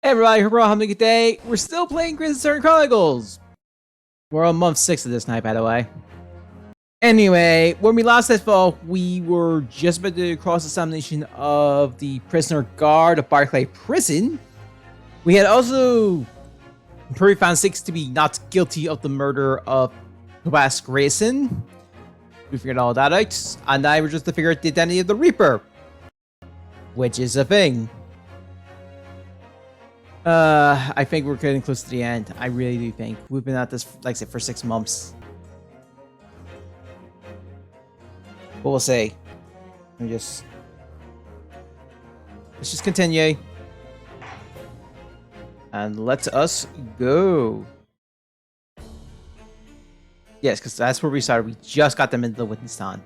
Hey everybody, hope you're all having a good day. We're still playing Great Ace Attorney Chronicles. We're on month 6 of this night, by the way. Anyway, when we last left off, we were just about to cross-examination of the prisoner guard of Barclay Prison. We had also proved found 6 to be not guilty of the murder of Tobias Grayson. We figured all that out, and now we're just to figure out the identity of the Reaper, which is a thing. I think we're getting close to the end. I really do think. We've been at this, like I said, for 6 months. But we'll see. Let's just continue. And let us go. Yes, because that's where we started. We just got them into the witness stand.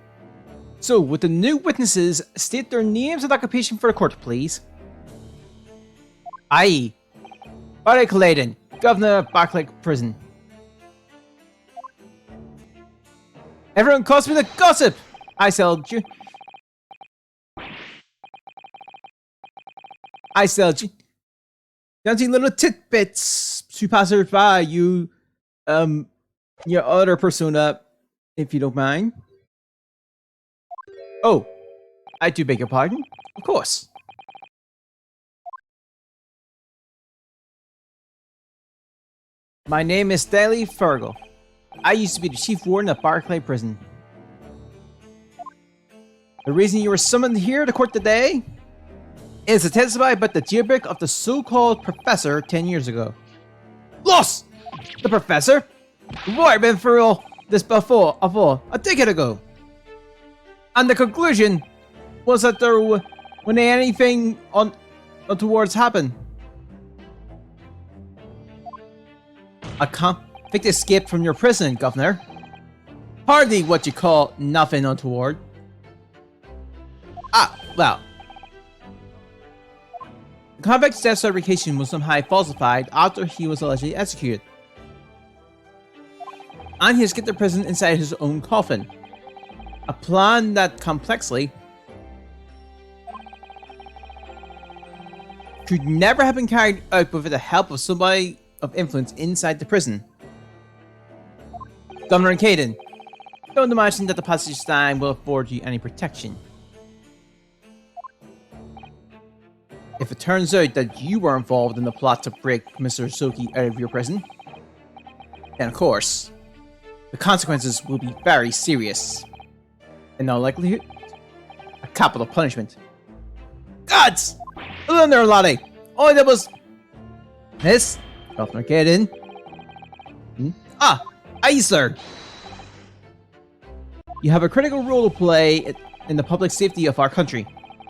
So, with the new witnesses, state their names and occupation for the court, please. I. Barry Clayton, Governor of Barclay Prison. Everyone calls me the gossip! I sold you. Dancing little tidbits to passers by, you, your other persona, if you don't mind. Oh, I do beg your pardon. Of course. My name is Stanley Fergal. I used to be the chief warden of Barclay Prison. The reason you were summoned here to court today is to testify about the jailbreak of the so-called professor 10 years ago. Lost! The professor? Why been through this before, a decade ago. And the conclusion was that there when anything untowards happened. A convict escaped from your prison, Governor. Hardly what you call nothing untoward. Ah, well. The convict's death certification was somehow falsified after he was allegedly executed. And he escaped the prison inside his own coffin. A plan that complexly could never have been carried out without the help of somebody of influence inside the prison. Governor Caden, don't imagine that the passage of time will afford you any protection. If it turns out that you were involved in the plot to break Mr. Soki out of your prison, then of course, the consequences will be very serious. In all likelihood, a capital punishment. Gods! Hello there, laddie! All I did was... This? Governor Caden. Ah, aye, sir. You have a critical role to play in the public safety of our country.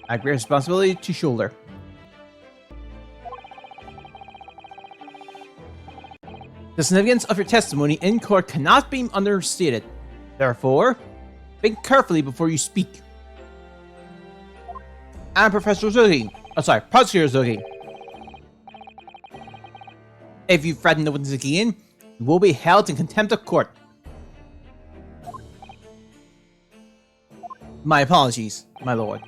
A great responsibility to shoulder. The significance of your testimony in court cannot be understated. Therefore, think carefully before you speak. And Prosecutor Zoki. If you threaten the witness again, you will be held in contempt of court. My apologies, my lord.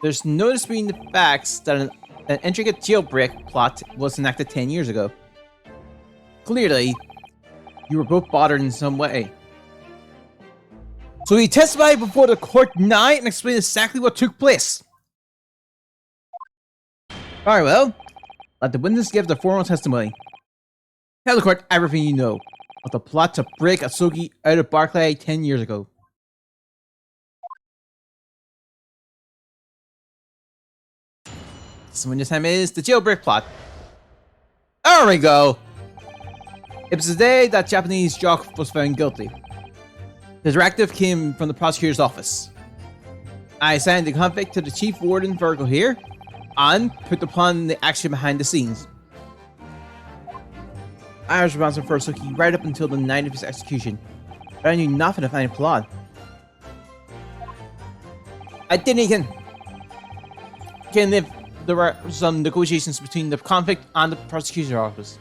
There's no disputing the facts that an intricate jailbreak plot was enacted 10 years ago. Clearly, you were both bothered in some way. So he testified before the court tonight and explained exactly what took place. Very well. Let the witness give the formal testimony. Tell the court everything you know of the plot to break Asogi out of Barclay 10 years ago. So when this time is the jailbreak plot. There we go! It was the day that Japanese jock was found guilty. The directive came from the prosecutor's office. I assigned the convict to the chief warden Virgil here, and put the plan and the action behind the scenes. I was responsible for Suki right up until the night of his execution, but I knew nothing of any plot. I didn't even live. There were some negotiations between the convict and the prosecutor's office.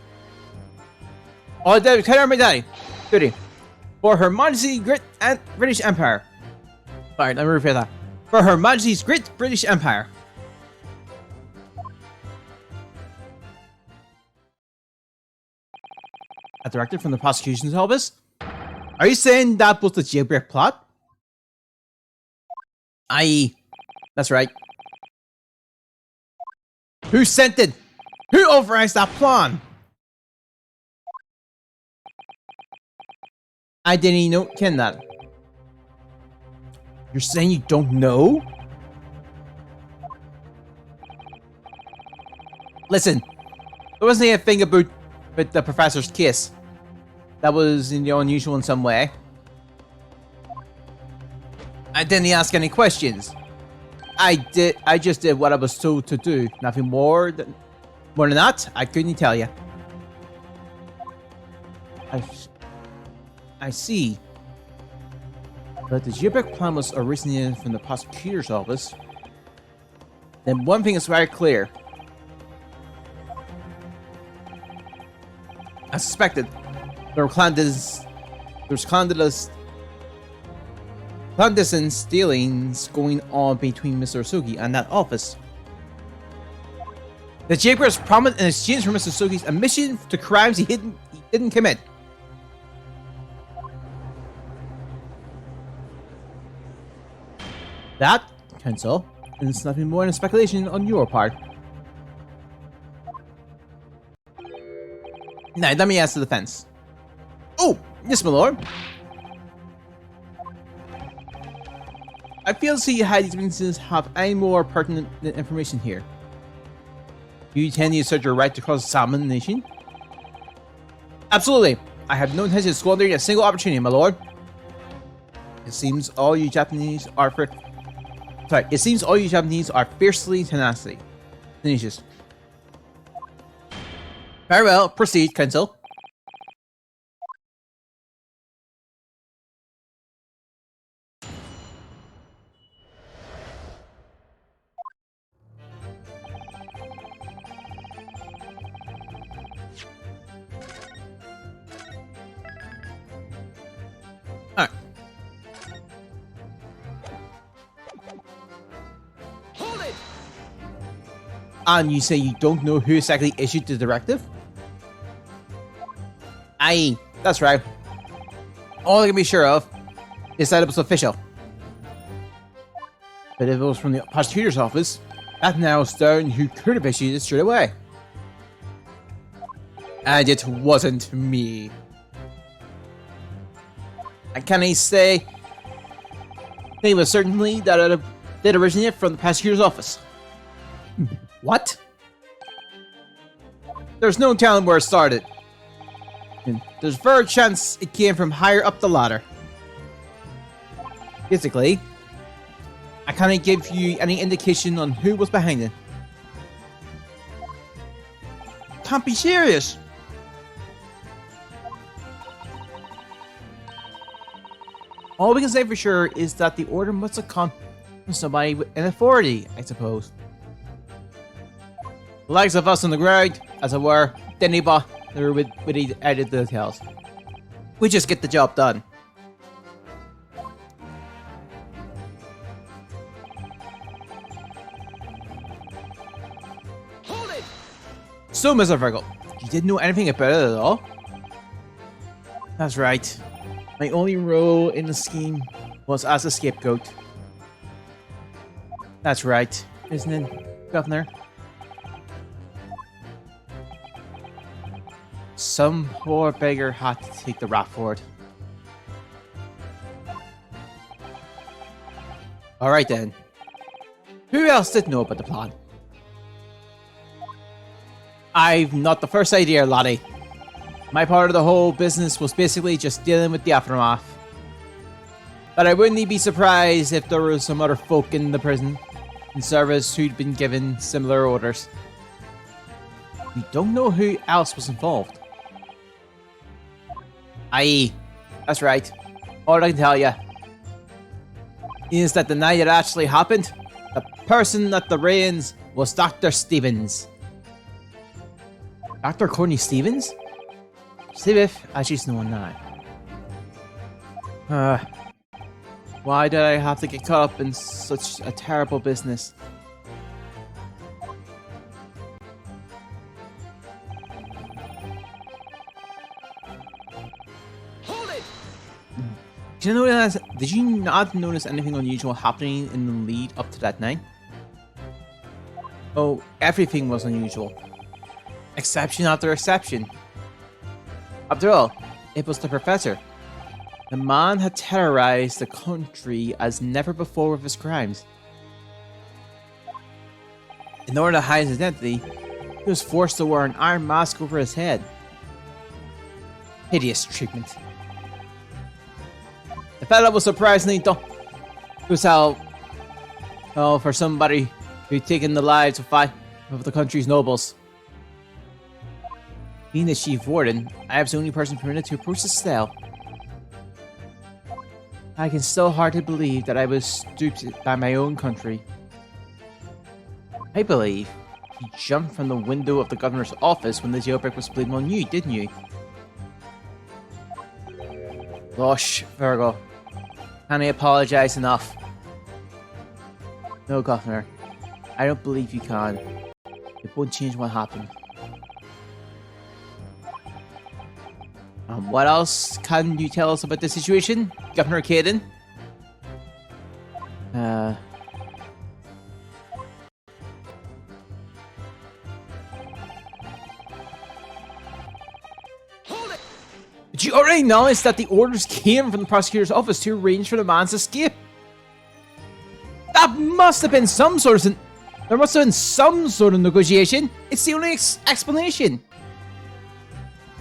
All I did was tell her my daddy, duty, for Her Majesty's Great British Empire. Alright, let me repeat that. For Her Majesty's Great British Empire. A directive from the prosecution's office? Are you saying that was the jailbreak plot? Aye, that's right. Who sent it? Who authorized that plan? I didn't even know ken that. You're saying you don't know? Listen, there wasn't anything about the professor's kiss that was unusual in some way. I didn't ask any questions. I just did what I was told to do. Nothing more than that. I couldn't tell you. I see. But the jailbreak plan was originated from the prosecutor's office. Then one thing is very clear. I suspected there were clandestine stealings going on between Mr. Suki and that office. The jailbreak was promised in exchange for Mr. Suki's admission to crimes he didn't commit. That, Counsel, is nothing more than speculation on your part. Now, let me ask the defense. Oh, yes, my lord. I feel to see how these witnesses have any more pertinent information here. Do you intend to assert your right to cross-examination? Absolutely. I have no intention of squandering a single opportunity, my lord. It seems all you Japanese are fiercely tenacious. Very well, proceed, Counsel. Alright. Hold it! And you say you don't know who exactly issued the directive? Aye, that's right. All I can be sure of is that it was official. But if it was from the prosecutor's office, that narrows down who could have issued it straight away. And it wasn't me. I can't say it was certainly that it did originate from the prosecutor's office. What? There's no telling where it started. And there's very chance it came from higher up the ladder. Basically, I can't give you any indication on who was behind it. Can't be serious. All we can say for sure is that the order must have come from somebody in authority, I suppose. The likes of us on the ground, as it were, didn't even with the added details. We just get the job done. Hold it! So, Mr. Virgo, you didn't know anything about it at all? That's right. My only role in the scheme was as a scapegoat. That's right, isn't it, Governor? Some poor beggar had to take the rap for it. Alright then. Who else did know about the plan? I've not the first idea, laddie. My part of the whole business was basically just dealing with the aftermath. But I wouldn't be surprised if there were some other folk in the prison in service who'd been given similar orders. We don't know who else was involved. Aye, that's right. All I can tell you is that the night it actually happened, the person at the reins was Dr. Stevens. Dr. Courtney Stevens? Stevith, as she's known now. Why did I have to get caught up in such a terrible business? Did you not notice anything unusual happening in the lead up to that night? Oh, everything was unusual. Exception after exception. After all, it was the professor. The man had terrorized the country as never before with his crimes. In order to hide his identity, he was forced to wear an iron mask over his head. Hideous treatment. The fella was surprisingly dumb. It was how, for somebody who'd taken the lives of the country's nobles. Being the chief warden, I was the only person permitted to approach the cell. I can still hardly believe that I was stooped by my own country. I believe you jumped from the window of the governor's office when the jailbreak was blamed on you, didn't you? Gosh, Virgo. Can I apologize enough? No, Governor. I don't believe you can. It won't change what happened. What else can you tell us about the situation, Governor Caden? Did you already acknowledge that the orders came from the prosecutor's office to arrange for the man's escape? That must have been some sort of... There must have been some sort of negotiation. It's the only explanation.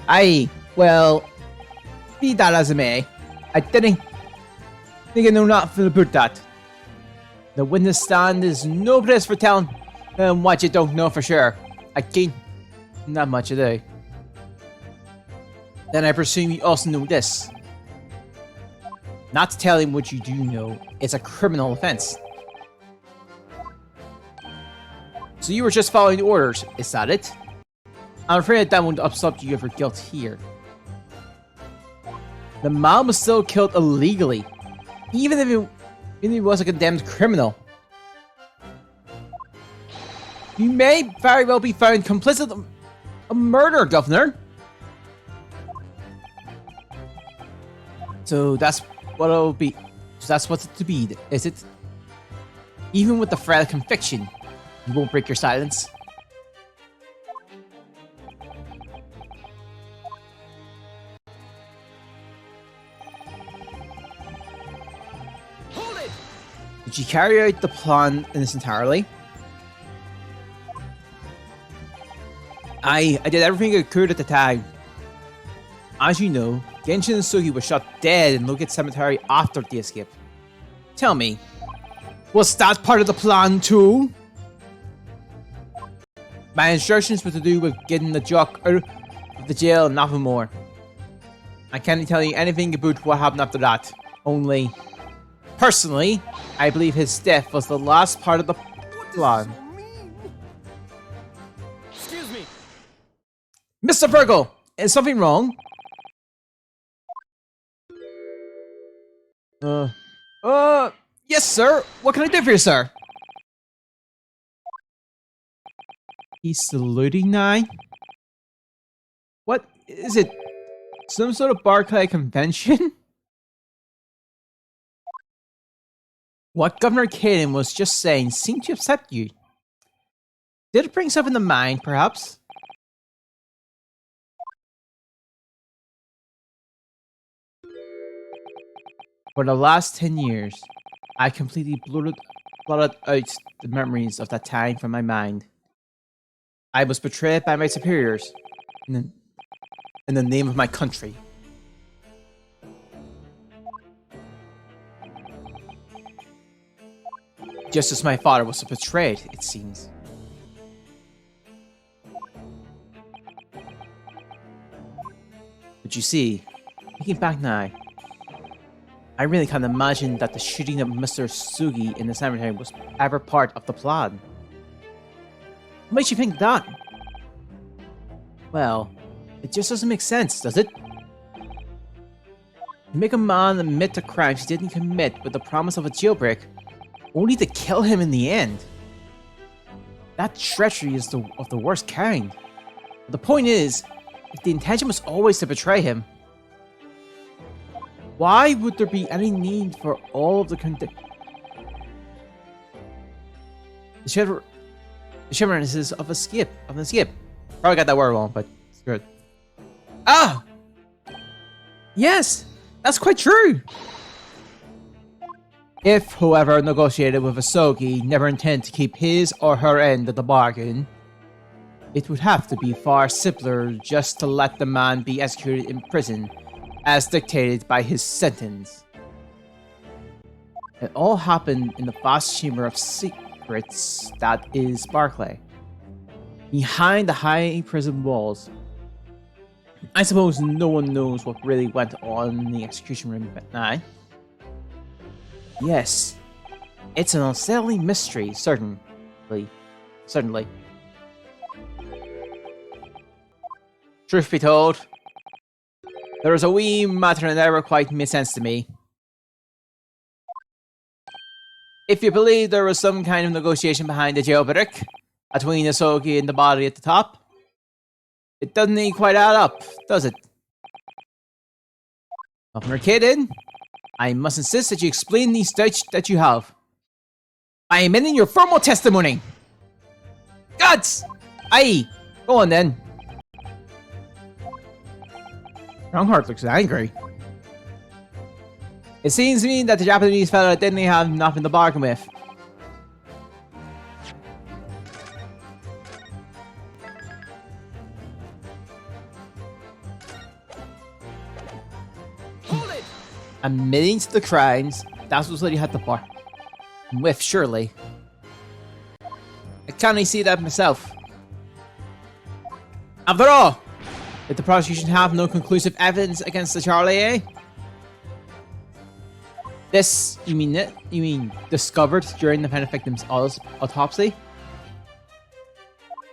Aye, well, be that as it may, I didn't think I know nothing about that. The witness stand is no place for telling what you don't know for sure. Again, not much to do. Then I presume you also know this. Not to tell him what you do know is a criminal offense. So you were just following the orders, is that it? I'm afraid that won't absolve you of your guilt here. The man was still killed illegally, even if he was a condemned criminal. You may very well be found complicit of murder, Governor. So that's what it'll be. So that's what's it to be, is it? Even with the threat of conviction, you won't break your silence. Hold it! Did you carry out the plan in its entirety? I did everything I could at the time. As you know, Genshin Sugi was shot dead in Logat Cemetery after the escape. Tell me, was that part of the plan too? My instructions were to do with getting the jock out of the jail and nothing more. I can't tell you anything about what happened after that. Only, personally, I believe his death was the last part of the plan. Excuse me. Mr. Virgo, is something wrong? Yes, sir. What can I do for you, sir? He's saluting now? What is it? Some sort of Barclay convention? What Governor Caden was just saying seemed to upset you. Did it bring something to mind, perhaps? For the last 10 years, I completely blotted out the memories of that time from my mind. I was betrayed by my superiors in the name of my country. Just as my father was betrayed, it seems. But you see, thinking back now, I really can't imagine that the shooting of Mr. Sugi in the cemetery was ever part of the plan. What makes you think that? Well, it just doesn't make sense, does it? You make a man admit to crimes he didn't commit with the promise of a jailbreak, only to kill him in the end. That treachery is of the worst kind. But the point is, if the intention was always to betray him, Why would there be any need for all of the shiveriness of a skip? Probably got that word wrong, but it's good. Ah! Yes! That's quite true! If whoever negotiated with Asogi never intended to keep his or her end of the bargain, it would have to be far simpler just to let the man be executed in prison, as dictated by his sentence. It all happened in the vast chamber of secrets that is Barclay, behind the high prison walls. I suppose no one knows what really went on in the execution room at night. Yes, it's an unsettling mystery, certainly. Truth be told, there is a wee matter that never quite made sense to me. If you believe there was some kind of negotiation behind the jailbreak between Asogi and the body at the top, it doesn't quite add up, does it? Governor Kaden, I must insist that you explain these doubts that you have. I am in your formal testimony. Gods! Aye, go on then. Strongheart looks angry. It seems to me that the Japanese fella didn't have nothing to bargain with. Admitting to the crimes, that's what you had to bargain with, surely. I can't see that myself. After all, did the prosecution have no conclusive evidence against the Charlie, eh? This, you mean discovered during the victim's autopsy?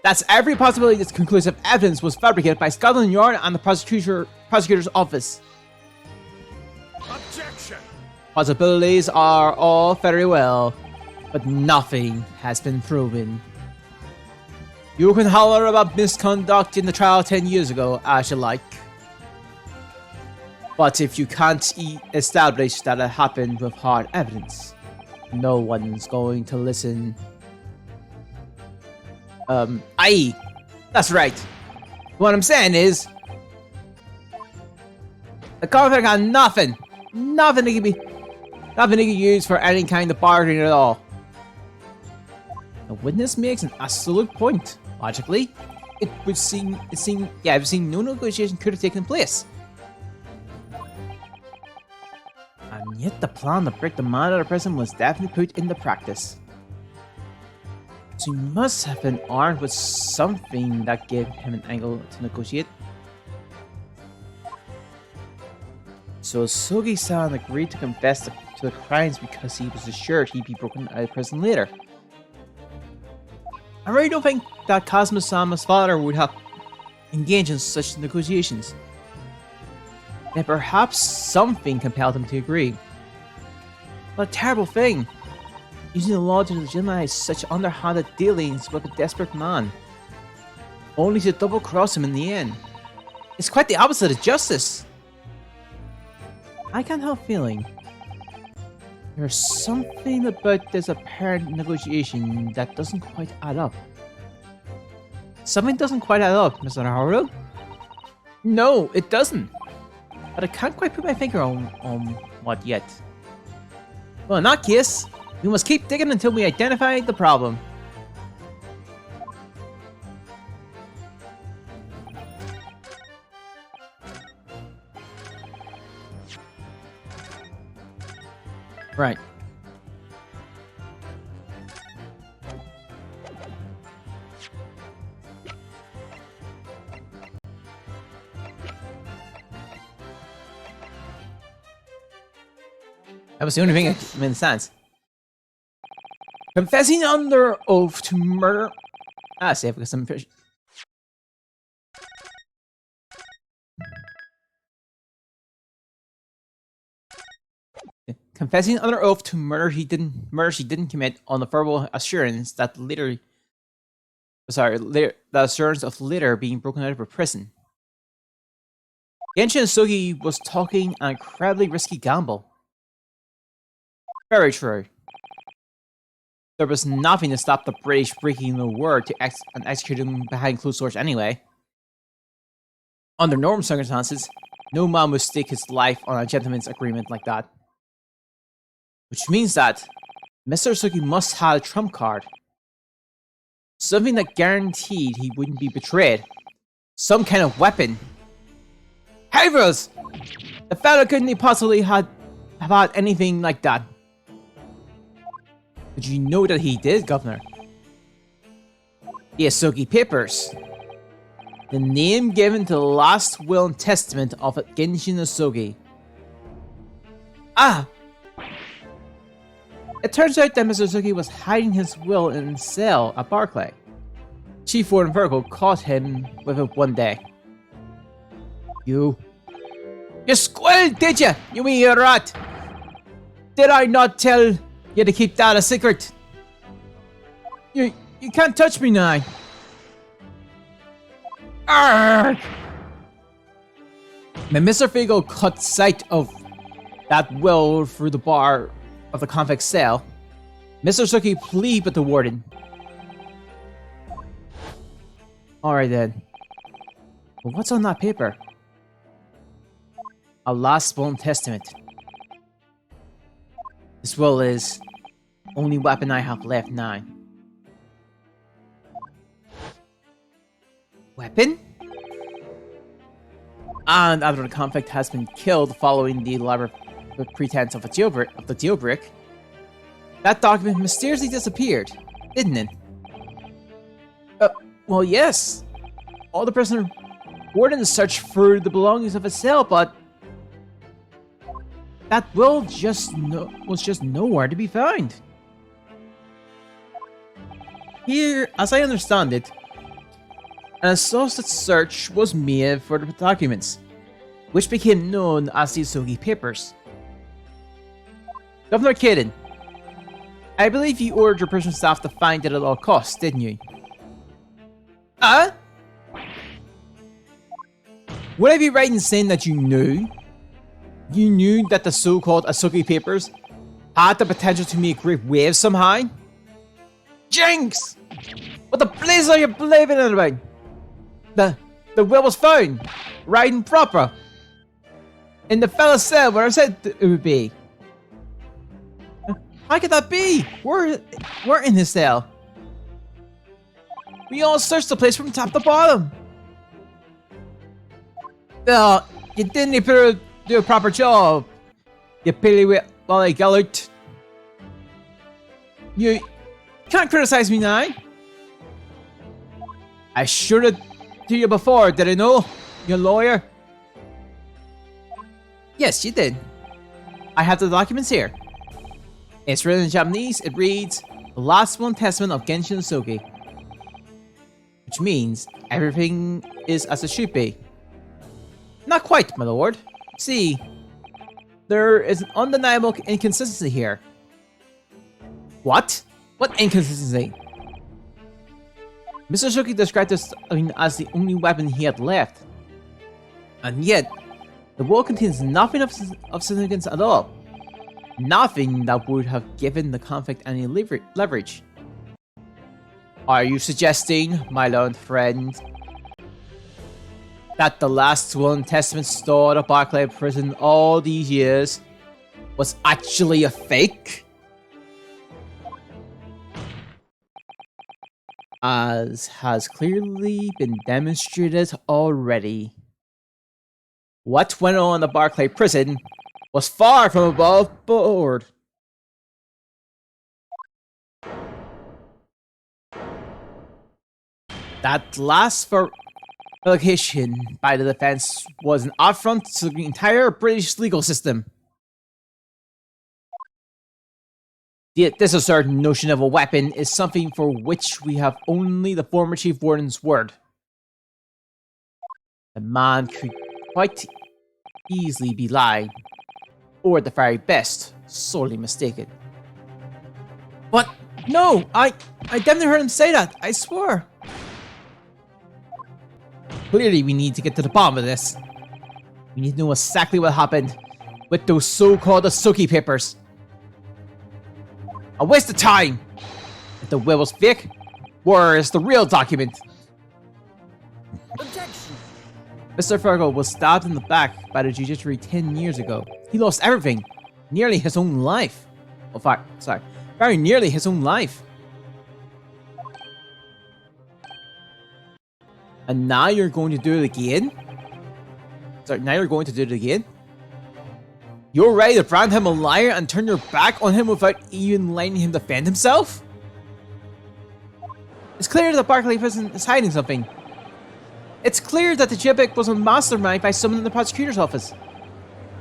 That's every possibility this conclusive evidence was fabricated by Scotland Yard and the prosecutor's office. Objection! Possibilities are all very well, but nothing has been proven. You can holler about misconduct in the trial 10 years ago, as you like. But if you can't establish that it happened with hard evidence, no one's going to listen. Aye, that's right. What I'm saying is, the government got nothing to use for any kind of bargaining at all. The witness makes an absolute point. Logically, it would seem no negotiation could have taken place. And yet the plan to break the man out of prison was definitely put into practice. So he must have been armed with something that gave him an angle to negotiate. So Sogi-san agreed to confess to the crimes because he was assured he'd be broken out of prison later. I really don't think that Kazuma-sama's father would have engaged in such negotiations. And perhaps something compelled him to agree. What a terrible thing! Using the law to legitimize such underhanded dealings with a desperate man, only to double-cross him in the end. It's quite the opposite of justice. I can't help feeling there's something about this apparent negotiation that doesn't quite add up. Something doesn't quite add up, Mr. Haru? No, it doesn't. But I can't quite put my finger on what yet. Well, in that case, we must keep digging until we identify the problem. Right. That was the only thing that made sense. Confessing under oath to murder. Ah, save because I'm fish. Confessing under oath to murder she didn't commit on the verbal assurance that the assurance of later being broken out of her prison. Genshin Sugi was talking an incredibly risky gamble. Very true. There was nothing to stop the British breaking the word to and executing behind closed doors anyway. Under normal circumstances, no man would stake his life on a gentleman's agreement like that. Which means that Mr. Suki must have a trump card. Something that guaranteed he wouldn't be betrayed. Some kind of weapon. Heavens! The fellow couldn't possibly have had anything like that. Did you know that he did, Governor? The Asogi Papers. The name given to the last will and testament of Genshin Asogi. Ah! It turns out that Mr. Asogi was hiding his will in a cell at Barclay. Chief Warden Virgo caught him with it one day. You squealed, did you? You wee rat! Did I not tell you to keep that a secret? You can't touch me now. Arrgh! When Mr. Figo caught sight of that will through the bar of the convict cell, Mr. Suki pleaded with the warden. Alright then. But what's on that paper? A last will and testament. This will is only weapon I have left now. Weapon? And after the convict has been killed following the elaborate pretense of the jailbreak, that document mysteriously disappeared, didn't it? Well, yes. All the prisoner wardens searched for the belongings of his cell, but that will was just nowhere to be found. Here, as I understand it, an associate search was made for the documents, which became known as the Asogi Papers. Governor Kaden, I believe you ordered your personal staff to find it at all costs, didn't you? Would I be right in saying that you knew that the so-called Asogi Papers had the potential to make great waves somehow? Jinx! What the blazes are you blaming it about? The will was found, right and proper, in the fella's cell where I said it would be. How could that be? We're in his cell. We all searched the place from top to bottom. You didn't do a proper job. You pillywit gallert. You can't criticize me now. I showed it to you before, did I know? You lawyer? Yes, you did. I have the documents here. It's written in Japanese. It reads, "The last will and testament of Genshin Asogi." Which means everything is as it should be. Not quite, my lord. See, there is an undeniable inconsistency here. What? What inconsistency? Mr. Shoki described this as the only weapon he had left. And yet, the will contains nothing of significance at all. Nothing that would have given the conflict any leverage. Are you suggesting, my learned friend, that the last will and testament stored at Barclay prison all these years was actually a fake? As has clearly been demonstrated already. What went on at Barclay prison was far from above board. That last allegation by the defense was an affront to the entire British legal system. This absurd notion of a weapon is something for which we have only the former Chief Warden's word. The man could quite easily be lying, or at the very best, sorely mistaken. But no, I definitely heard him say that, I swear. Clearly we need to get to the bottom of this. We need to know exactly what happened with those so-called Asoki papers. A waste of time! If the will was fake, where is the real document? Objection! Mr. Fergal was stabbed in the back by the judiciary 10 years ago. He lost everything. Nearly his own life. Oh, fuck. Sorry. Very nearly his own life. And now you're going to do it again? Sorry, now you're going to do it again? You're ready to brand him a liar and turn your back on him without even letting him defend himself? It's clear that Barclay Prison is hiding something. It's clear that the Jibbick was a mastermind by someone in the prosecutor's office.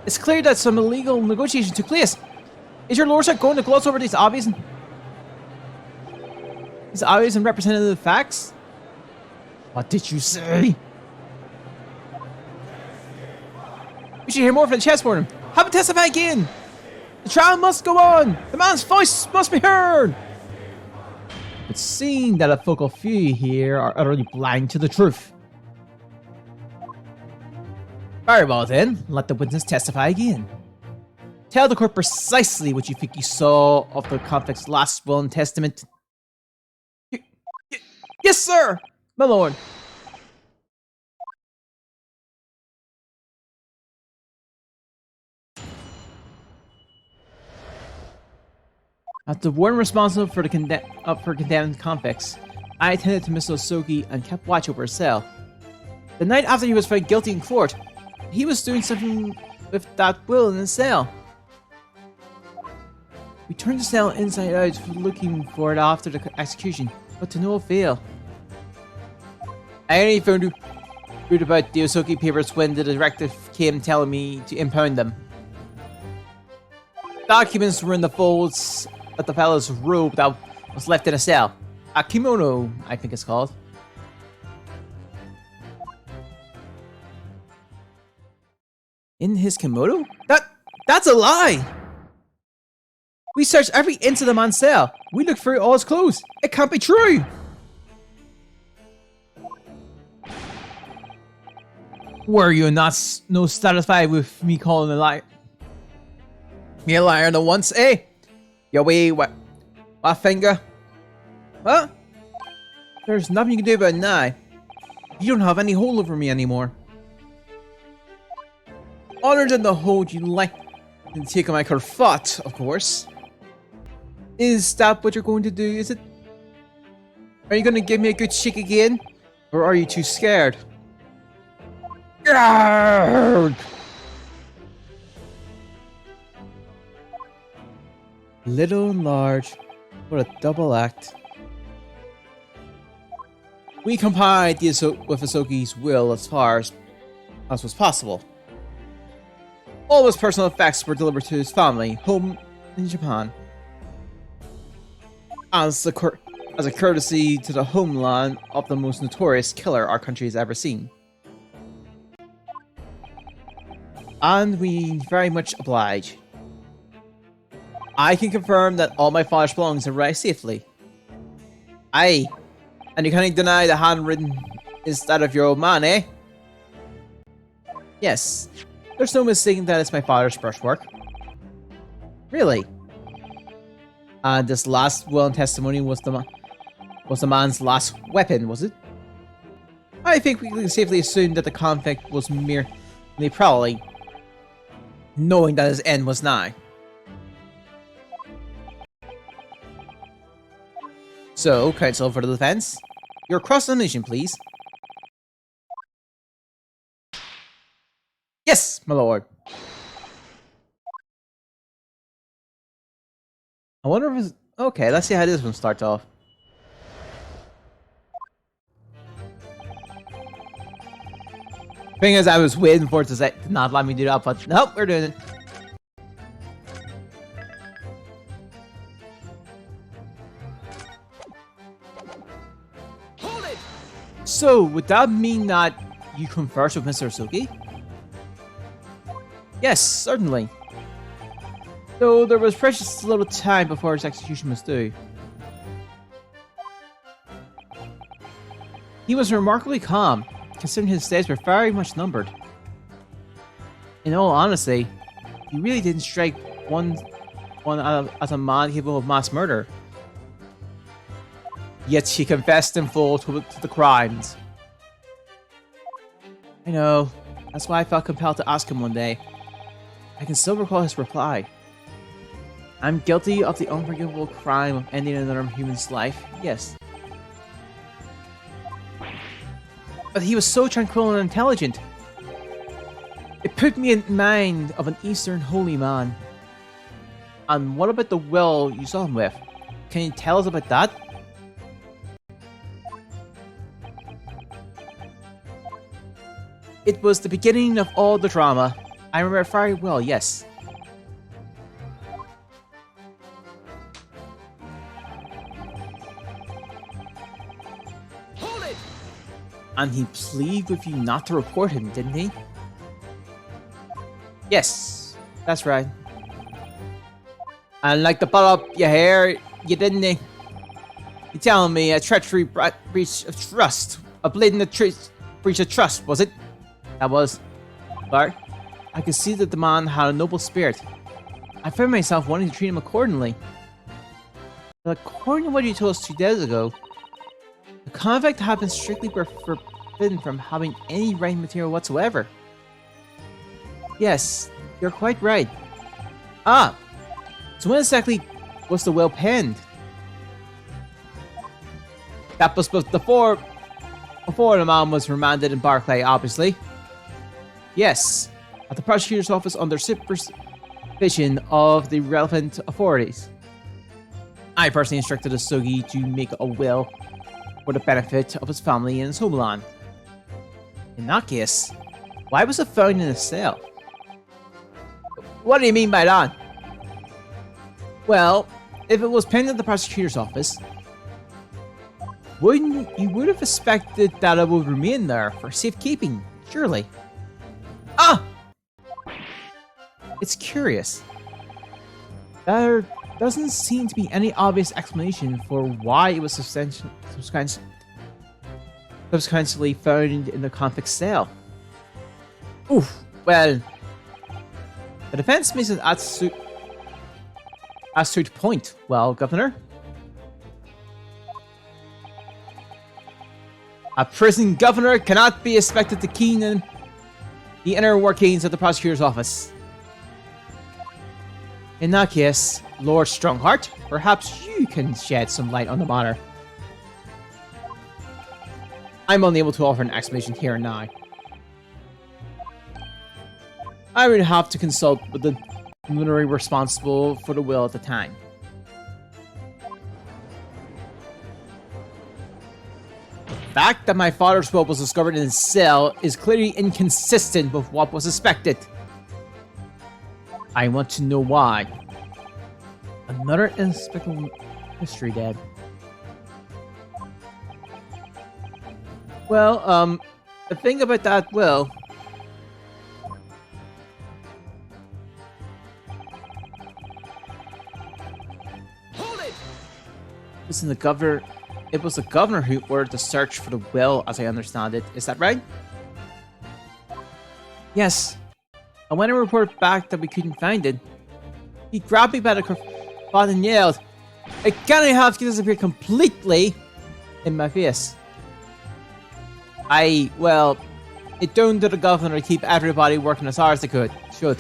It's clear that some illegal negotiation took place. Is your lordship going to gloss over these obvious and representative facts? What did you say? We should hear more from the chessboard. Have him testify again. The trial must go on. The man's voice must be heard. But seeing that a focal few here are utterly blind to the truth. Very well then, let the witness testify again. Tell the court precisely what you think you saw of the convict's last will and testament. Yes, sir, my lord. As the one responsible for the condemned convicts, I attended to Mr. Asoki and kept watch over his cell. The night after he was found guilty in court, he was doing something with that will in his cell. We turned the cell inside out looking for it after the execution, but to no avail. I only found out about the Asoki papers when the directive came telling me to impound them. Documents were in the folds of the fellow's robe that was left in a cell. A kimono, I think it's called. In his kimono? That's a lie! We searched every inch of the man's cell. We looked through all his clothes. It can't be true! Were you not satisfied with me calling a liar? Me a liar the once, eh? Yo, wait, what finger? What? There's nothing you can do about it now. You don't have any hold over me anymore. Other than the hold you like and take on my kerfuffle, of course. Is that what you're going to do, is it? Are you going to give me a good shake again? Or are you too scared? Arrgh! Little and large. What a double act. We complied with Asoki's will as far as was possible. All his personal effects were delivered to his family, home in Japan. As a courtesy to the homeland of the most notorious killer our country has ever seen. And we very much oblige. I can confirm that all my father's belongings arrived safely. Aye. And you can't deny the handwritten is that of your old man, eh? Yes. There's no mistaking that it's my father's brushwork. Really? And this last will and testimony was the man's last weapon, was it? I think we can safely assume that the convict was merely prowling, knowing that his end was nigh. So, counsel for the defense, your cross-examination, please. Yes, my lord. I wonder if it's... Okay, let's see how this one starts off. Thing is, I was waiting for it to not let me do that, but nope, we're doing it. Hold it! So, would that mean that you conversed with Mr. Asoki? Yes, certainly. Though there was precious little time before his execution was due. He was remarkably calm, considering his days were very much numbered. In all honesty, he really didn't strike one as a man capable of mass murder. Yet she confessed in full to the crimes. I know. That's why I felt compelled to ask him one day. I can still recall his reply. I'm guilty of the unforgivable crime of ending another human's life, yes. But he was so tranquil and intelligent. It put me in mind of an Eastern holy man. And what about the will you saw him with? Can you tell us about that? It was the beginning of all the drama. I remember it very well, yes. Hold it! And he pleaded with you not to report him, didn't he? Yes, that's right. And like the butt up your hair, you didn't he? You telling me a treachery breach of trust, a blatant breach of trust, was it? That was. But I could see that the man had a noble spirit. I found myself wanting to treat him accordingly. But according to what you told us 2 days ago, the convict had been strictly forbidden from having any writing material whatsoever. Yes, you're quite right. Ah, so when exactly was the will penned? That was before the man was remanded in Barclay, obviously. Yes, at the prosecutor's office under supervision of the relevant authorities. I personally instructed Asugi to make a will for the benefit of his family and his homeland. In that case, why was it found in a cell? What do you mean by that? Well, if it was penned at the prosecutor's office, you would have expected that it would remain there for safekeeping, surely. Ah! It's curious. There doesn't seem to be any obvious explanation for why it was subsequently found in the convict's cell. Oof, well, the defense makes an astute point. Well, Governor? A prison governor cannot be expected to keen in the inner workings of the prosecutor's office. In that case, Lord Strongheart, perhaps you can shed some light on the matter. I'm unable to offer an explanation here and now. I would have to consult with the luminary responsible for the will at the time. The fact that my father's will was discovered in his cell is clearly inconsistent with what was expected. I want to know why. Another inexplicable mystery, Dad. Well, the thing about that will... Hold it! Listen, it was the governor who ordered the search for the will, as I understand it. Is that right? Yes. And when I reported back that we couldn't find it, he grabbed me by the cravat and yelled, "It can't have disappeared completely!" in my face. Well, it dawned to the governor to keep everybody working as hard as they should.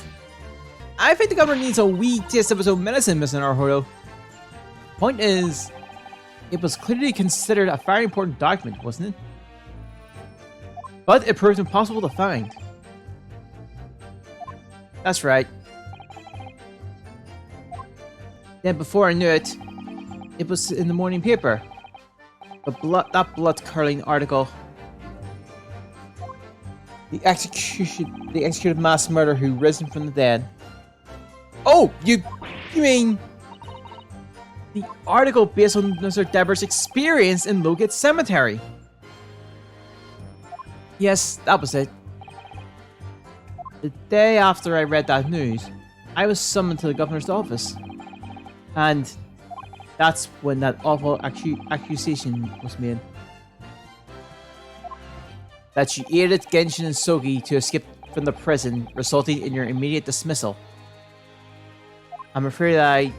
I think the governor needs a wee taste of his own medicine, Mr. Naruto. Point is, it was clearly considered a very important document, wasn't it? But it proved impossible to find. That's right. Then before I knew it, it was in the morning paper. That blood-curdling article. The executed mass murderer who risen from the dead. Oh, you mean the article based on Mr. Deborah's experience in Logate Cemetery? Yes, that was it. The day after I read that news, I was summoned to the governor's office. And that's when that awful accusation was made. That she aided Genshin and Sogi to escape from the prison, resulting in your immediate dismissal. I'm afraid I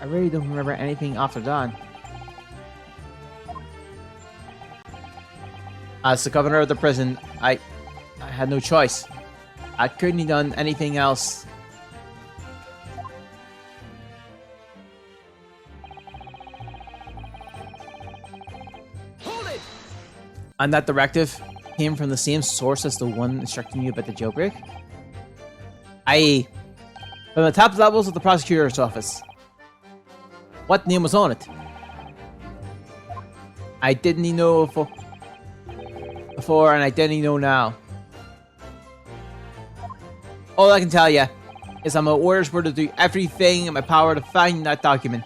really don't remember anything after that. As the governor of the prison, I had no choice. I couldn't have done anything else. Hold it! And that directive came from the same source as the one instructing you about the jailbreak? I.e., from the top levels of the prosecutor's office. What name was on it? I didn't know before, and I didn't know now. All I can tell you is that my orders were to do everything in my power to find that document.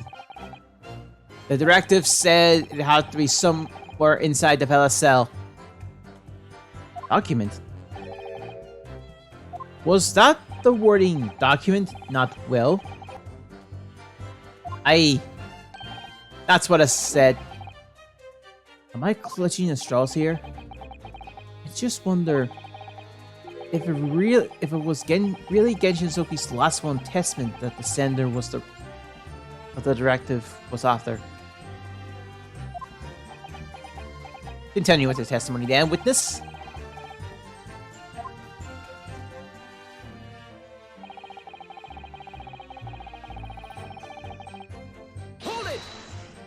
The directive said it had to be somewhere inside the fella's cell. Document? Was that the wording document, not will? That's what I said. Am I clutching at straws here? I just wonder if it was really Genshin Soki's last one testament that the sender was what the directive was after. Continue with the testimony then, witness. Hold it!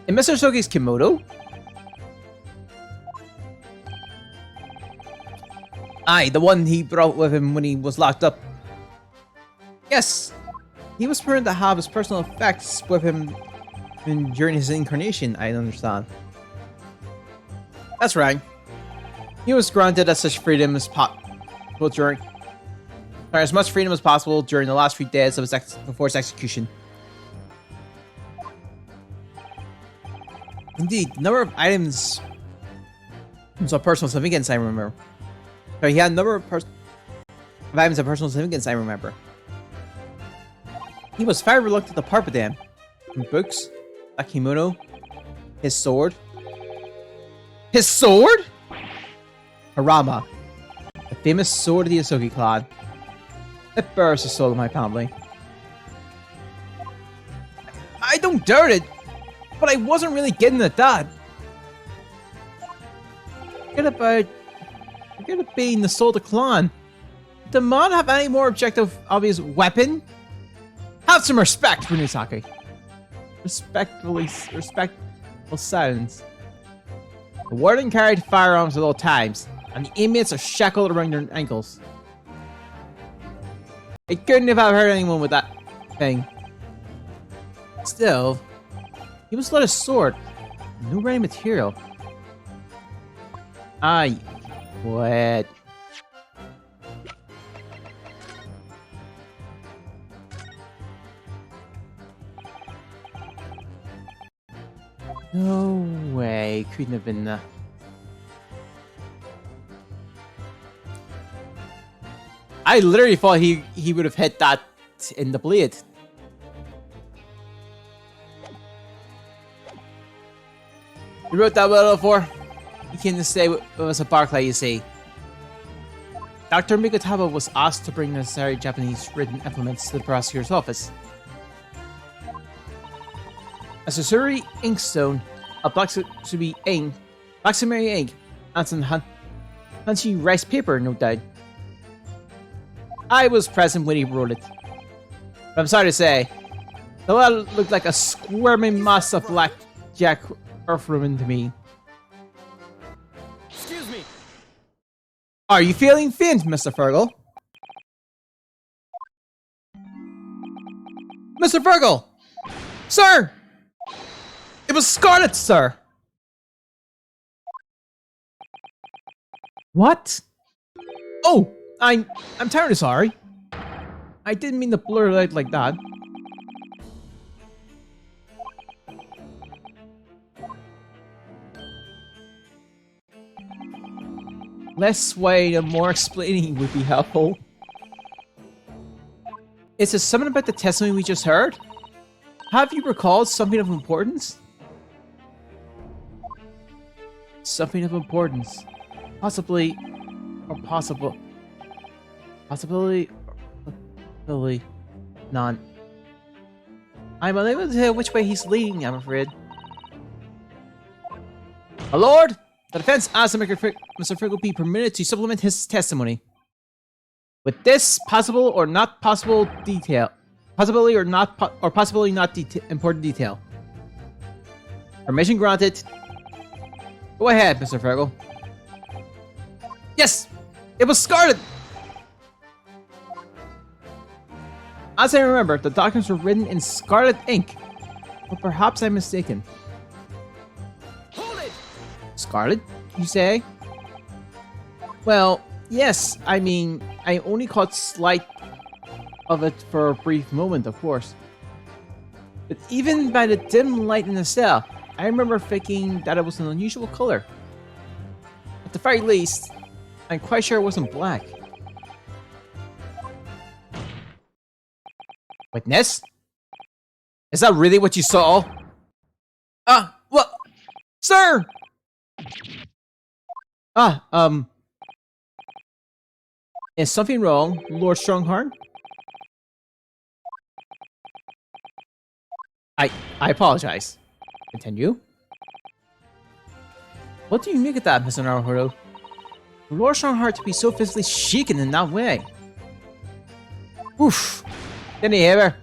In Mr. Soki's kimono? Aye, the one he brought with him when he was locked up. Yes, he was permitted to have his personal effects with him during his incarnation, I understand. That's right. He was granted as much freedom as possible during the last 3 days of before his execution. Indeed, the number of items was of personal significance, I remember. So he had a number of items of personal significance, I remember. He was very reluctant to part with them. From books, a kimono, his sword. His sword? Harama, the famous sword of the Asogi clan. It bears the soul of my family. I don't doubt it, but I wasn't really getting at that. Forget about being the soul of the clan. Did the man have any more objective, obvious weapon? Have some respect for Nisaki. Respectful silence. The warden carried firearms at all times, and the inmates are shackled around their ankles. I couldn't have hurt anyone with that thing. Still, he was without a sword. No ready material. What? No way, couldn't have been that. I literally thought he would have hit that in the blade. You wrote that well before? He came to stay with us at Barclay, you see. Dr. Mikotaba was asked to bring necessary Japanese written implements to the prosecutor's office. A Susuri inkstone, a Blacksumi ink, and some Hanshi rice paper, no doubt. I was present when he wrote it. But I'm sorry to say, the letter looked like a squirming mass of blackjack earthworm to me. Excuse me. Are you feeling faint, Mr. Fergal? Mr. Fergal! Sir! It was Scarlet, sir! What? Oh! I'm terribly sorry. I didn't mean to blur it out like that. Less sway and more explaining would be helpful. Is there something about the testimony we just heard? Have you recalled something of importance? Something of importance. Possibly, or possible. Possibility, possibility, none. I'm unable to tell which way he's leading, I'm afraid. My lord, the defense asks that Mr. Friggle be permitted to supplement his testimony with this possible or not possible detail. Possibility or not, possibility not important detail. Permission granted. Go ahead, Mr. Friggle. Yes! It was Scarlet! As I remember, the documents were written in scarlet ink. But perhaps I'm mistaken. Hold it! Scarlet, you say? Well, yes. I mean, I only caught sight of it for a brief moment, of course. But even by the dim light in the cell, I remember thinking that it was an unusual color. At the very least, I'm quite sure it wasn't black. Witness? Is that really what you saw? What? Sir! Is something wrong, Lord Strongheart? I apologize. Continue. What do you make of that, Mr. Naruhodo? Lord Strongheart to be so physically shaken in that way. Oof. Can you hear her?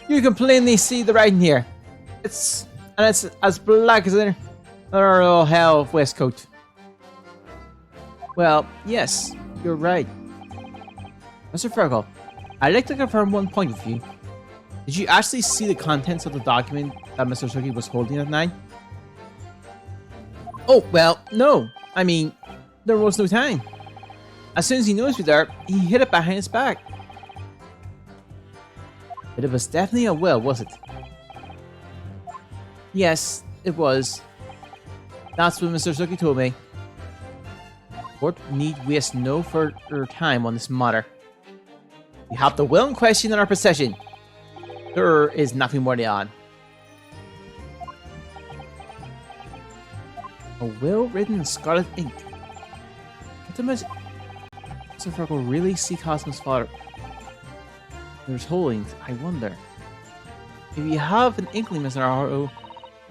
You can plainly see the writing here. It's as black as another old hell waistcoat. Well, yes, you're right. Mr. Friggle, I'd like to confirm one point with you. Did you actually see the contents of the document that Mr. Suki was holding that night? Oh, well, no. I mean, there was no time. As soon as he noticed you there, he hid it behind his back. But it was definitely a will, was it? Yes, it was. That's what Mr. Suki told me. Court need waste no further time on this matter. We have the will in question in our possession. There is nothing more to add. A will written in scarlet ink. What the Mr. Friggle really see Cosmo's father? There's holdings, I wonder. If you have an inkling, Mr. Naruhodo,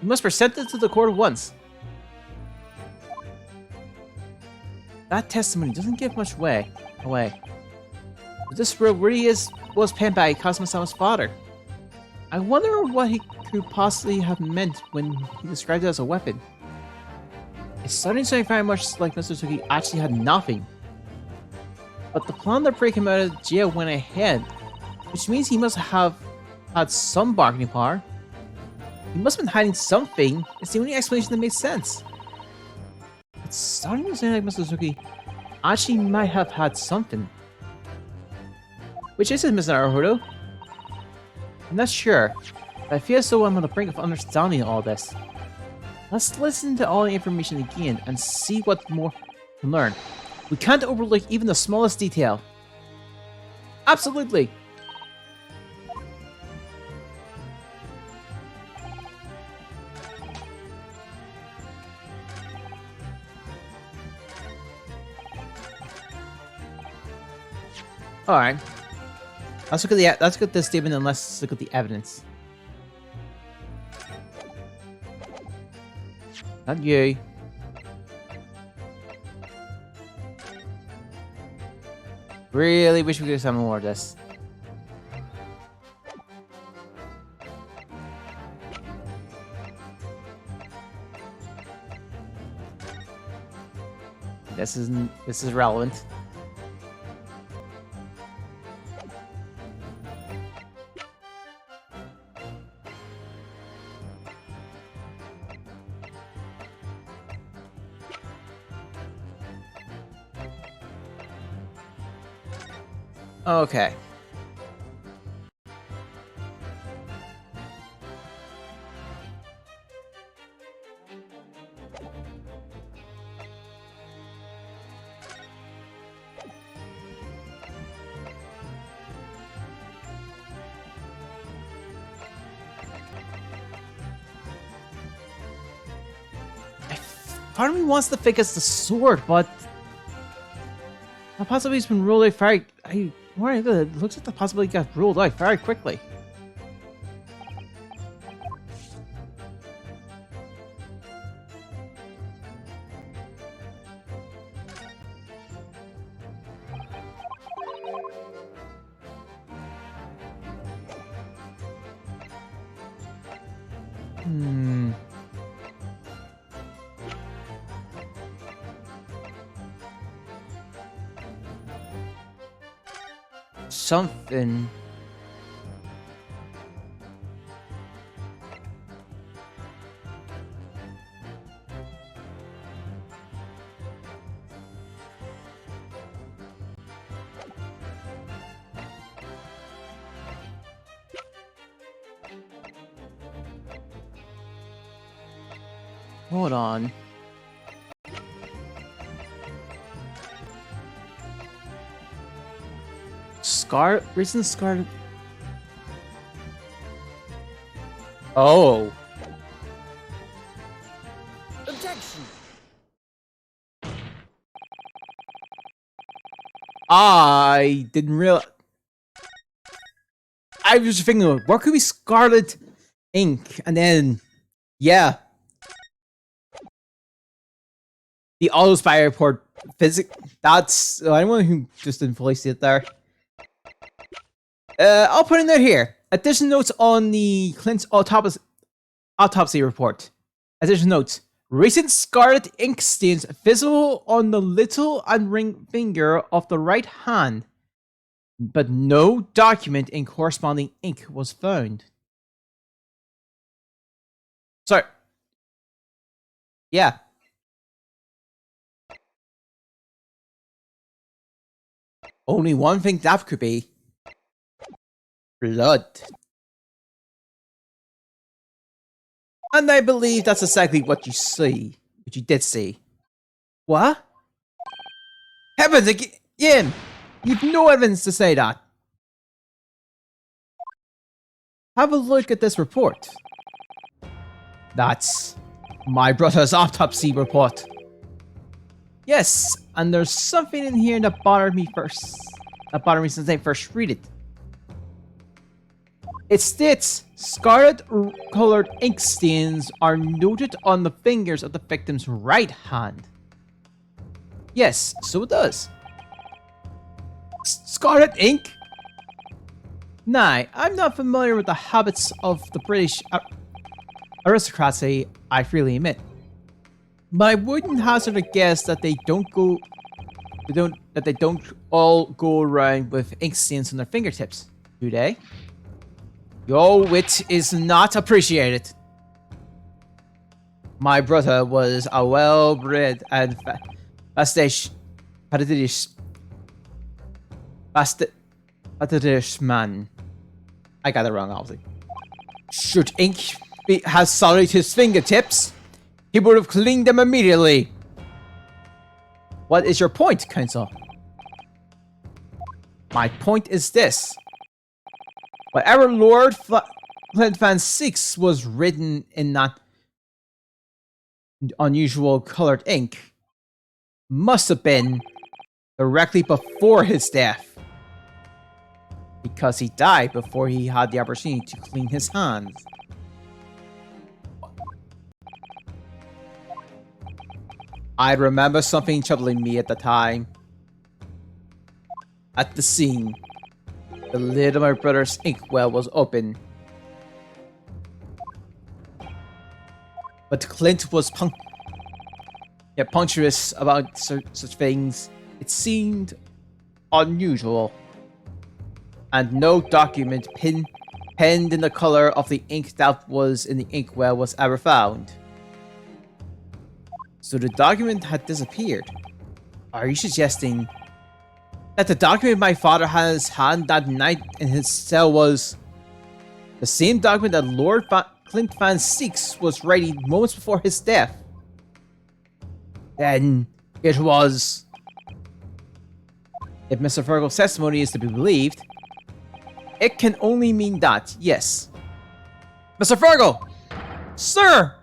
you must present it to the court at once. That testimony doesn't give much away. But this will really was penned by Cosmo-sama's father. I wonder what he could possibly have meant when he described it as a weapon. It's starting to sound very much like Mr. Suki actually had nothing. But the plan to break him out of jail went ahead, which means he must have had some bargaining power. He must have been hiding something. It's the only explanation that makes sense. It's starting to sound like Mr. Suki actually might have had something. Which is it, Mr. Naruhodo? I'm not sure, but I feel as though I'm on the brink of understanding all this. Let's listen to all the information again and see what more we can learn. We can't overlook even the smallest detail. Absolutely! Alright. Let's look at the statement and let's look at the evidence. Not you. Really wish we could have some more of this. This is relevant. Okay. Part of me wants to think it's the sword, but that possibility's been ruled out very... it looks like the possibility got ruled out very quickly. Something. Hold on. Recent Scar. Oh. Objection. I didn't realize. I was just thinking, what could be Scarlet Ink? And then, yeah. The Auto Spy report physics. That's anyone who just didn't fully see it there. I'll put in there here. Additional notes on the Clint's autopsy report. Additional notes. Recent scarlet ink stains visible on the little and ring finger of the right hand, but no document in corresponding ink was found. Sorry. Yeah. Only one thing that could be. Blood. And I believe that's exactly what you see. What you did see. What? Heavens again! You've no evidence to say that. Have a look at this report. That's my brother's autopsy report. Yes, and there's something in here that bothered me since I first read it. It states, scarlet-colored ink stains are noted on the fingers of the victim's right hand. Yes, so it does. Scarlet ink? Nah, I'm not familiar with the habits of the British aristocracy, I freely admit. But I wouldn't hazard a guess that they don't all go around with ink stains on their fingertips, do they? Your wit is not appreciated. My brother was a well-bred and fastidious man. I got it wrong, obviously. Should ink have sullied his fingertips, he would have cleaned them immediately. What is your point, Counsel? My point is this. Whatever Lord Flint Van Six was written in that unusual colored ink must have been directly before his death. Because he died before he had the opportunity to clean his hands. I remember something troubling me at the time. At the scene, the lid of my brother's inkwell was open. But Clint was punctilious about such things. It seemed unusual. And no document penned in the color of the ink that was in the inkwell was ever found. So the document had disappeared. Are you suggesting that the document my father has had that night in his cell was the same document that Lord Clint Van Six was writing moments before his death? Then it was... If Mr. Virgo's testimony is to be believed, it can only mean that, yes. Mr. Virgo! Sir!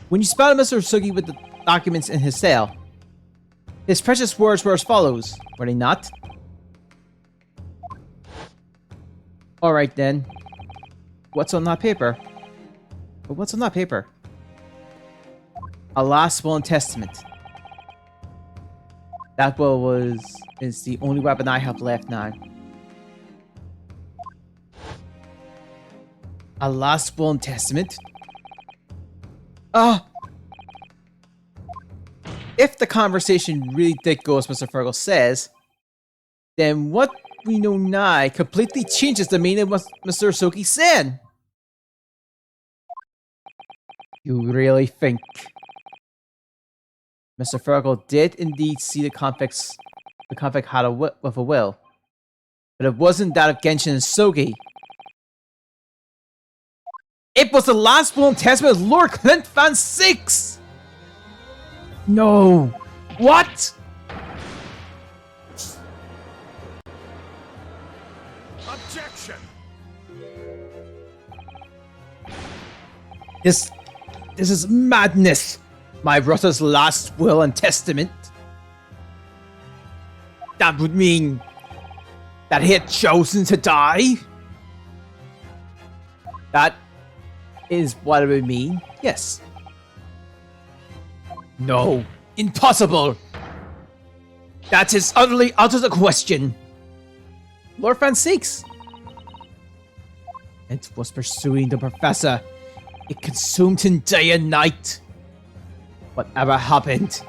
When you spotted Mr. Sugi with the documents in his cell, His precious words were as follows, were they not? Alright then. What's on that paper? But what's on that paper? A last will and testament. That will is the only weapon I have left now. A last will and testament? If the conversation really did go as Mr. Fergal says, then what we know now completely changes the meaning of what Mr. Soki-san. You really think Mr. Fergal did indeed see the conflict had with a will, but it wasn't that of Genshin and Sogi. It was the last will and testament of Lord Clint Van Six! No! What? Objection! This is madness! My brother's last will and testament? That would mean that he had chosen to die? That is what it would mean, yes. No, impossible! That is utterly out of the question! Lord Van Six! It was pursuing the professor. It consumed him day and night. Whatever happened,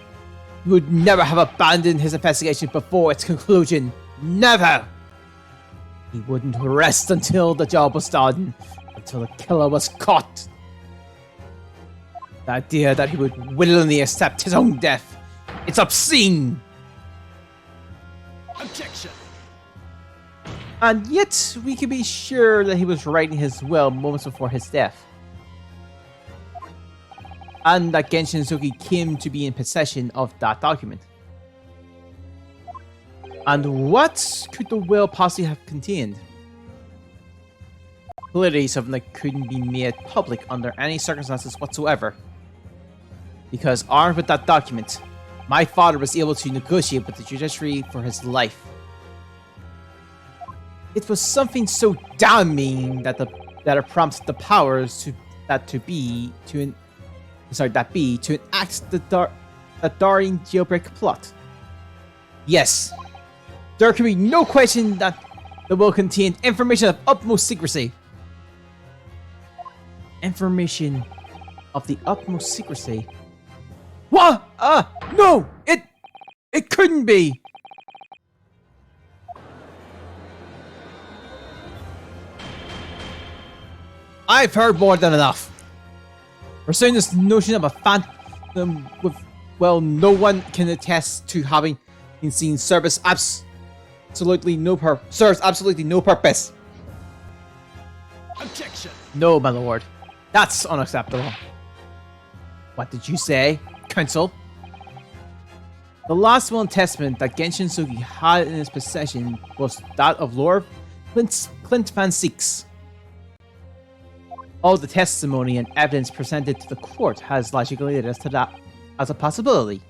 he would never have abandoned his investigation before its conclusion. Never! He wouldn't rest until the job was done, until the killer was caught. The idea that he would willingly accept his own death, it's obscene! Objection! And yet, we can be sure that he was writing his will moments before his death. And that Genshin Suki came to be in possession of that document. And what could the will possibly have contained? Clearly something that couldn't be made public under any circumstances whatsoever. Because armed with that document, my father was able to negotiate with the judiciary for his life. It was something so damning that it prompted the powers to enact the Daring jailbreak plot. Yes, there can be no question that the will contained information of utmost secrecy. Information of the utmost secrecy. What? No! It couldn't be! I've heard more than enough. Pursuing this notion of a phantom with, well, no one can attest to having been seen serves absolutely no purpose. Objection! No, my lord. That's unacceptable. What did you say, counsel? The last will and testament that Genshin Suki had in his possession was that of Lord Clint Van Six. All the testimony and evidence presented to the court has logically led us to that as a possibility.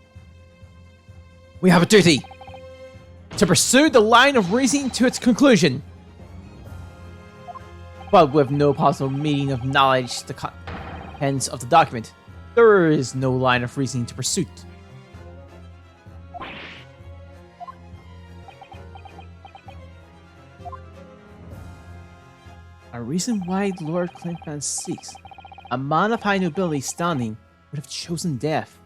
We have a duty to pursue the line of reasoning to its conclusion. But with no possible meaning of knowledge the contents of the document, there is no line of reasoning to pursue. A reason why Lord Clint Van Six, a man of high nobility standing, would have chosen death.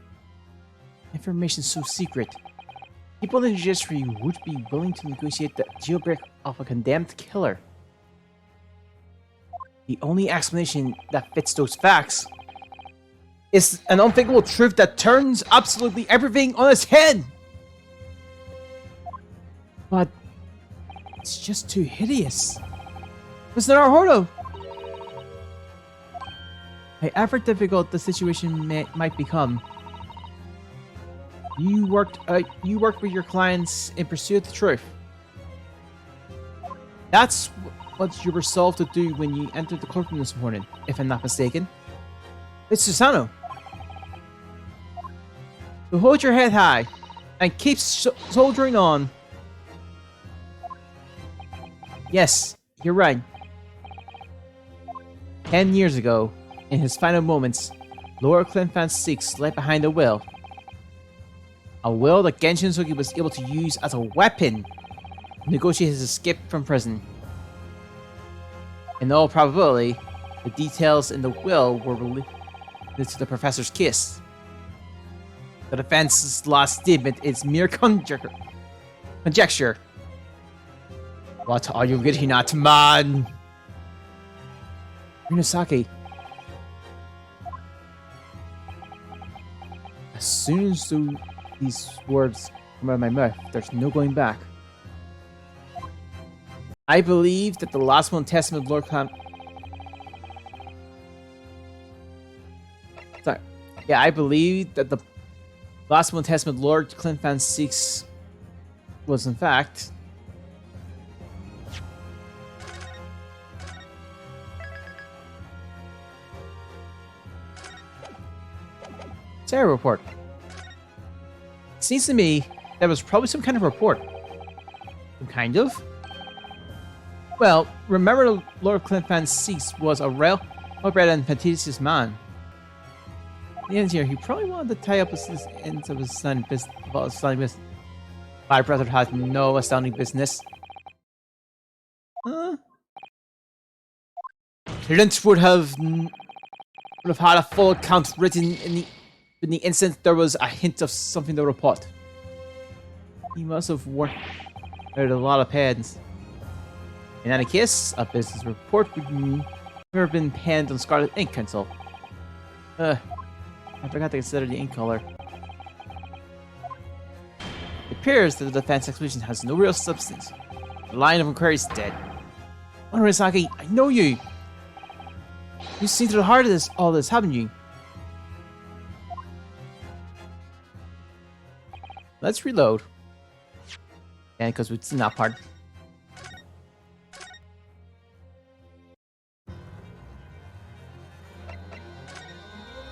Information so secret, people in the judiciary would be willing to negotiate the jailbreak of a condemned killer. The only explanation that fits those facts is an unthinkable truth that turns absolutely everything on its head. But it's just too hideous. Mr. Naruhodo! However difficult the situation might become, you worked with your clients in pursuit of the truth. That's what you resolved to do when you entered the courtroom this morning, if I'm not mistaken. It's Susano. So hold your head high. and keep soldiering on. Yes, you're right. 10 years ago, in his final moments, Lord Clinfan 6 left behind a will. A will that Genshin Suki was able to use as a weapon to negotiate his escape from prison. In all probability, the details in the will were related to the professor's case. The defense's last statement is mere conjecture. What are you getting at, man? Rinasaki. As soon as these words come out of my mouth, there's no going back. I believe that the last one testament of Lord Clan. Sorry. Yeah, I believe that the last one testament Lord Clinfan 6 was in fact Sarah report. Seems to me that was probably some kind of report. Some kind of? Well, remember Lord Clinfan 6 was a well-bred and fastidious man. At the end here, he probably wanted to tie up his ends of his astounding business. My brother had no astounding business. Clint would have had a full account written in the instant there was a hint of something to report. He must have worked out a lot of pens. In any case, a business report would never have been penned on scarlet ink pencil. I forgot to consider the ink color. It appears that the defense expedition has no real substance. The line of inquiry is dead. Onorisaki, I know you! You've seen through the heart of all this, haven't you? Let's reload. And because we've seen that part.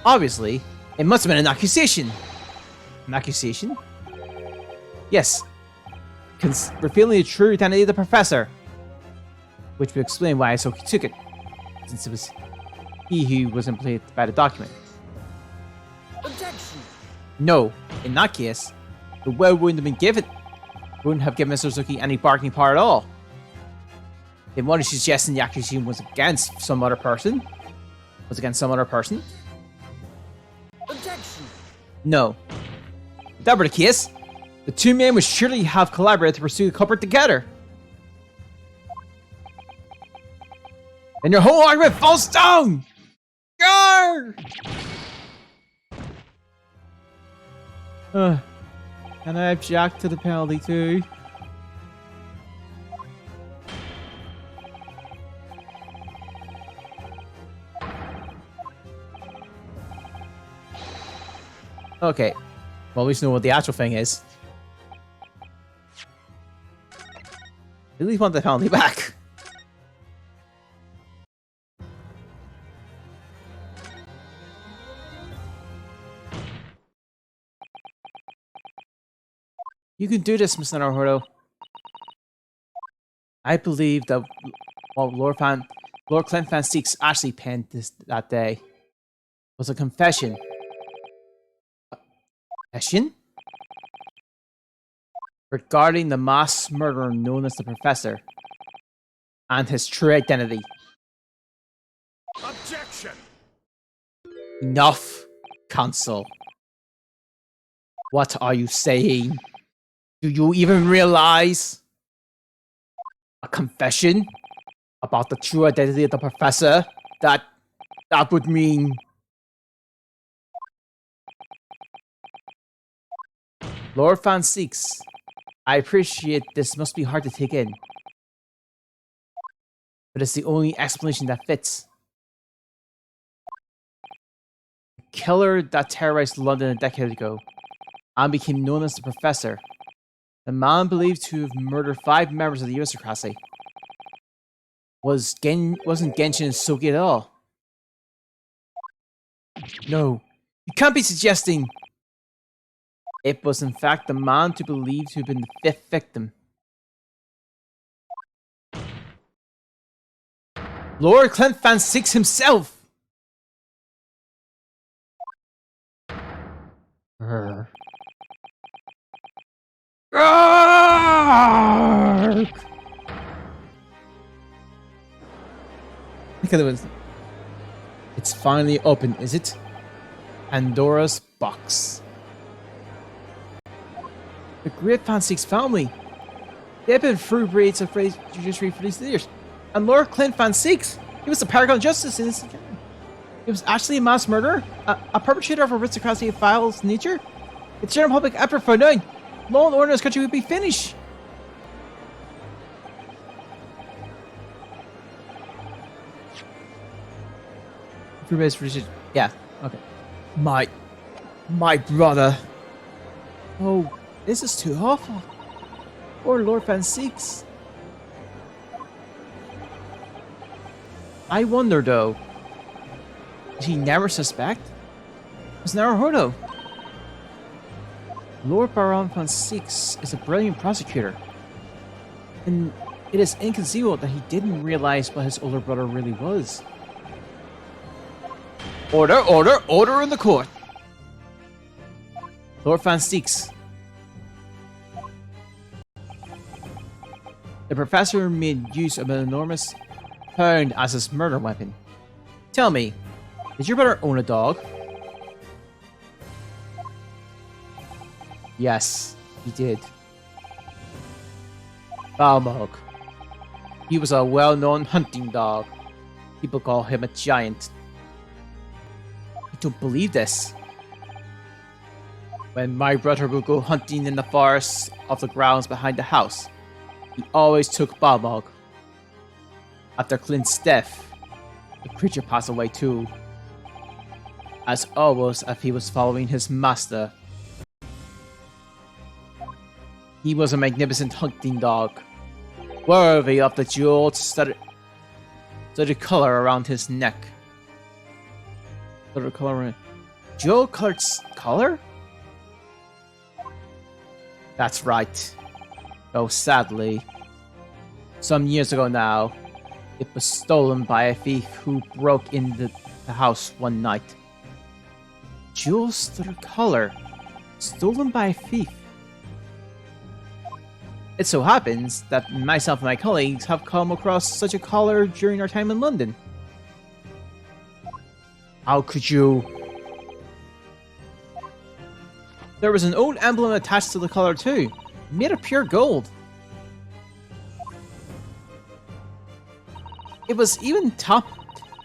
Obviously, it must have been an accusation. An accusation? Yes. Revealing the true identity of the professor. Which would explain why Asoki took it. Since it was he who was implicated by the document. Objection! No. In that case, the will wouldn't have been given. Wouldn't have given Mr. Suzuki any bargaining power at all. Then what is suggesting the accusation was against some other person? Was against some other person? Objection! No. If that were the case, the two men would surely have collaborated to pursue the culprit together. Then your whole argument falls down! Yarr! And I object to the penalty too. Okay. Well, at least know what the actual thing is. At least want the penalty back. You can do this, Mr. Naruto. I believe that what Lord Clinfan 6 actually penned that day was a confession. Confession? Regarding the mass murderer known as the Professor and his true identity. Objection! Enough, Council. What are you saying? Do you even realize? A confession about the true identity of the Professor? That would mean... Lord Fan 6, I appreciate this must be hard to take in. But it's the only explanation that fits. The killer that terrorized London a decade ago and became known as the Professor. The man believed to have murdered 5 members of the aristocracy. Wasn't Genshin Suki at all? No, you can't be suggesting... It was in fact the man to believe to have been the fifth victim. Lord Clint Van Six himself! Arrgh. Arrgh! Look at it. It's finally open, is it? Pandora's box. The Great Van Six family. They've been through breeds of judiciary for these years. And Lord Clint Van Six, he was the paragon of justice in this time. He was actually a mass murderer, a perpetrator of aristocracy of foul nature. It's general public after for nine. Law and order in this country would be finished. Yeah, okay. My brother. Oh, this is too awful. Or Lord Van Six. I wonder though, did he never suspect? It was never heard of. Lord Baron Van Six is a brilliant prosecutor, and it is inconceivable that he didn't realize what his older brother really was. Order, order, order in the court! Lord Van Six. The professor made use of an enormous hound as his murder weapon. Tell me, did your brother own a dog? Yes, he did. Balmog. He was a well-known hunting dog. People call him a giant. I don't believe this. When my brother would go hunting in the forests of the grounds behind the house, he always took Balmog. After Clint's death, the creature passed away too. As almost as if he was following his master. He was a magnificent hunting dog, worthy of the jeweled studded collar around his neck. Jewel colored collar? That's right. Though sadly, some years ago now, it was stolen by a thief who broke into the house one night. Jewel studded collar, stolen by a thief. It so happens that myself and my colleagues have come across such a collar during our time in London. How could you? There was an old emblem attached to the collar too, made of pure gold. It was even topped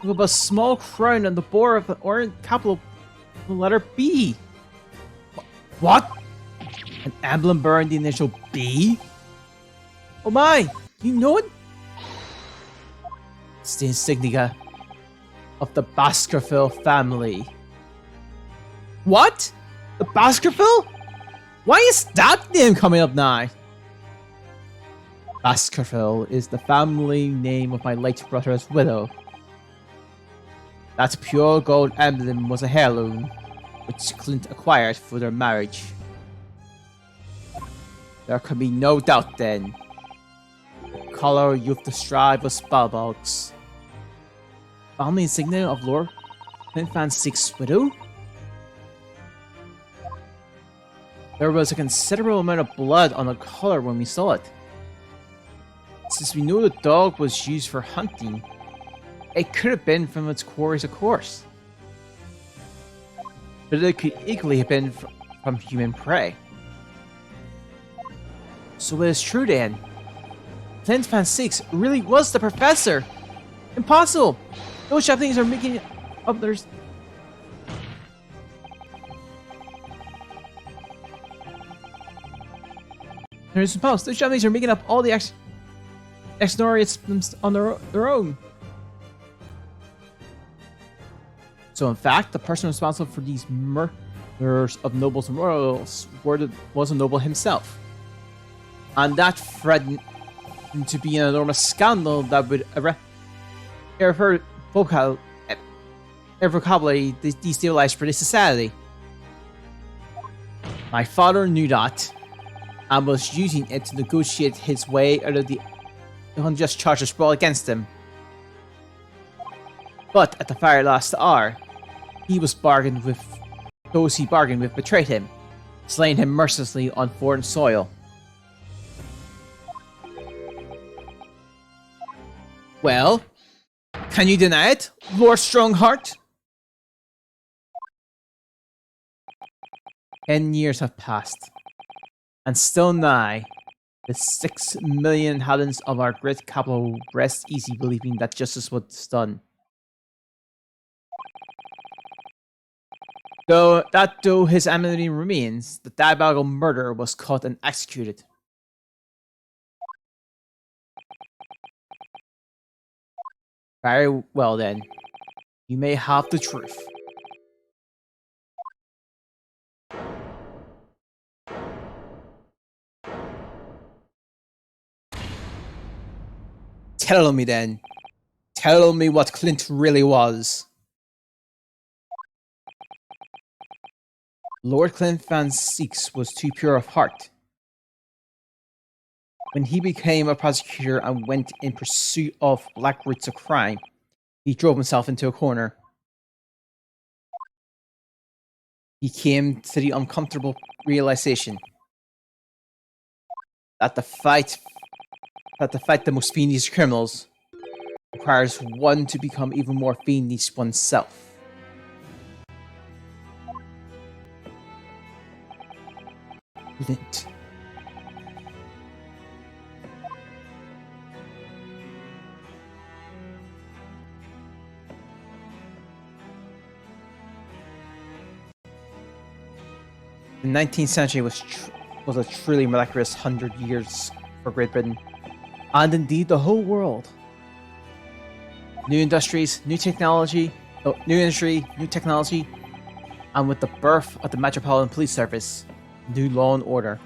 with a small crown on the border of the orange capital, the letter B. What? An emblem bearing the initial B? Oh my! You know it? It's the insignia of the Baskerville family. What? The Baskerville? Why is that name coming up now? Baskerville is the family name of my late brother's widow. That pure gold emblem was a heirloom, which Clint acquired for their marriage. There can be no doubt then. The color you've described was Balmog's. Family insignia of Lord Clint Van Six's widow? There was a considerable amount of blood on the collar when we saw it. Since we knew the dog was used for hunting, it could have been from its quarries, of course. But it could equally have been from human prey. So it is true then. Clint Van Six really was the professor. Impossible! Those Japanese are making up their... There's some posts. Those Japanese are making up all the exonerates on their own. So in fact, the person responsible for these murders of nobles and royals was a noble himself. And that threatened to be an enormous scandal that would irrevocably destabilize British society. My father knew that and was using it to negotiate his way out of the unjust charges brought against him. But at the very last hour, those he bargained with betrayed him, slaying him mercilessly on foreign soil. Well, can you deny it, Lord Strongheart? 10 years have passed, and still nigh, the 6 million inhabitants of our great capital rest easy believing that justice was done. Though his enmity remains, the diabolical murderer was caught and executed. Very well then, you may have the truth. Tell me then. Tell me what Clint really was. Lord Clint Van Seeks was too pure of heart. When he became a prosecutor and went in pursuit of black roots of crime, he drove himself into a corner. He came to the uncomfortable realization that the fight the most fiendish criminals requires one to become even more fiendish oneself. Clint. The 19th century was a truly miraculous 100 years for Great Britain, and indeed the whole world. New industries, new technology, and with the birth of the Metropolitan Police Service, new law and order.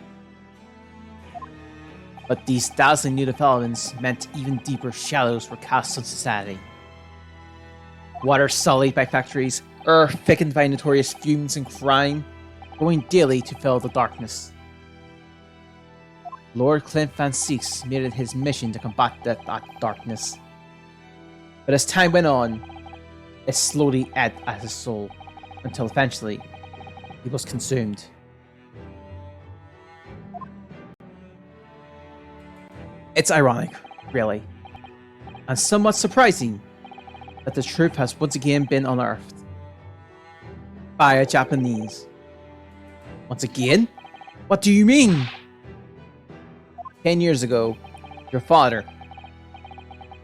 But these dazzling new developments meant even deeper shadows were cast on society. Water sullied by factories, air thickened by notorious fumes and crime, going daily to fill the darkness. Lord Clint Van Seeks made it his mission to combat that darkness. But as time went on, it slowly ate at his soul, until eventually, he was consumed. It's ironic, really, and somewhat surprising that the truth has once again been unearthed by a Japanese. Once again? What do you mean? 10 years ago, your father,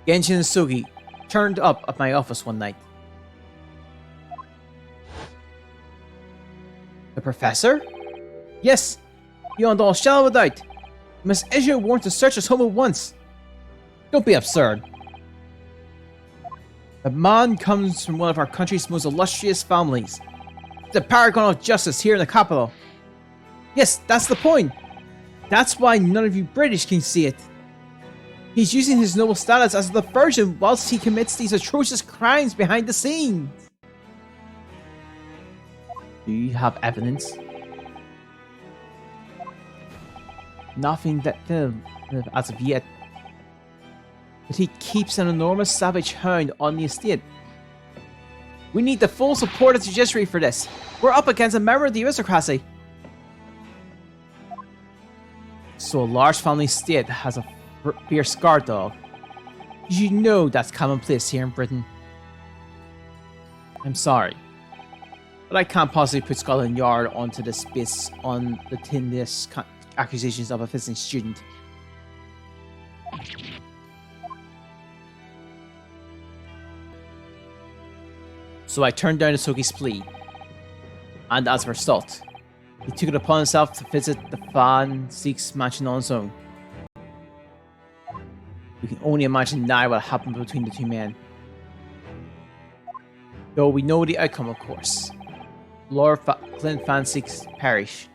Genshin Sugi, turned up at my office one night. The professor? Yes, beyond all shadow of a doubt. You must issue a warrant to search his home at once. Don't be absurd. The man comes from one of our country's most illustrious families. The paragon of justice here in the capital. Yes, that's the point. That's why none of you British can see it. He's using his noble status as a diversion whilst he commits these atrocious crimes behind the scenes. Do you have evidence? Nothing definitive as of yet. But he keeps an enormous savage hound on the estate. We need the full support of the judiciary for this. We're up against a member of the aristocracy. So a large family estate has a fierce guard dog. You know that's commonplace here in Britain. I'm sorry, but I can't possibly put Scotland Yard onto this based on the tiniest accusations of a visiting student. So I turned down Isugi's plea, and as a result, he took it upon himself to visit the Van Seeks mansion on his own. You can only imagine now what happened between the two men. Though we know the outcome, of course. Lord Clint Van Seeks perish.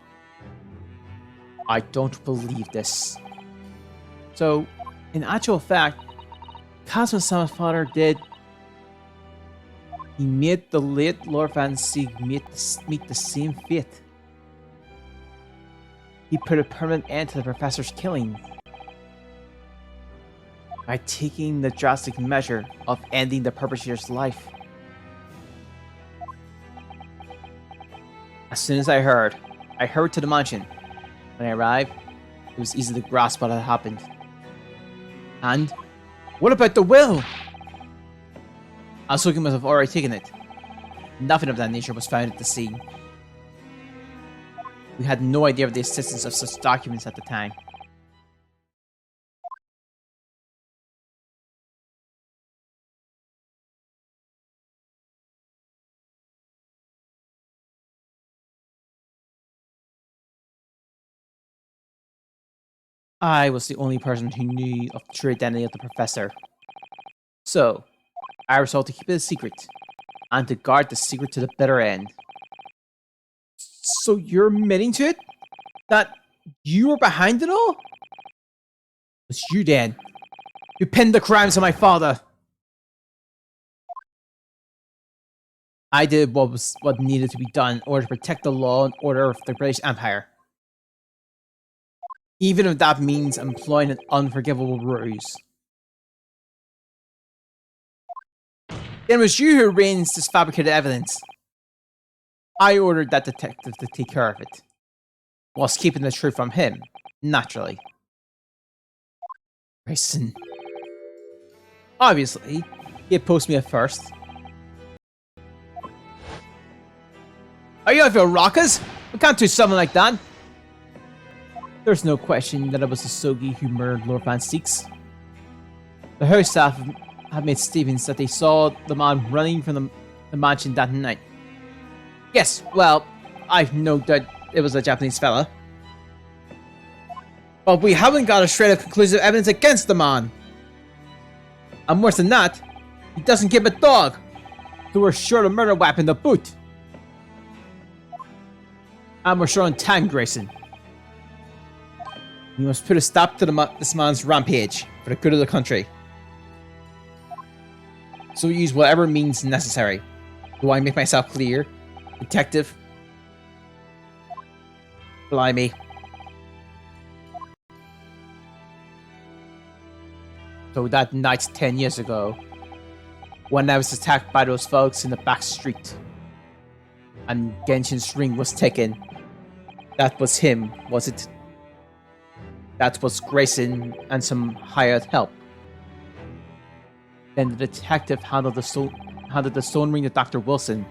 I don't believe this. So, in actual fact, Casman's father did. He made the late Lord Van Seek meet the same fate. He put a permanent end to the professor's killing by taking the drastic measure of ending the perpetrator's life. As soon as I hurried to the mansion. When I arrived, it was easy to grasp what had happened. And what about the will? Asuki must have already taken it. Nothing of that nature was found at the scene. We had no idea of the existence of such documents at the time. I was the only person who knew of the true identity of the professor. So, I resolved to keep it a secret, and to guard the secret to the bitter end. So you're admitting to it? That you were behind it all? It's you, Dan. You pinned the crimes on my father. I did what needed to be done in order to protect the law and order of the British Empire. Even if that means employing an unforgivable ruse. Then it was you who arranged this fabricated evidence. I ordered that detective to take care of it, whilst keeping the truth from him, naturally. Grayson. Obviously, he opposed me at first. Are you off your rockers? We can't do something like that. There's no question that it was the Sogi who murdered Lord Van Steeks. The house staff had made statements that they saw the man running from the mansion that night. Yes, well, I've no doubt it was a Japanese fella. But we haven't got a shred of conclusive evidence against the man. And worse than that, he doesn't give a dog. So we're short a murder weapon to boot. And we're short on time, Grayson. You must put a stop to this man's rampage for the good of the country. So we use whatever means necessary. Do I make myself clear, detective? Blimey. So that night 10 years ago, when I was attacked by those folks in the back street, and Genshin's ring was taken, that was him, was it? That was Grayson and some hired help. Then the detective handed the stone ring to Dr. Wilson.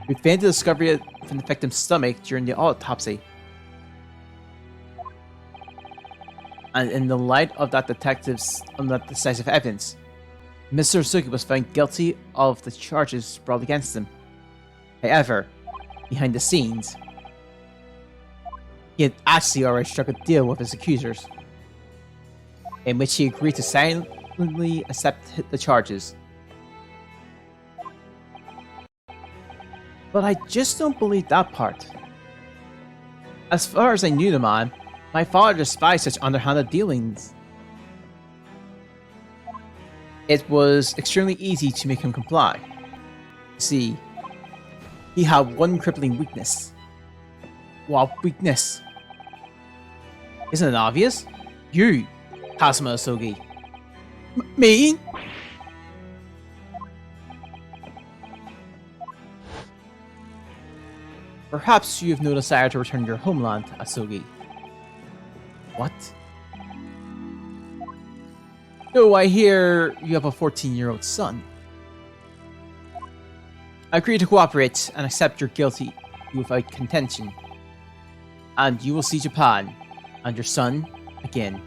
We found the discovery from the victim's stomach during the autopsy. And in the light of that detective's decisive evidence, Mr. Suki was found guilty of the charges brought against him. However, behind the scenes, he had actually already struck a deal with his accusers, in which he agreed to silently accept the charges. But I just don't believe that part. As far as I knew the man, my father despised such underhanded dealings. It was extremely easy to make him comply. See, he had one crippling weakness. What weakness? Isn't it obvious? You, Kazuma Osogi. Me? Perhaps you have no desire to return to your homeland, Asogi. What? No, I hear you have a 14-year-old son. I agree to cooperate and accept your guilty without contention. And you will see Japan and your son again.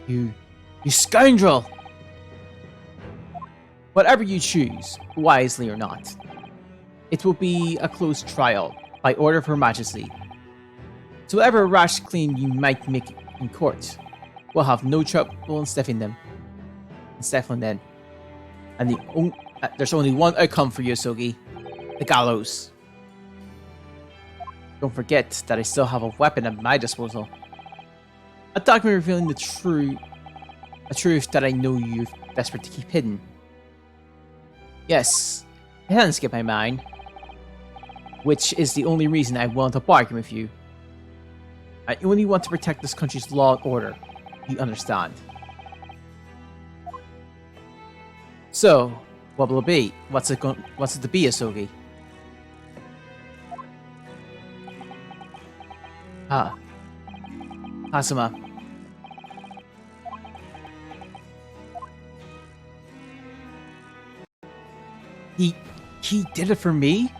You scoundrel! Whatever you choose, wisely or not, it will be a closed trial by order of Her Majesty. So whatever rash claim you might make in court, we'll have no trouble in stifling them. And there's only one outcome for you, Sogi. The gallows. Don't forget that I still have a weapon at my disposal. A document revealing a truth that I know you're desperate to keep hidden. Yes, it hadn't skipped my mind. which is the only reason I want to bargain with you. I only want to protect this country's law and order. You understand? So, what will it be? What's it to be, Asogi? Ah. Asuma. He did it for me?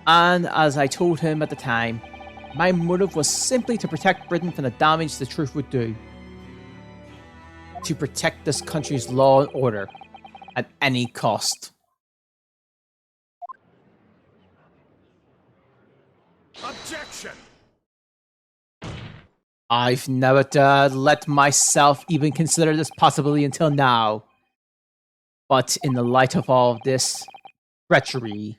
And as I told him at the time, my motive was simply to protect Britain from the damage the truth would do. To protect this country's law and order at any cost. Objection! I've never dared let myself even consider this possibility until now. But in the light of all of this treachery,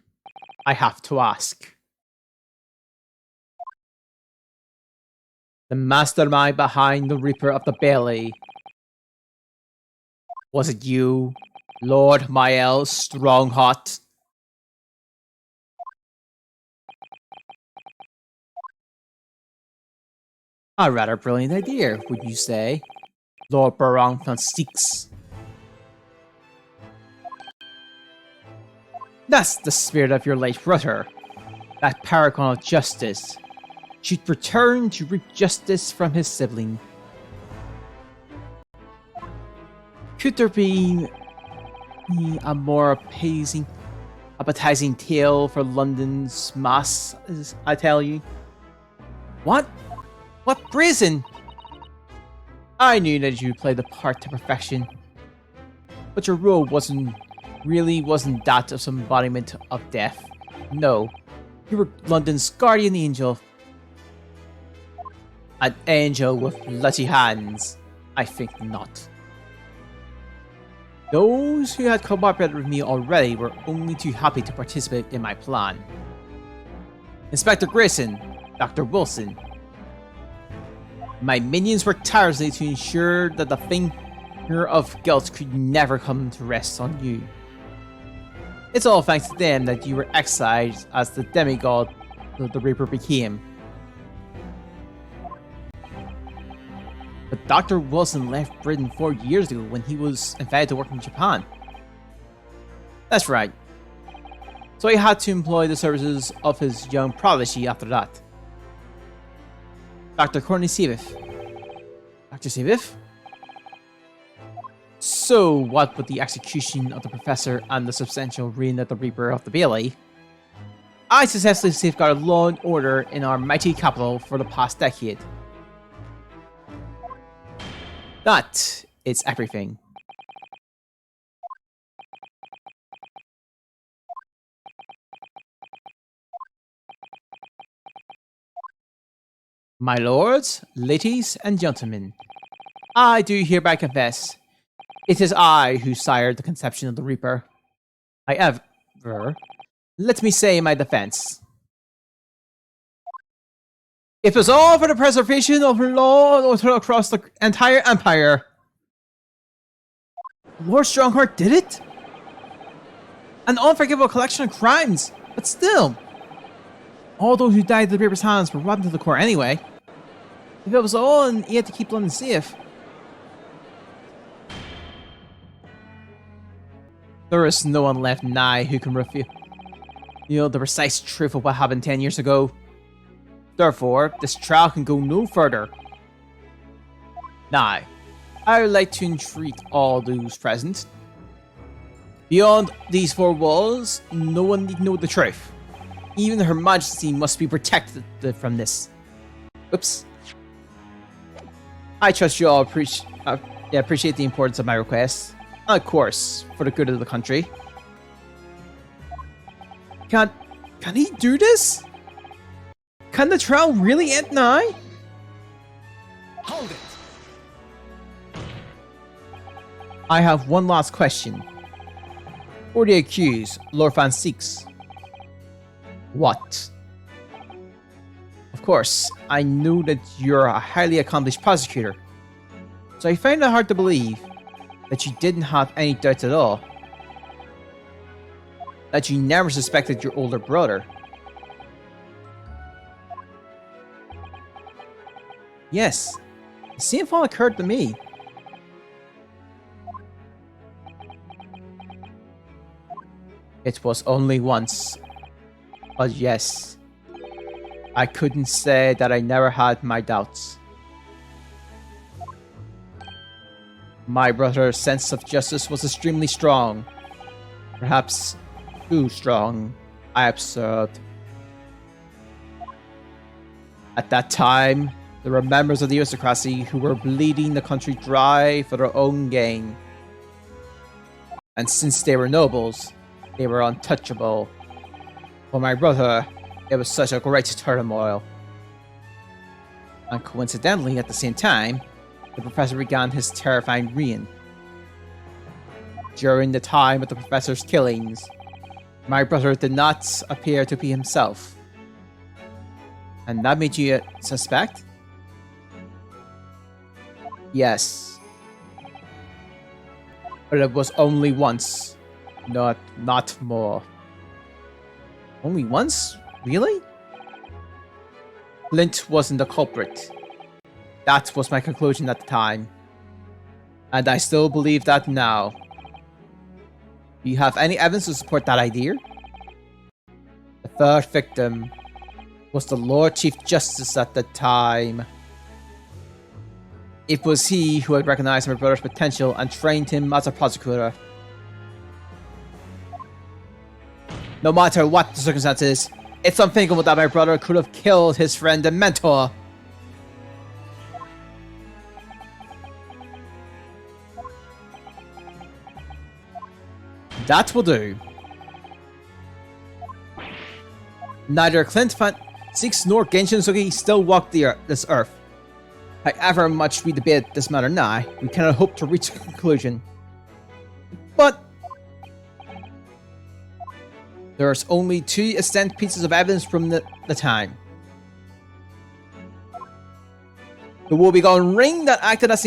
I have to ask. The mastermind behind the Reaper of the Bailey. Was it you, Lord Mael Strongheart? A rather brilliant idea, would you say, Lord Baron von Six? That's the spirit of your late brother. That paragon of justice should return to reap justice from his sibling. Could there be a more appetizing tale for London's mass, I tell you? What? What prison? I knew that you played the part to perfection. But your role wasn't that of some embodiment of death. No. You were London's guardian angel. An angel with bloody hands? I think not. Those who had cooperated with me already were only too happy to participate in my plan. Inspector Grayson, Dr. Wilson. My minions worked tirelessly to ensure that the finger of guilt could never come to rest on you. It's all thanks to them that you were exiled as the demigod the Reaper became. But Dr. Wilson left Britain 4 years ago when he was invited to work in Japan. That's right. So he had to employ the services of his young prodigy after that. Dr. Courtney Seaviff. Dr. Seaviff? So, what with the execution of the Professor and the substantial reign of the Reaper of the Bailey, I successfully safeguarded law and order in our mighty capital for the past decade. That is everything. My lords, ladies, and gentlemen, I do hereby confess, it is I who sired the conception of the Reaper. However, let me say in my defense, it was all for the preservation of law and order across the entire empire. Lord Strongheart did it? An unforgivable collection of crimes, but still. All those who died at the Reaper's hands were rotten to the core anyway. If it was all and he had to keep London safe, there is no one left now who can refute, the precise truth of what happened 10 years ago. Therefore, this trial can go no further. Now, I would like to entreat all those present. Beyond these four walls, no one need know the truth. Even Her Majesty must be protected from this. Oops. I trust you all appreciate the importance of my request. And of course, for the good of the country. Can he do this? Can the trial really end now? Hold it! I have one last question. For the accused, Lord Van Six. What? Of course, I know that you're a highly accomplished prosecutor, so I find it hard to believe that you didn't have any doubts at all. that you never suspected your older brother. Yes, the same thought occurred to me. It was only once. But yes, I couldn't say that I never had my doubts. My brother's sense of justice was extremely strong. Perhaps too strong, I observed. At that time, there were members of the aristocracy who were bleeding the country dry for their own gain. And since they were nobles, they were untouchable. For my brother, it was such a great turmoil. And coincidentally, at the same time, the professor began his terrifying reign. During the time of the professor's killings, my brother did not appear to be himself. And that made you suspect? Yes. But it was only once. Not more. Only once? Really? Flint wasn't the culprit. That was my conclusion at the time. And I still believe that now. Do you have any evidence to support that idea? The third victim was the Lord Chief Justice at the time. It was he who had recognized my brother's potential and trained him as a prosecutor. No matter what the circumstances, it's unthinkable that my brother could have killed his friend and mentor. That will do. Neither Clint Van Six nor Genshin Sugi still walk this earth. However much we debate this matter now, we cannot hope to reach a conclusion. But there's only two extant pieces of evidence from the time. The woebegone ring that acted as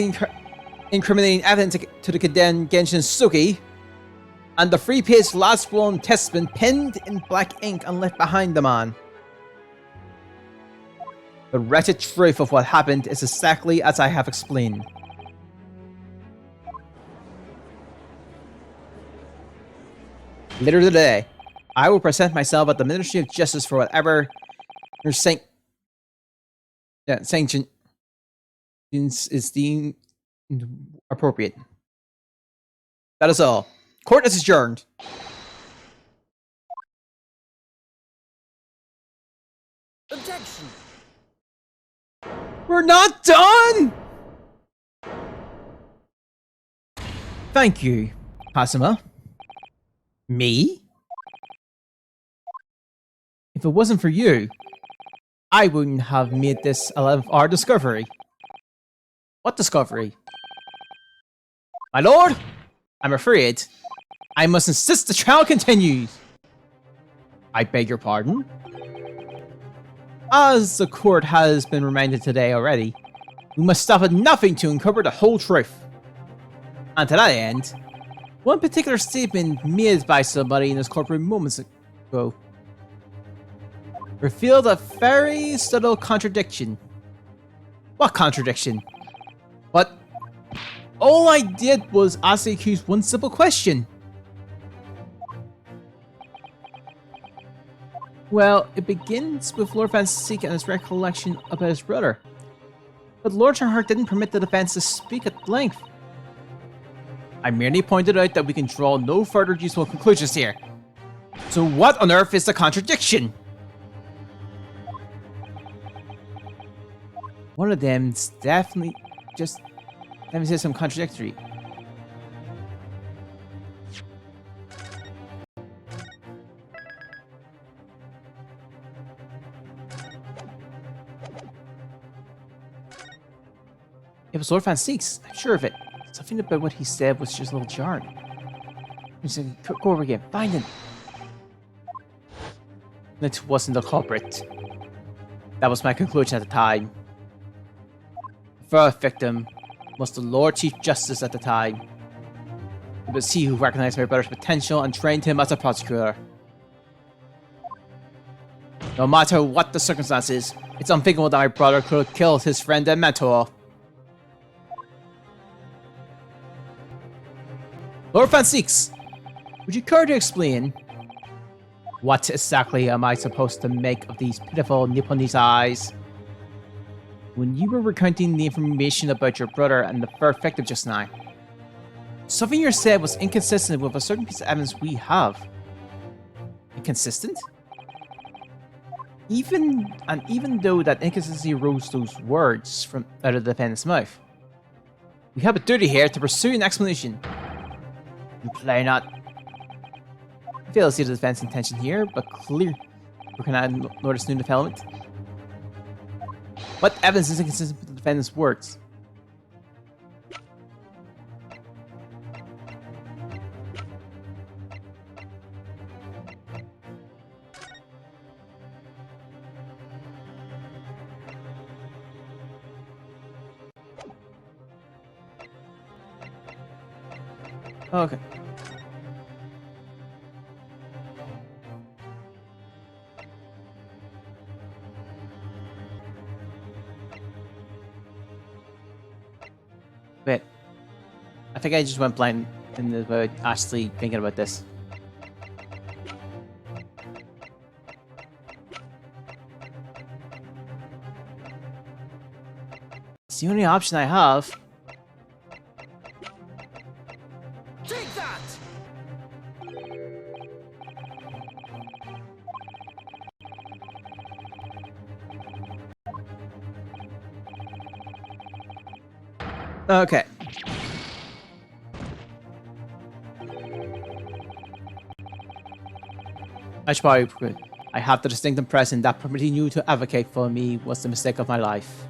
incriminating evidence to the condemned Genshin Sugi, and the 3-page last will testament pinned in black ink and left behind the man. The wretched truth of what happened is exactly as I have explained. Later today, I will present myself at the Ministry of Justice for whatever your sanction is deemed appropriate. That is all. Court is adjourned. Objection! We're not done! Thank you, Hasima. Me? If it wasn't for you, I wouldn't have made this 11th-hour discovery. What discovery? My lord, I'm afraid I must insist the trial continues. I beg your pardon? As the court has been reminded today already, we must stop at nothing to uncover the whole truth. And to that end, one particular statement made by somebody in this courtroom moments ago revealed a very subtle contradiction. What contradiction? But all I did was ask the accused one simple question. Well, it begins with Lord Van Seek and his recollection about his brother. But Lord Charnhart didn't permit the defense to speak at length. I merely pointed out that we can draw no further useful conclusions here. So what on earth is the contradiction? One of them's definitely just... let me say some contradictory. It was Lord Van Seeks, I'm sure of it. Something about what he said was just a little jarring. He said, go over again, find him. It wasn't the culprit. That was my conclusion at the time. The first victim was the Lord Chief Justice at the time. It was he who recognized my brother's potential and trained him as a prosecutor. No matter what the circumstances, it's unthinkable that my brother could have killed his friend and mentor. Lord Francisque, would you care to explain? What exactly am I supposed to make of these pitiful Nipponese eyes? When you were recounting the information about your brother and the third victim just now, something you said was inconsistent with a certain piece of evidence we have. Inconsistent? Even though that inconsistency arose those words from out of the defendant's mouth, we have a duty here to pursue an explanation. You play not. I fail to see the defense intention here, but clear. We cannot ignore this new development. What evidence is inconsistent with the defendant's words? Okay. Wait. I think I just went blind in the actually thinking about this. It's the only option I have. Take that! Okay. I should probably. I have the distinct impression that permitting you to advocate for me was the mistake of my life.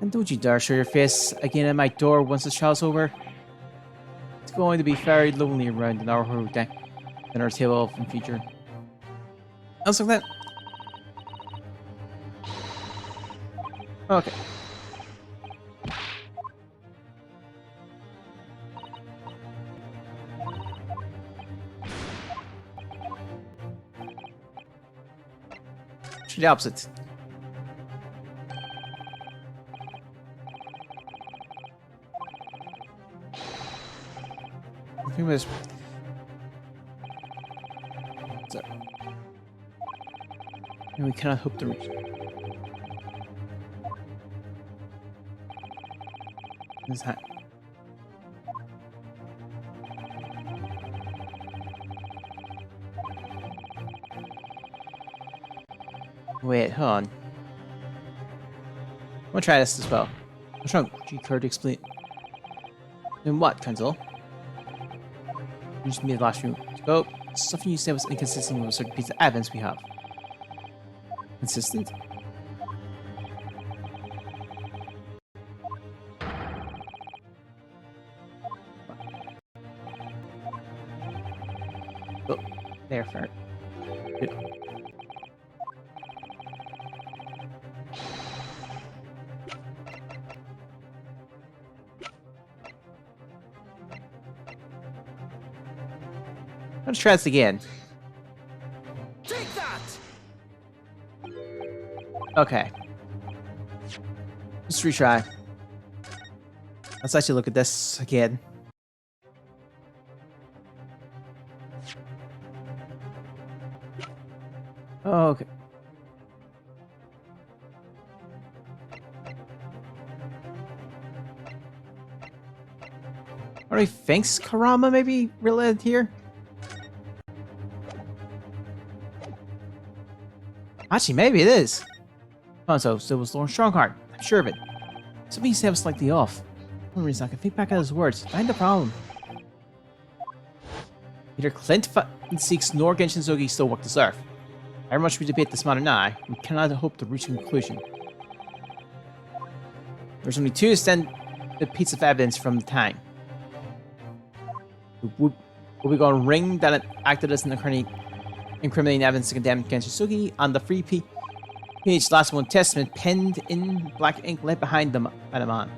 And don't you dare show your face again at my door once this trial's over. It's going to be very lonely around an hour dinner table in future. Else like that. Okay. The opposite. I think this. So, and we cannot hope to reach. This hat. Wait, hold on. I'm gonna try this as well. What's wrong? Would you care to explain? In what, Council? You just made the last room. Oh, something you said was inconsistent with a certain piece of evidence we have. Consistent? Oh, there, fair. Good. Let's try this again. Take that! Okay. Let's retry. Let's actually look at this again. Oh, okay. What do you think's Karama maybe related here? Actually, maybe it is. Oh, so it was Lord Strongheart. I'm sure of it. Something he said was slightly off. One reason I can think back at his words. Find the problem. Neither Clint Seeks nor Genshin Zogi still walk this earth. However much we debate this matter now, we cannot hope to reach a conclusion. There's only two extended pieces of evidence from the time. Will we go on ring that it acted as an incriminating evidence to condemn Genshin Sugi, and the free page last one testament penned in black ink left behind them by the man.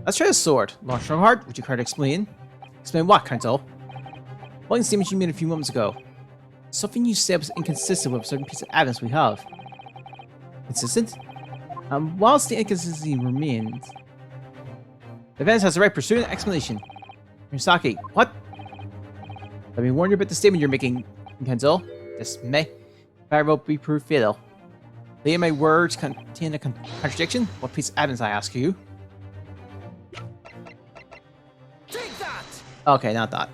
Let's try the sword. Lord Strongheart, would you care to explain? Explain what, Council? One statement you made a few moments ago. Something you said was inconsistent with a certain piece of evidence we have. Consistent? Whilst the inconsistency remains, the evidence has the right pursuit and explanation. Misaki, what? Let me warn you about the statement you're making, Kenzo. This may very well be proved fatal. They my words contain a contradiction? What piece of evidence, I ask you? Take that! Okay, not that.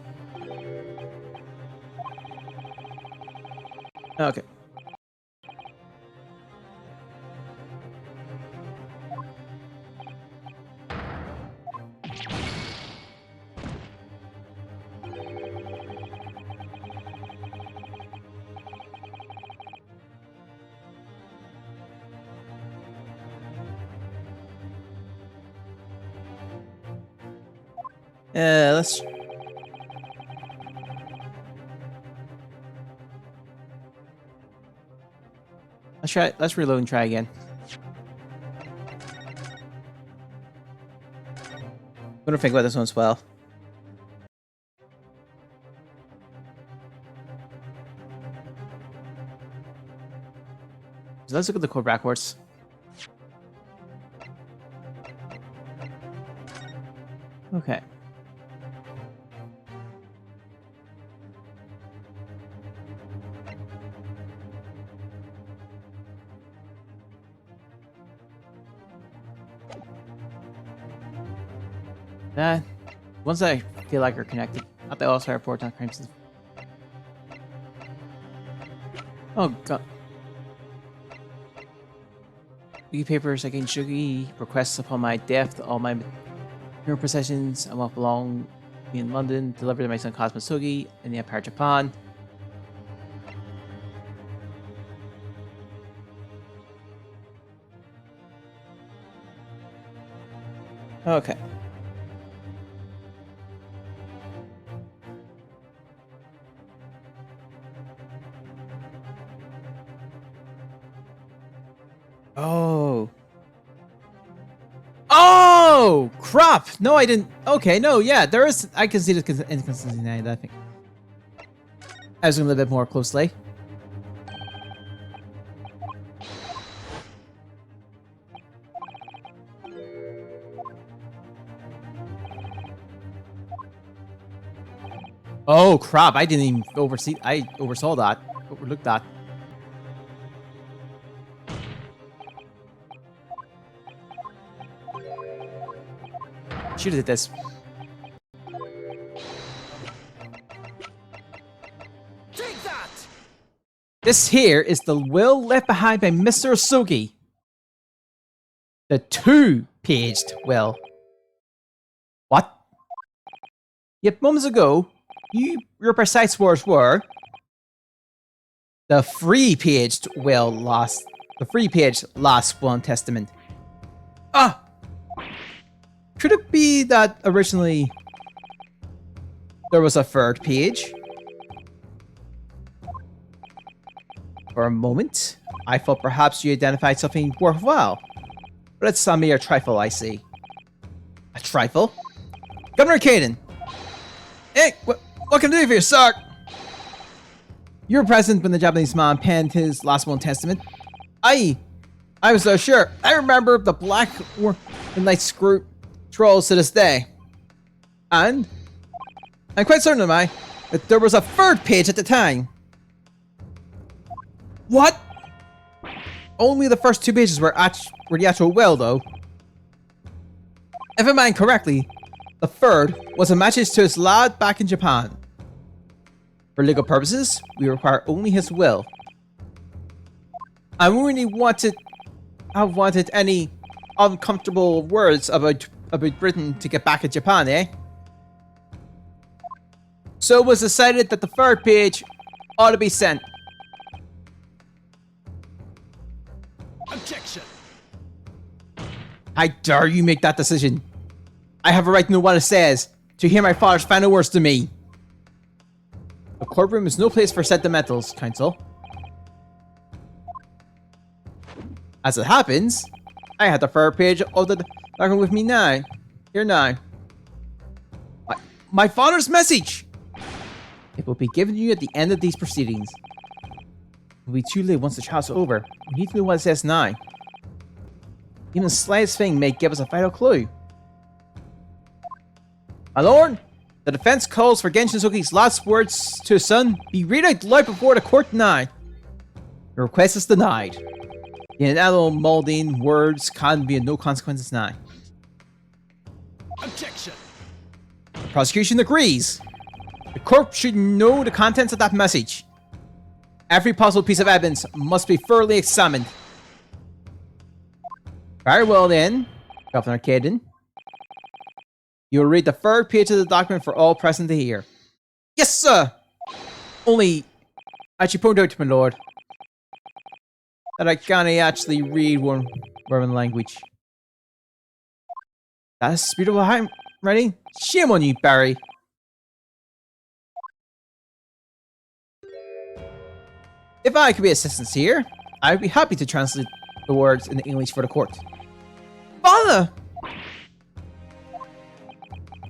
Okay. Let's try. Let's reload and try again. I'm gonna think about this one as well. So let's look at the code backwards. Okay. Ones that I feel like are connected. Not the also report on crimes. Oh god. Wiki papers against Shugi requests upon my death all my material possessions and what belong me in London delivered to my son Cosmosugi in the Empire Japan. Okay. Oh. Oh! Crap! No, I didn't. Okay, no, yeah, there is. I can see the inconsistency now, I think. I was going a little bit more closely. Oh, crap. I didn't even oversee. I oversaw that. Overlooked that. Should have did this. Take that! This here is the will left behind by Mr. Asugi. The 2-paged will. What? Yet moments ago, your precise words were the 3-paged will lost. The 3-paged last will and testament. Ah! Could it be that originally there was a 3rd page? For a moment, I thought perhaps you identified something worthwhile. But it's a mere trifle, I see. A trifle? Governor Caden! Hey, what can I do for you, sir? You were present when the Japanese man penned his last will and testament. I was so sure. I remember the black and light screw trolls to this day. And I'm quite certain of that there was a 3rd page at the time. What? Only the first 2 pages were the actual will, though. If I mind correctly, the 3rd was a message to his lad back in Japan. For legal purposes, we require only his will. I really wanted any uncomfortable words about Britain to get back at Japan, eh? So it was decided that the 3rd page ought to be sent. Objection! How dare you make that decision? I have a right to know what it says, to hear my father's final words to me. The courtroom is no place for sentimentals, counsel. As it happens, I have the 3rd page of the document with me now. Here now. My father's message! It will be given to you at the end of these proceedings. It'll be too late once the trial's over. We need to know what it says now. Even the slightest thing may give us a vital clue. My lord, the defense calls for Genshin Soki's last words to his son be read out loud before the court now. Your request is denied. The inedible molding words can be of no consequences now. Objection. The prosecution agrees. The court should know the contents of that message. Every possible piece of evidence must be thoroughly examined. Very well then, Governor Caden. You will read the third page of the document for all present to hear. Yes, sir! Only, I should point out to my lord, that I can't actually read one Roman language. That's beautiful handwriting. Shame on you, Barry. If I could be assistance here, I'd be happy to translate the words in English for the court. Father!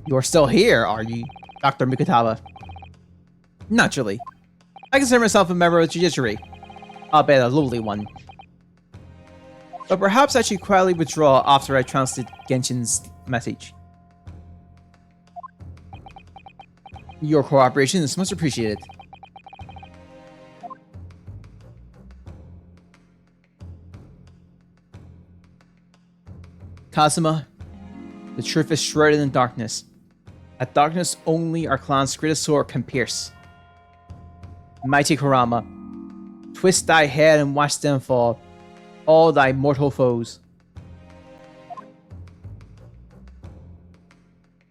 You're still here, are you, Dr. Mikutaba? Naturally. I consider myself a member of the judiciary. Albeit a lowly one. But perhaps I should quietly withdraw after I translate Genshin's message. Your cooperation is much appreciated. Kazuma, the truth is shrouded in darkness. That darkness only our clan's greatest sword can pierce. Mighty Kurama, twist thy head and watch them fall, all thy mortal foes.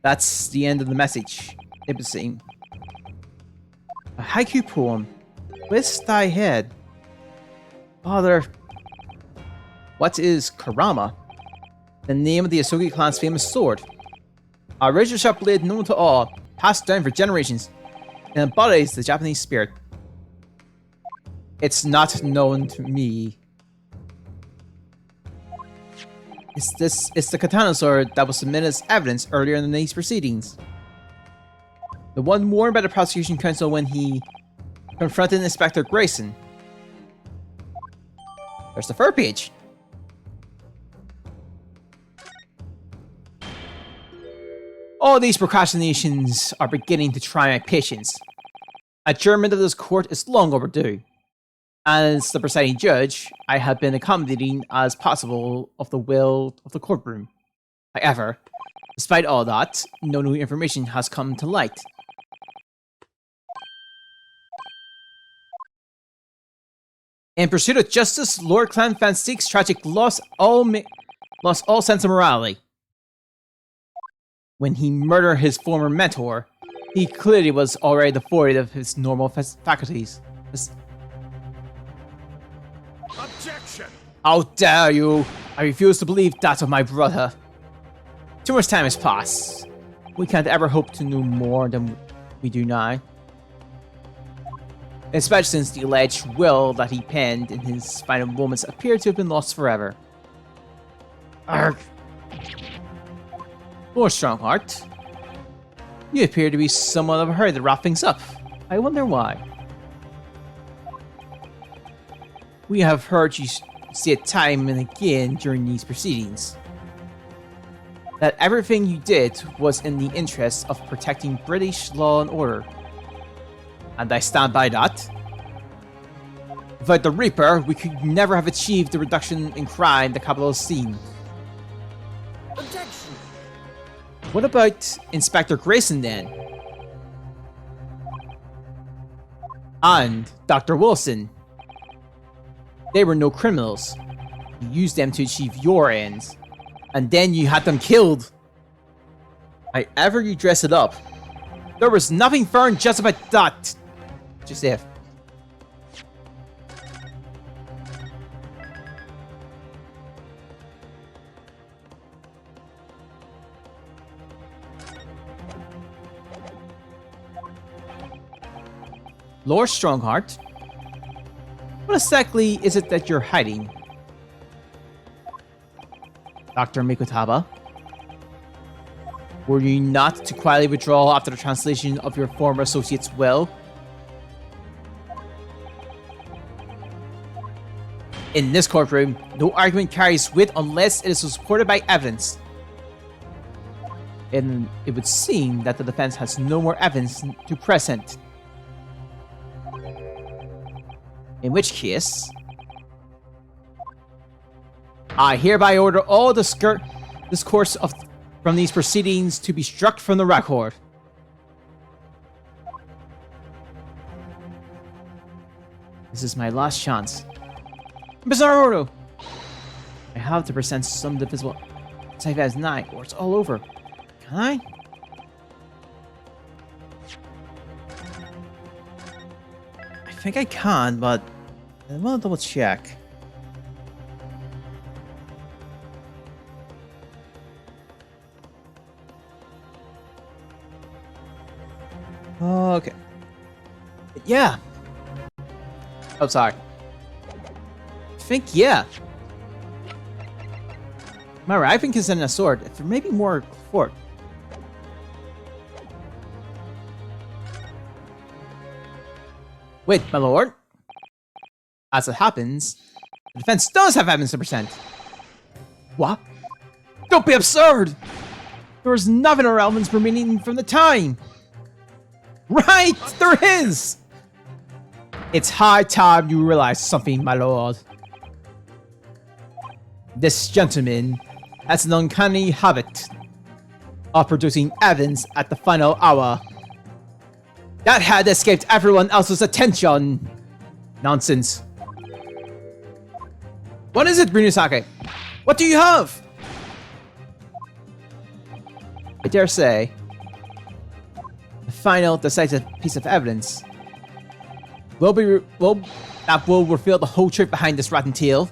That's the end of the message, it would seem. A haiku poem. Twist thy head. Father, what is Kurama? The name of the Asogi clan's famous sword. A razor-sharp blade known to all, passed down for generations, and embodies the Japanese spirit. It's not known to me. It's the katana sword that was submitted as evidence earlier in these proceedings. The one worn by the prosecution counsel when he confronted Inspector Grayson. There's the third page. All these procrastinations are beginning to try my patience. Adjournment of this court is long overdue. As the presiding judge, I have been accommodating as possible of the will of the courtroom. However, despite all that, no new information has come to light. In pursuit of justice, Lord Clan Fanstique's tragic lost all sense of morality. When he murdered his former mentor, he clearly was already devoid of his normal faculties. Objection! How dare you! I refuse to believe that of my brother. Too much time has passed. We can't ever hope to know more than we do now. Especially since the alleged will that he penned in his final moments appear to have been lost forever. Arg. Lord Strongheart, you appear to be somewhat of a hurry to wrap things up. I wonder why. We have heard you say it time and again during these proceedings that everything you did was in the interest of protecting British law and order. And I stand by that. Without the Reaper, we could never have achieved the reduction in crime the capital has seen. Objection! What about Inspector Grayson then? And Dr. Wilson? They were no criminals. You used them to achieve your ends. And then you had them killed. However you dress it up, there was nothing fair and just about that. Just if. Lord Strongheart, what exactly is it that you're hiding? Dr. Mikutaba, were you not to quietly withdraw after the translation of your former associate's will? In this courtroom, no argument carries weight unless it is supported by evidence. And it would seem that the defense has no more evidence to present. In which case, I hereby order all discourse from these proceedings to be struck from the record. This is my last chance. Bizarro! I have to present some divisible type as 9 or it's all over. Can I? I think I can, but I want to double check. Okay. Yeah. Oh, sorry. I think, yeah. Am I right? I think it's in a sword. There may be more fort. Wait, my lord. As it happens, the defense does have evidence to present. What? Don't be absurd! There is nothing or elements remaining from the time. Right, there is! It's high time you realize something, my lord. This gentleman has an uncanny habit of producing evidence at the final hour. That had escaped everyone else's attention. Nonsense. What is it, Brunusake? What do you have? I dare say, the final decisive piece of evidence that will reveal the whole truth behind this rotten tale.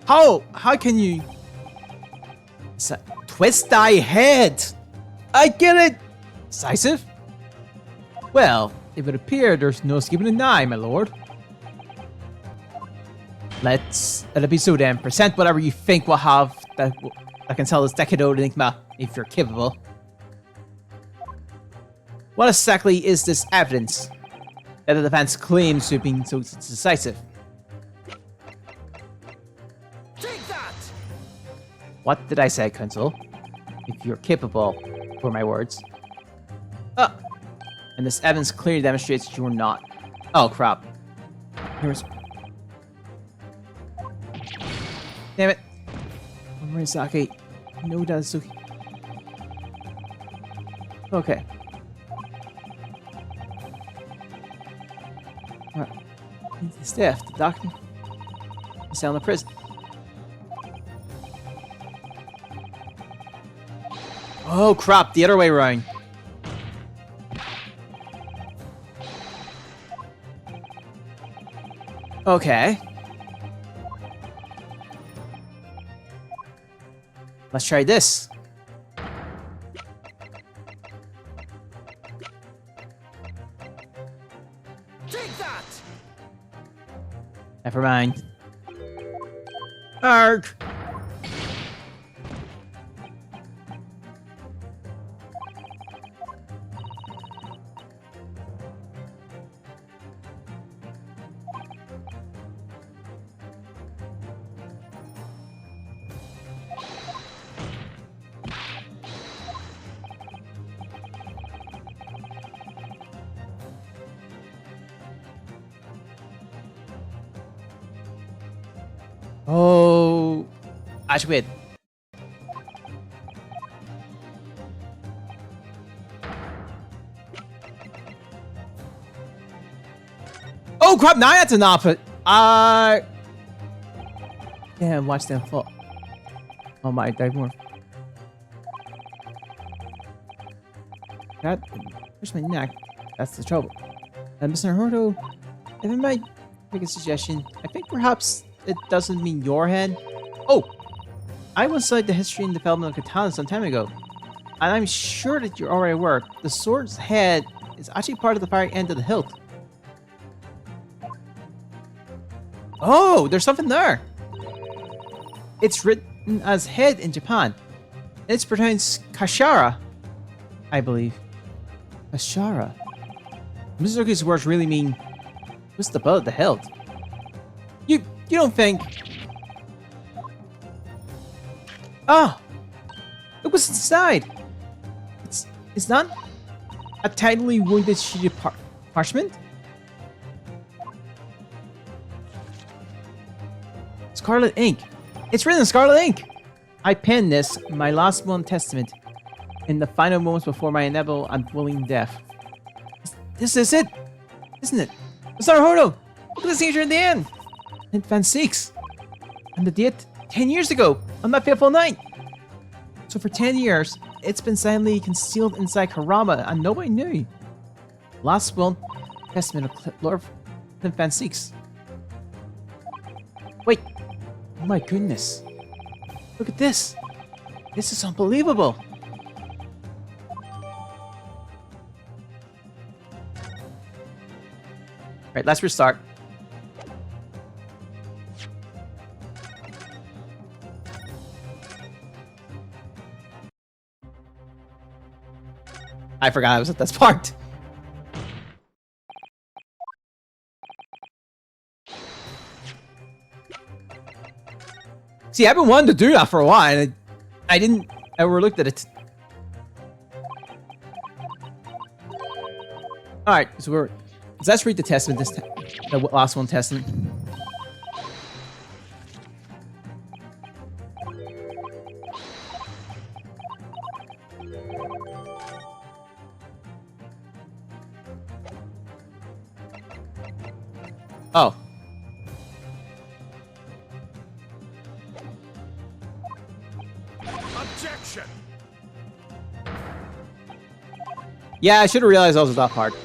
How can you twist thy head? I get it. Decisive? Well, it would appear there's no skipping an eye, my lord. Let it be so then. Present whatever you think will have that can tell this decade-old enigma if you're capable. What exactly is this evidence that the defense claims to have been so decisive? Take that! What did I say, Counsel? If you're capable, were my words. And this evidence clearly demonstrates you're not. Oh, crap. Here's... Damn it. Morizaki. No Daisuke. Okay. Alright. The staff, the doctor. The cell in the prison. Oh crap, the other way around. Okay. Let's try this. Take that! Never mind. Arg! Oh, actually, wait. Oh crap! Now that's an opposite. Damn, watch them fall. Oh my, dive more. That hurts my neck. That's the trouble. And Mr. Horto, if I might make a suggestion, I think perhaps it doesn't mean your head. Oh! I once studied the history and development of katana some time ago. And I'm sure that you're already aware, the sword's head is actually part of the far end of the hilt. Oh, there's something there! It's written as head in Japan. It's pronounced Kashara, I believe. Kashara. Mizuki's words really mean just above the hilt. You don't think... Oh! Look what's inside! It's not a tightly wounded sheet of parchment? Scarlet ink! It's written in scarlet ink! I penned this, my last will and testament, in the final moments before my inevitable unwilling death. This is it! Isn't it? It's not Hordo! Look at the signature in the end! And Van Six! And the date 10 years ago, on that fateful night! So for 10 years, it's been silently concealed inside Karama and nobody knew. Last will, testament of Lord Van Six. Wait! Oh my goodness! Look at this! This is unbelievable! Alright, let's restart. I forgot I was at this part. See, I've been wanting to do that for a while, and I didn't overlooked at it. Alright, so let's read the testament the last one testament. Oh. Objection. Yeah, I should have realized that was that part.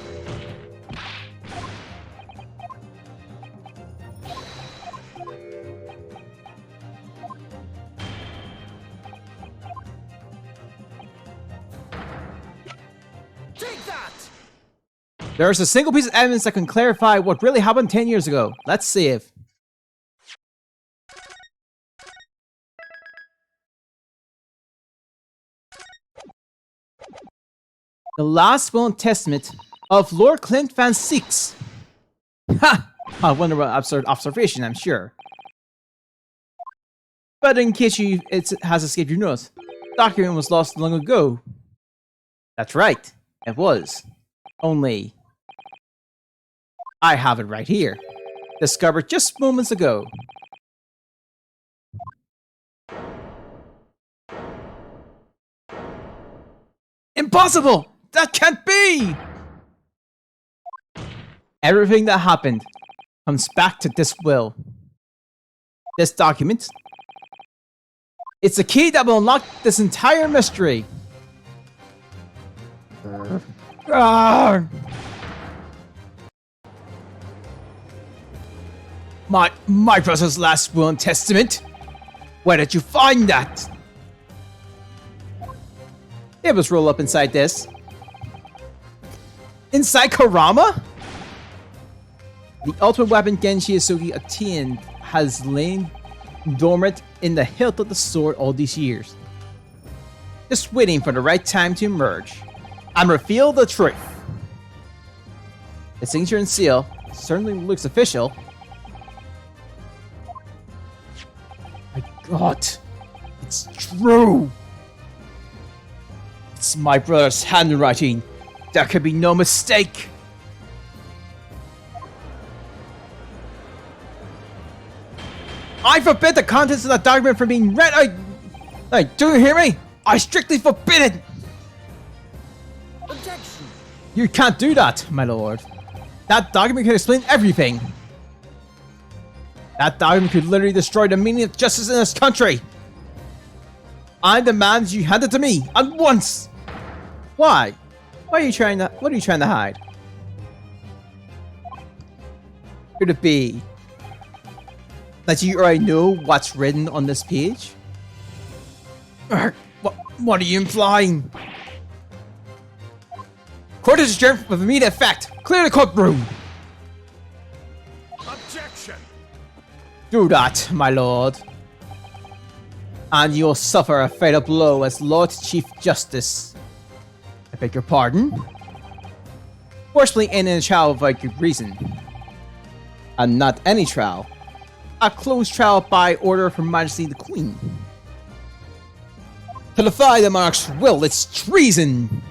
Take that. There's a single piece of evidence that can clarify what really happened 10 years ago. Let's see if... The last will and testament of Lord Clint Van Six. Ha! I wonder what absurd observation, I'm sure. But in case it has escaped your notice, the document was lost long ago. That's right, it was. Only... I have it right here. Discovered just moments ago. Impossible! That can't be! Everything that happened comes back to this will. This document. It's the key that will unlock this entire mystery. My brother's last will and testament? Where did you find that? It was rolled up inside this. Inside Karama? The ultimate weapon Genshi Isugi attained has lain dormant in the hilt of the sword all these years. Just waiting for the right time to emerge and reveal the truth. The signature and seal certainly looks official. My God, it's true. It's my brother's handwriting. There could be no mistake. I forbid the contents of that document from being read. Do you hear me? I strictly forbid it. Objection. You can't do that, my lord. That document could explain everything. That document could literally destroy the meaning of justice in this country. I demand you hand it to me at once. Why? What are you trying to hide? Could it be that you already know what's written on this page? What are you implying? Court is adjourned with immediate effect. Clear the courtroom. Objection. Do that, my lord. And you'll suffer a fatal blow as Lord Chief Justice. I beg your pardon? Forcibly in a trial without good reason. And not any trial. a closed trial by order of Her Majesty the Queen. To defy the monarch's will, it's treason!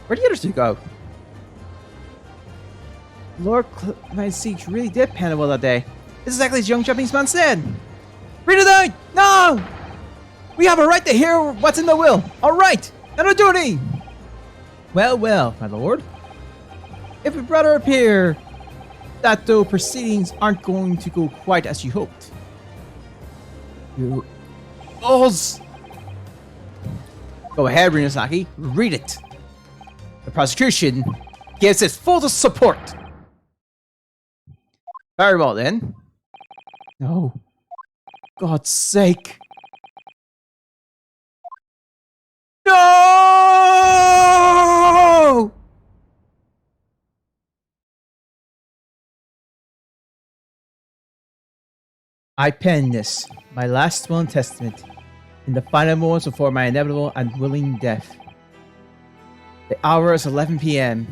Where'd the others two go? Lord Majesty really did pan well that day. This is exactly as young Japanese man said. Read it out! No! We have a right to hear what's in the will. All right, and a duty. Well, well, my lord. If it rather appear that though proceedings aren't going to go quite as you hoped. You... Balls! Go ahead, Rinasaki. Read it. The prosecution gives its full support. Very well, then. No. God's sake. No! I pen this, my last will and testament, in the final moments before my inevitable and willing death. The hour is 11 p.m.,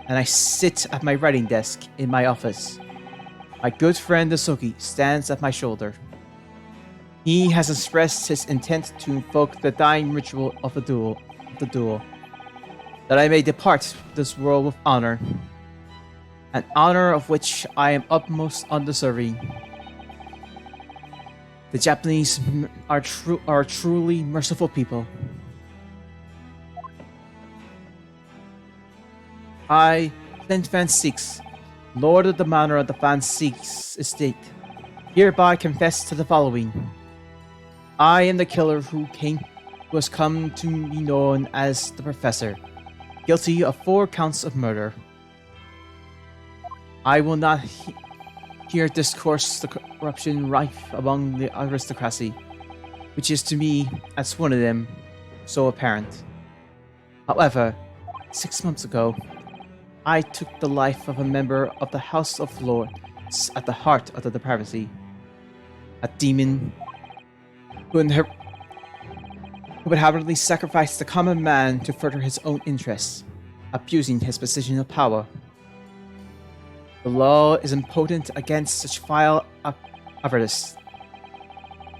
and I sit at my writing desk in my office. My good friend Isuki stands at my shoulder. He has expressed his intent to invoke the dying ritual of the duel, that I may depart this world with honor, an honor of which I am utmost undeserving. The Japanese are truly merciful people. I, Clint Van Six, Lord of the Manor of the Van Six Estate, hereby confess to the following. I am the killer who has come to be known as the Professor, guilty of 4 counts of murder. I will not here discourse the corruption rife among the aristocracy, which is to me, as one of them, so apparent. However, 6 months ago, I took the life of a member of the House of Lords at the heart of the depravity. A demon who would habitually sacrifice the common man to further his own interests, abusing his position of power. The law is impotent against such vile avarice.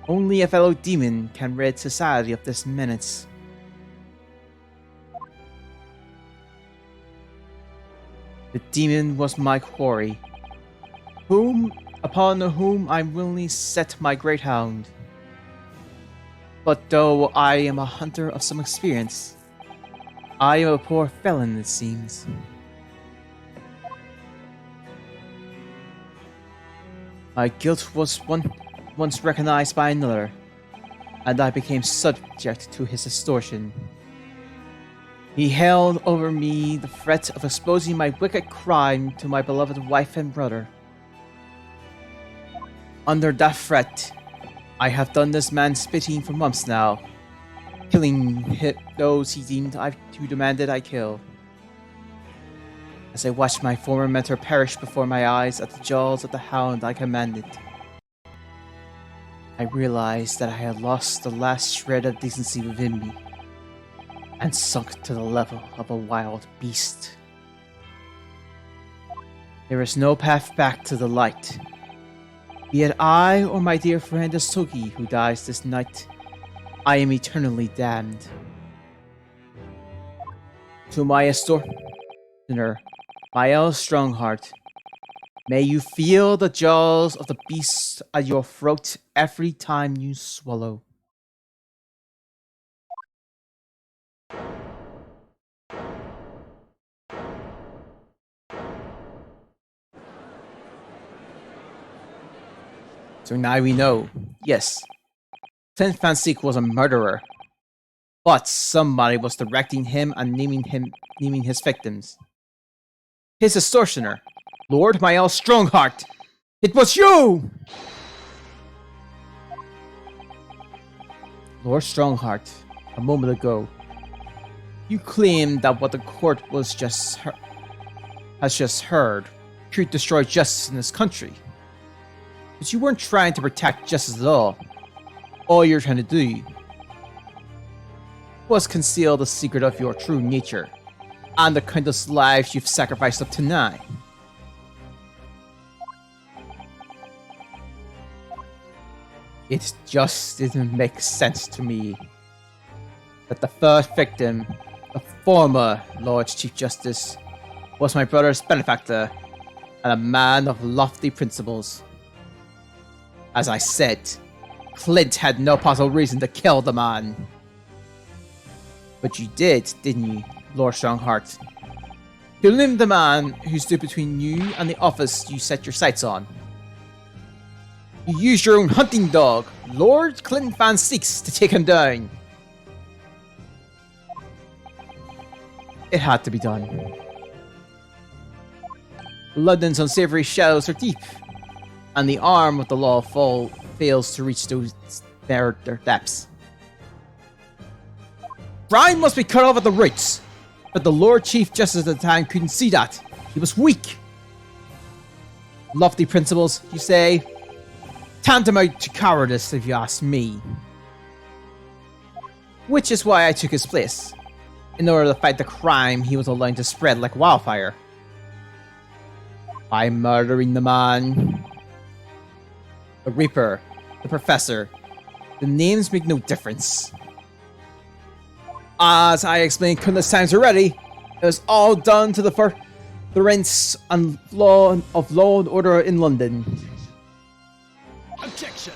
Only a fellow demon can rid society of this menace. The demon was my quarry, upon whom I willingly set my great hound. But though I am a hunter of some experience, I am a poor felon, it seems. My guilt was once recognized by another, and I became subject to his extortion. He held over me the threat of exposing my wicked crime to my beloved wife and brother. Under that threat, I have done this man spitting for months now, killing those he deemed who demanded I kill. As I watched my former mentor perish before my eyes at the jaws of the hound I commanded, I realized that I had lost the last shred of decency within me, and sunk to the level of a wild beast. There is no path back to the light. Be it I or my dear friend Asuki who dies this night, I am eternally damned. To my extortioner, Mael Strongheart, may you feel the jaws of the beast at your throat every time you swallow. So now we know, yes, Clint Van Sik was a murderer, but somebody was directing him and naming his victims. His extortioner, Lord Mael Strongheart, it was you! Lord Strongheart, a moment ago, you claimed that what the court has just heard could destroy justice in this country. But you weren't trying to protect justice at all. All you're trying to do was conceal the secret of your true nature and the countless lives you've sacrificed up to now. It just didn't make sense to me that the first victim, the former Lord Chief Justice, was my brother's benefactor and a man of lofty principles. As I said, Clint had no possible reason to kill the man. But you did, didn't you, Lord Strongheart? You limbed the man who stood between you and the office you set your sights on. You used your own hunting dog, Lord Clinton Fan Six, to take him down. It had to be done. London's unsavory shadows are deep, and the arm of the law fails to reach their depths. Crime must be cut off at the roots, but the Lord Chief Justice at the time couldn't see that. He was weak. Lofty principles, you say? Tantamount to cowardice, if you ask me. Which is why I took his place, in order to fight the crime he was allowing to spread like wildfire. By murdering the man, the Reaper, the Professor, the names make no difference. As I explained countless times already, it was all done to the furtherance and law and order in London. Objection.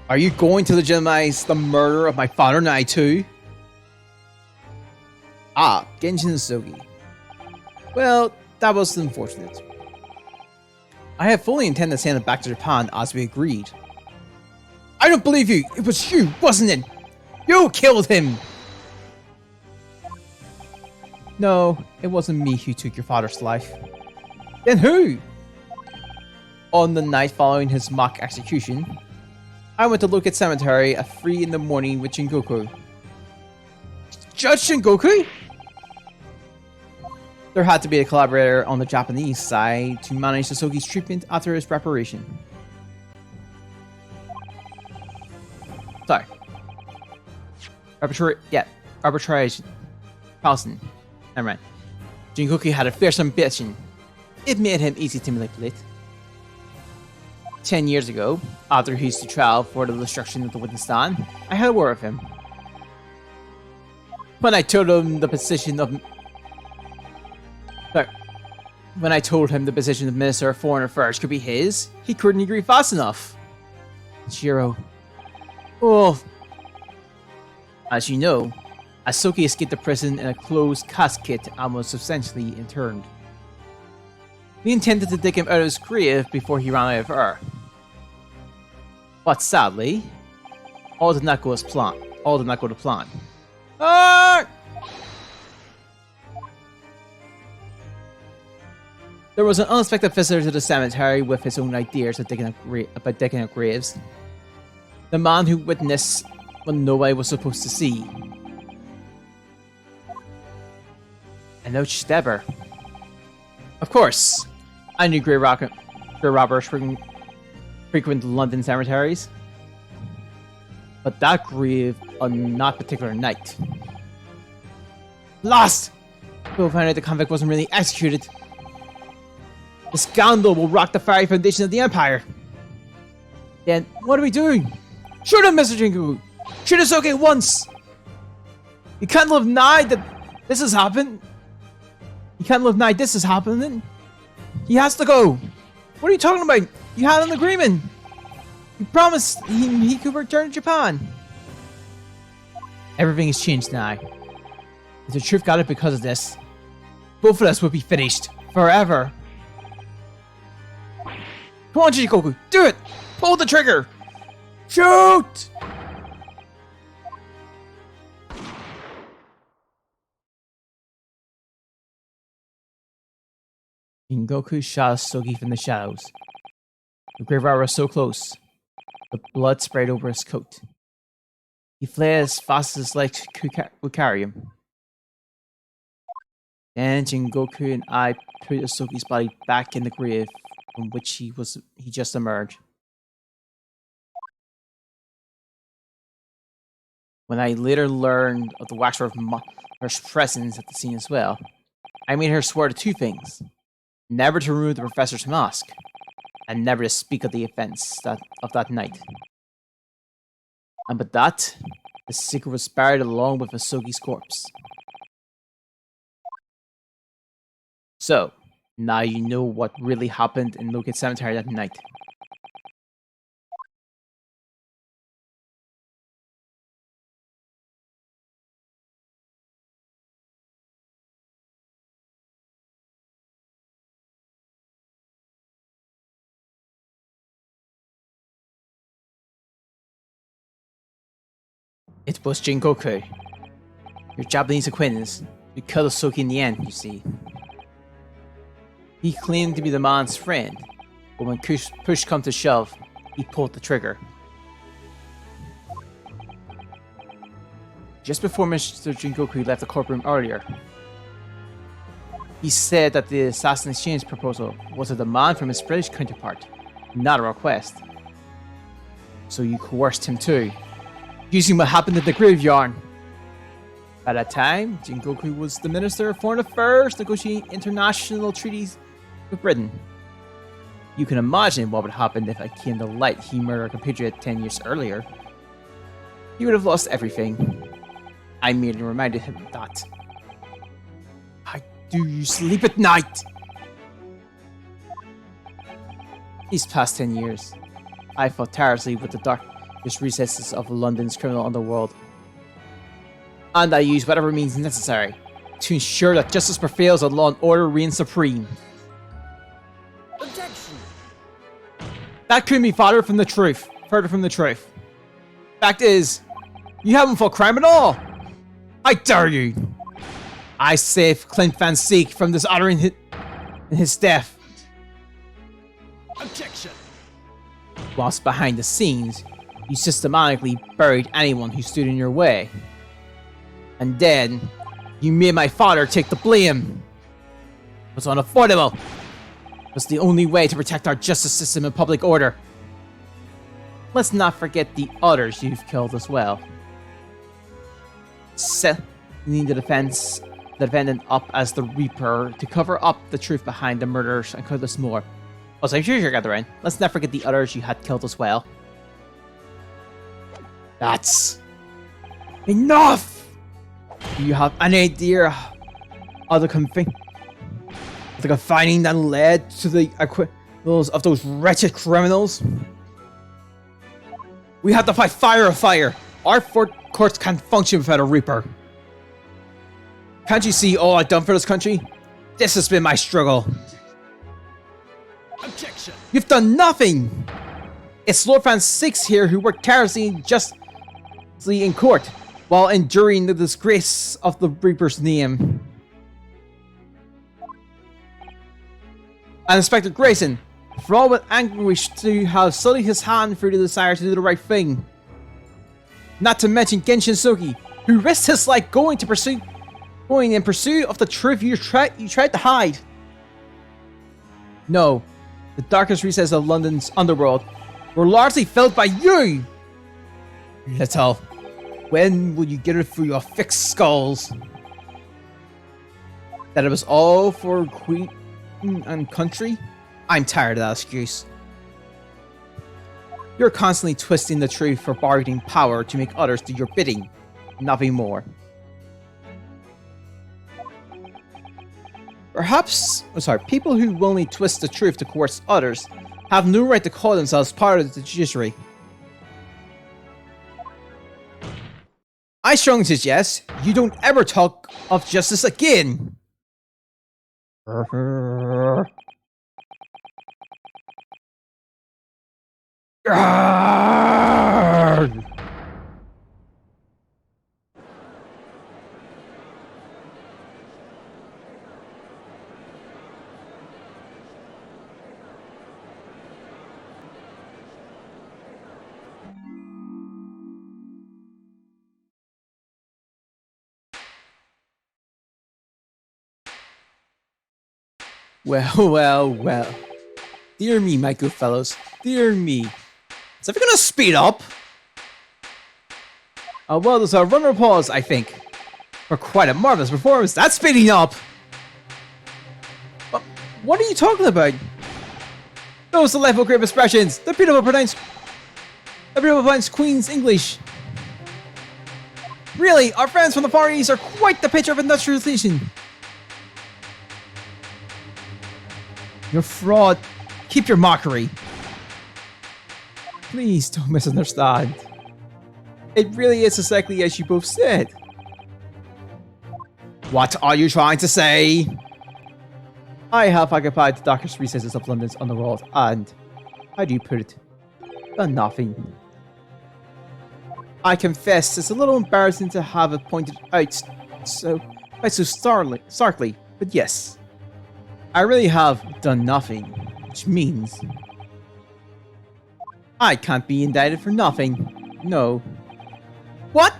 Are you going to legitimize the murder of my father and I too? Ah, Genshin Sogi. Well, that was unfortunate. I had fully intended to send him back to Japan as we agreed. I don't believe you! It was you, wasn't it? You killed him! No, it wasn't me who took your father's life. Then who? On the night following his mock execution, I went to look at cemetery at 3 in the morning with Shingoku. Judge Shingoku? There had to be a collaborator on the Japanese side to manage Sosogi's treatment after his preparation. Sorry. Arbitration. Paulson. Never mind. Jingoku had a fierce ambition. It made him easy to manipulate. 10 years ago, after he used to trial for the destruction of the witness stand, I had a word with him. When I told him the position of Minister of Foreign Affairs could be his, he couldn't agree fast enough. Shiro. Oh. As you know, Asoki escaped the prison in a closed casket and was substantially interned. We intended to dig him out of his grave before he ran out of air. But sadly, all did not go as planned. All did not go to plan. Ah! There was an unexpected visitor to the cemetery with his own ideas about digging up graves. The man who witnessed what nobody was supposed to see. An ouch stabber. Of course, I knew grave robbers frequent London cemeteries. But that grave on that particular night. Lost! We'll find out the convict wasn't really executed. The scandal will rock the very foundation of the Empire. Then, what are we doing? Shoot him, Mr. Jingu! Shoot Asoke once! You can't live denied that this has happened. You can't live denied this is happening. He has to go. What are you talking about? You had an agreement. You promised he could return to Japan. Everything has changed now. If the truth got it because of this, both of us would be finished forever. Come on, Jingoku, do it! Pull the trigger! Shoot! Jingoku shot Asogi from the shadows. The grave robber was so close. The blood sprayed over his coat. He fled as fast as his legs would carry him. Then Jingoku and I put Asogi's body back in the grave from which he just emerged. When I later learned of the Waxworth Mother's presence at the scene as well, I made her swear to two things. Never to remove the professor's mask, and never to speak of the events of that night. And with that, the secret was buried along with Asugi's corpse. So, now you know what really happened in Locate Cemetery that night. It was Jingoku, your Japanese acquaintance, who killed Asugi in the end, you see. He claimed to be the man's friend, but when push come to shove, he pulled the trigger. Just before Mr. Jingoku left the courtroom earlier, he said that the assassin exchange proposal was a demand from his British counterpart, not a request. So you coerced him too, using what happened at the graveyard. At that time, Jingoku was the Minister of Foreign Affairs negotiating international treaties with Britain. You can imagine what would happen if it came to light he murdered a compatriot 10 years earlier. He would have lost everything. I merely reminded him of that. How do you sleep at night? These past 10 years, I fought tirelessly with the darkest recesses of London's criminal underworld. And I used whatever means necessary to ensure that justice prevails and law and order reigns supreme. Objection! That couldn't be further from the truth. Fact is, you haven't fought crime at all. I dare you. I saved Clint Van Seek from dishonoring his death. Objection! Whilst behind the scenes, you systematically buried anyone who stood in your way. And then, you made my father take the blame. It was unavoidable. It was the only way to protect our justice system and public order. Let's not forget the others you've killed as well. Setting the defendant up as the Reaper to cover up the truth behind the murders and countless more. Also, I'm sure you're gathering. Let's not forget the others you had killed as well. That's enough! Do you have any idea of the confining that led to the acquittals of those wretched criminals? We have to fight fire with fire. Our courts can't function without a Reaper. Can't you see all I've done for this country? This has been my struggle. Objection! You've done nothing! It's Lord Van Six here who worked tirelessly and justly in court, while enduring the disgrace of the Reaper's name. And Inspector Grayson, for all with anguish to have sullied his hand through the desire to do the right thing. Not to mention Genshin Sugi, who risked his life going in pursuit of the truth you tried to hide. No, the darkest recesses of London's underworld were largely filled by you! Little, when will you get it through your fixed skulls? That it was all for Queen and country? I'm tired of that excuse. You're constantly twisting the truth for bargaining power to make others do your bidding. Nothing more. People who willingly twist the truth to coerce others have no right to call themselves part of the judiciary. I strongly suggest you don't ever talk of justice again. Well. Dear me, my good fellows. Dear me. Is it gonna speed up? Well, there's a run or pause, I think. For quite a marvelous performance. That's speeding up! What are you talking about? Those delightful great expressions. The beautiful pronounced Queen's English. Really, our friends from the Far East are quite the picture of industrialization. You're fraud. Keep your mockery. Please don't misunderstand. It really is exactly as you both said. What are you trying to say? I have occupied the darkest recesses of London's underworld, and, how do you put it, done nothing. I confess it's a little embarrassing to have it pointed out so starkly, but yes, I really have done nothing, which means I can't be indicted for nothing. No. What?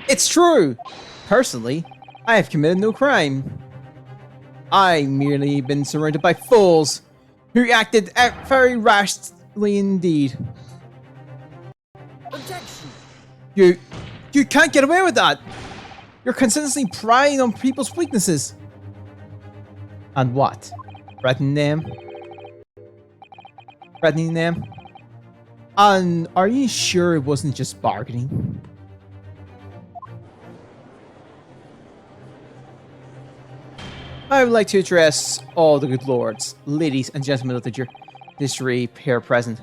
It's true! Personally, I have committed no crime. I merely been surrounded by fools who acted very rashly indeed. Objection! You can't get away with that! You're consistently prying on people's weaknesses. And what? Threatening them? Threatening them? And are you sure it wasn't just bargaining? I would like to address all the good lords, ladies, and gentlemen of the judiciary here present.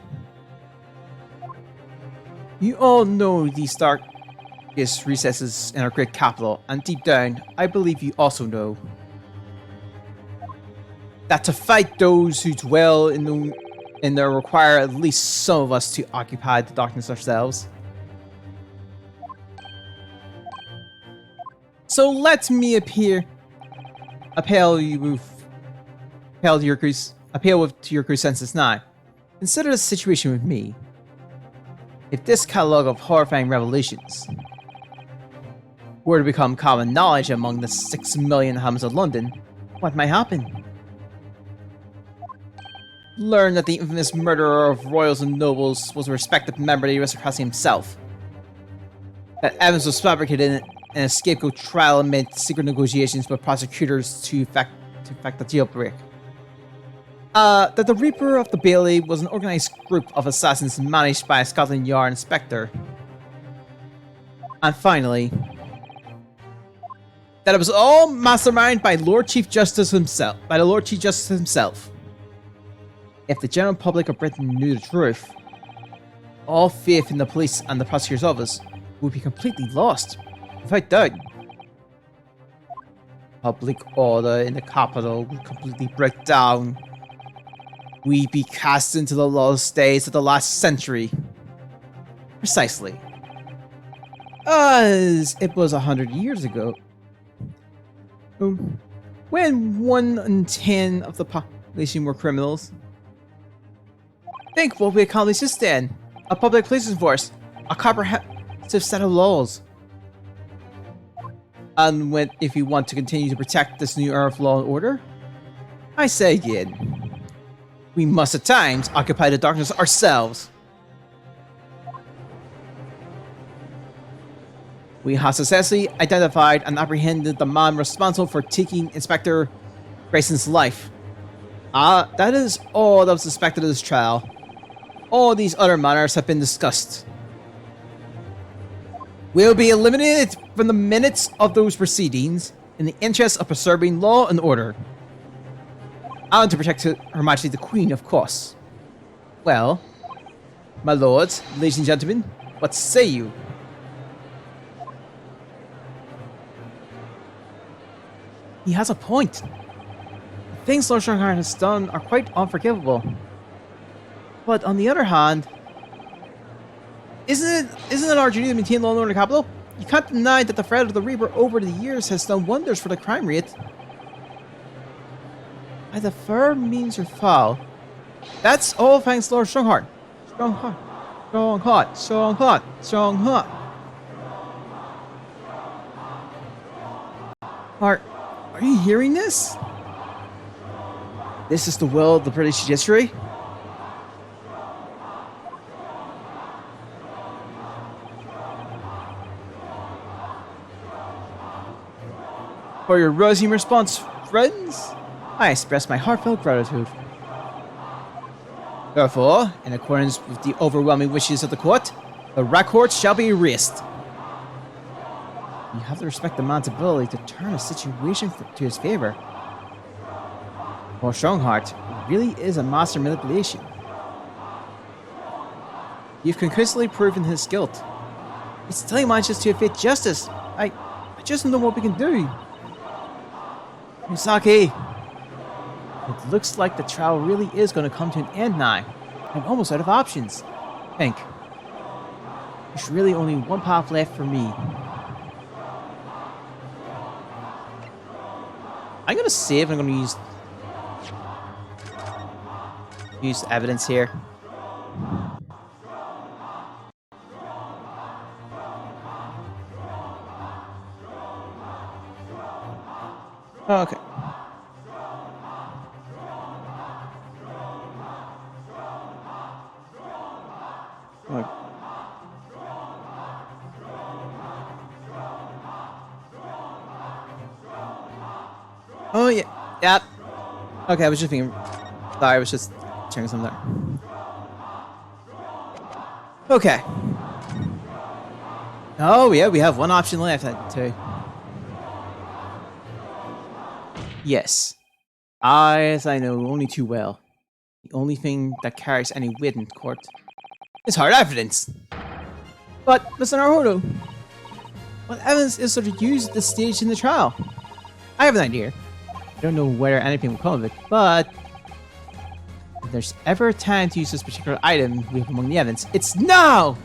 You all know these darkest recesses in our great capital, and deep down, I believe you also know that to fight those who dwell in there require at least some of us to occupy the darkness ourselves. So let me appeal to your good senses now. Consider the situation with me. If this catalog of horrifying revelations were to become common knowledge among the 6 million inhabitants of London, what might happen? Learn that the infamous murderer of royals and nobles was a respected member of the aristocracy himself. That evidence was fabricated in a scapegoat trial amid secret negotiations with prosecutors to effect the jailbreak. That the Reaper of the Bailey was an organized group of assassins managed by a Scotland Yard inspector. And finally, that it was all masterminded by the Lord Chief Justice himself. If the general public of Britain knew the truth, all faith in the police and the prosecutor's office would be completely lost, without doubt. Public order in the capital would completely break down. We'd be cast into the lost days of the last century. Precisely. As it was 100 years ago. When 1 in 10 of the population were criminals. Think what we accomplished since then. A public police force. A comprehensive set of laws. And if you want to continue to protect this new era of law and order, I say again, we must at times occupy the darkness ourselves. We have successfully identified and apprehended the man responsible for taking Inspector Grayson's life. That is all that was suspected of this trial. All these other matters have been discussed. Will be eliminated from the minutes of those proceedings in the interest of preserving law and order. And to protect Her Majesty the Queen, of course. Well, my lords, ladies and gentlemen, what say you? He has a point. The things Lord Strongheart has done are quite unforgivable. But on the other hand, isn't it our duty to maintain law and order in the capital? You can't deny that the threat of the Reaper over the years has done wonders for the crime rate. Either fair means or foul. That's all thanks Lord Strongheart. Strongheart. Are you hearing this? This is the will of the British judiciary? For your rosy response, friends, I express my heartfelt gratitude. Therefore, in accordance with the overwhelming wishes of the court, The record shall be erased. You have to respect the man's ability to turn a situation to his favor. While Strongheart really is a master of manipulation. You've conclusively proven his guilt. He still manages to evade justice. I just don't know what we can do. Misaki, it looks like the trial really is going to come to an end now. I'm almost out of options. Think. There's really only one path left for me. I'm gonna save. I'm gonna use evidence here. Okay. Okay. Oh yeah, yep. Okay, I was just thinking. Sorry, I was just checking something there. Okay. Oh yeah, we have one option left too. Yes, as I know only too well, the only thing that carries any weight in court is hard evidence. But Mr. Naruto, what evidence is sort of used at this stage in the trial? I have an idea. I don't know whether anything will come of it, but if there's ever a time to use this particular item we have among the evidence, it's now!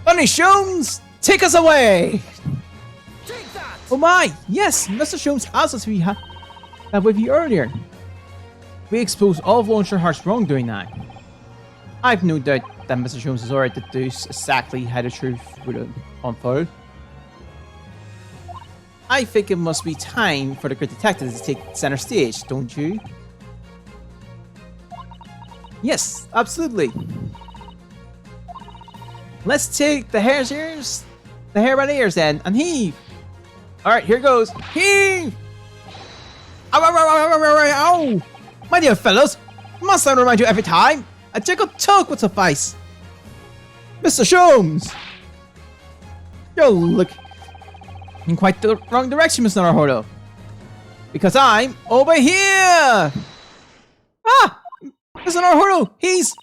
Bunny Shones, take us away! Take that! Oh my! Yes! Mr. Shones asked us we had that with you earlier. We exposed all of Lone Heart's wrongdoing now. I've no doubt that Mr. Shones has already deduced exactly how the truth would unfold. I think it must be time for the Great Detective to take center stage, don't you? Yes, absolutely. Let's take the hair by the ears then, and heave. Alright, here goes. Heave! Ow, ow, ow, ow, ow, ow, ow. My dear fellows, must I remind you every time? A jiggle tug would suffice. Mr. Shones! You're looking in quite the wrong direction, Mr. Naruto. Because I'm over here! Ah! Mr. Naruto, he's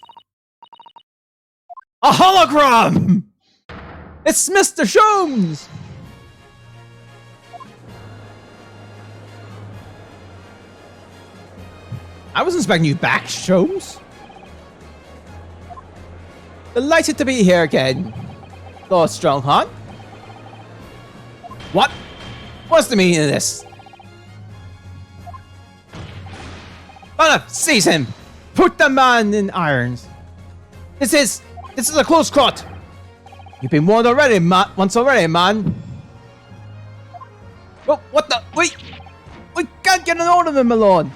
a hologram! It's Mr. Shones! I wasn't expecting you back, Shones. Delighted to be here again, Lord Strongheart. What? What's the meaning of this? Banner, seize him! Put the man in irons. This is a close cut. You've been warned already, once already, man. Oh, what the? Wait! We can't get an hold of him, my lord.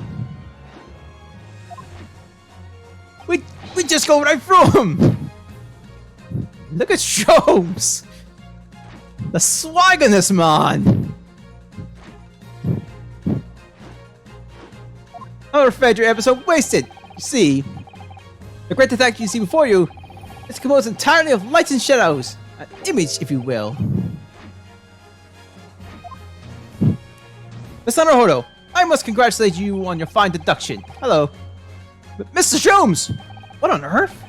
We just go right through him. Look at Shones. The swag in this man. Another Fedra episode wasted. You see, the Great Detective you see before you is composed entirely of lights and shadows. An image, if you will. Mr. Naruto, I must congratulate you on your fine deduction. Hello. Mr. Shones! What on earth?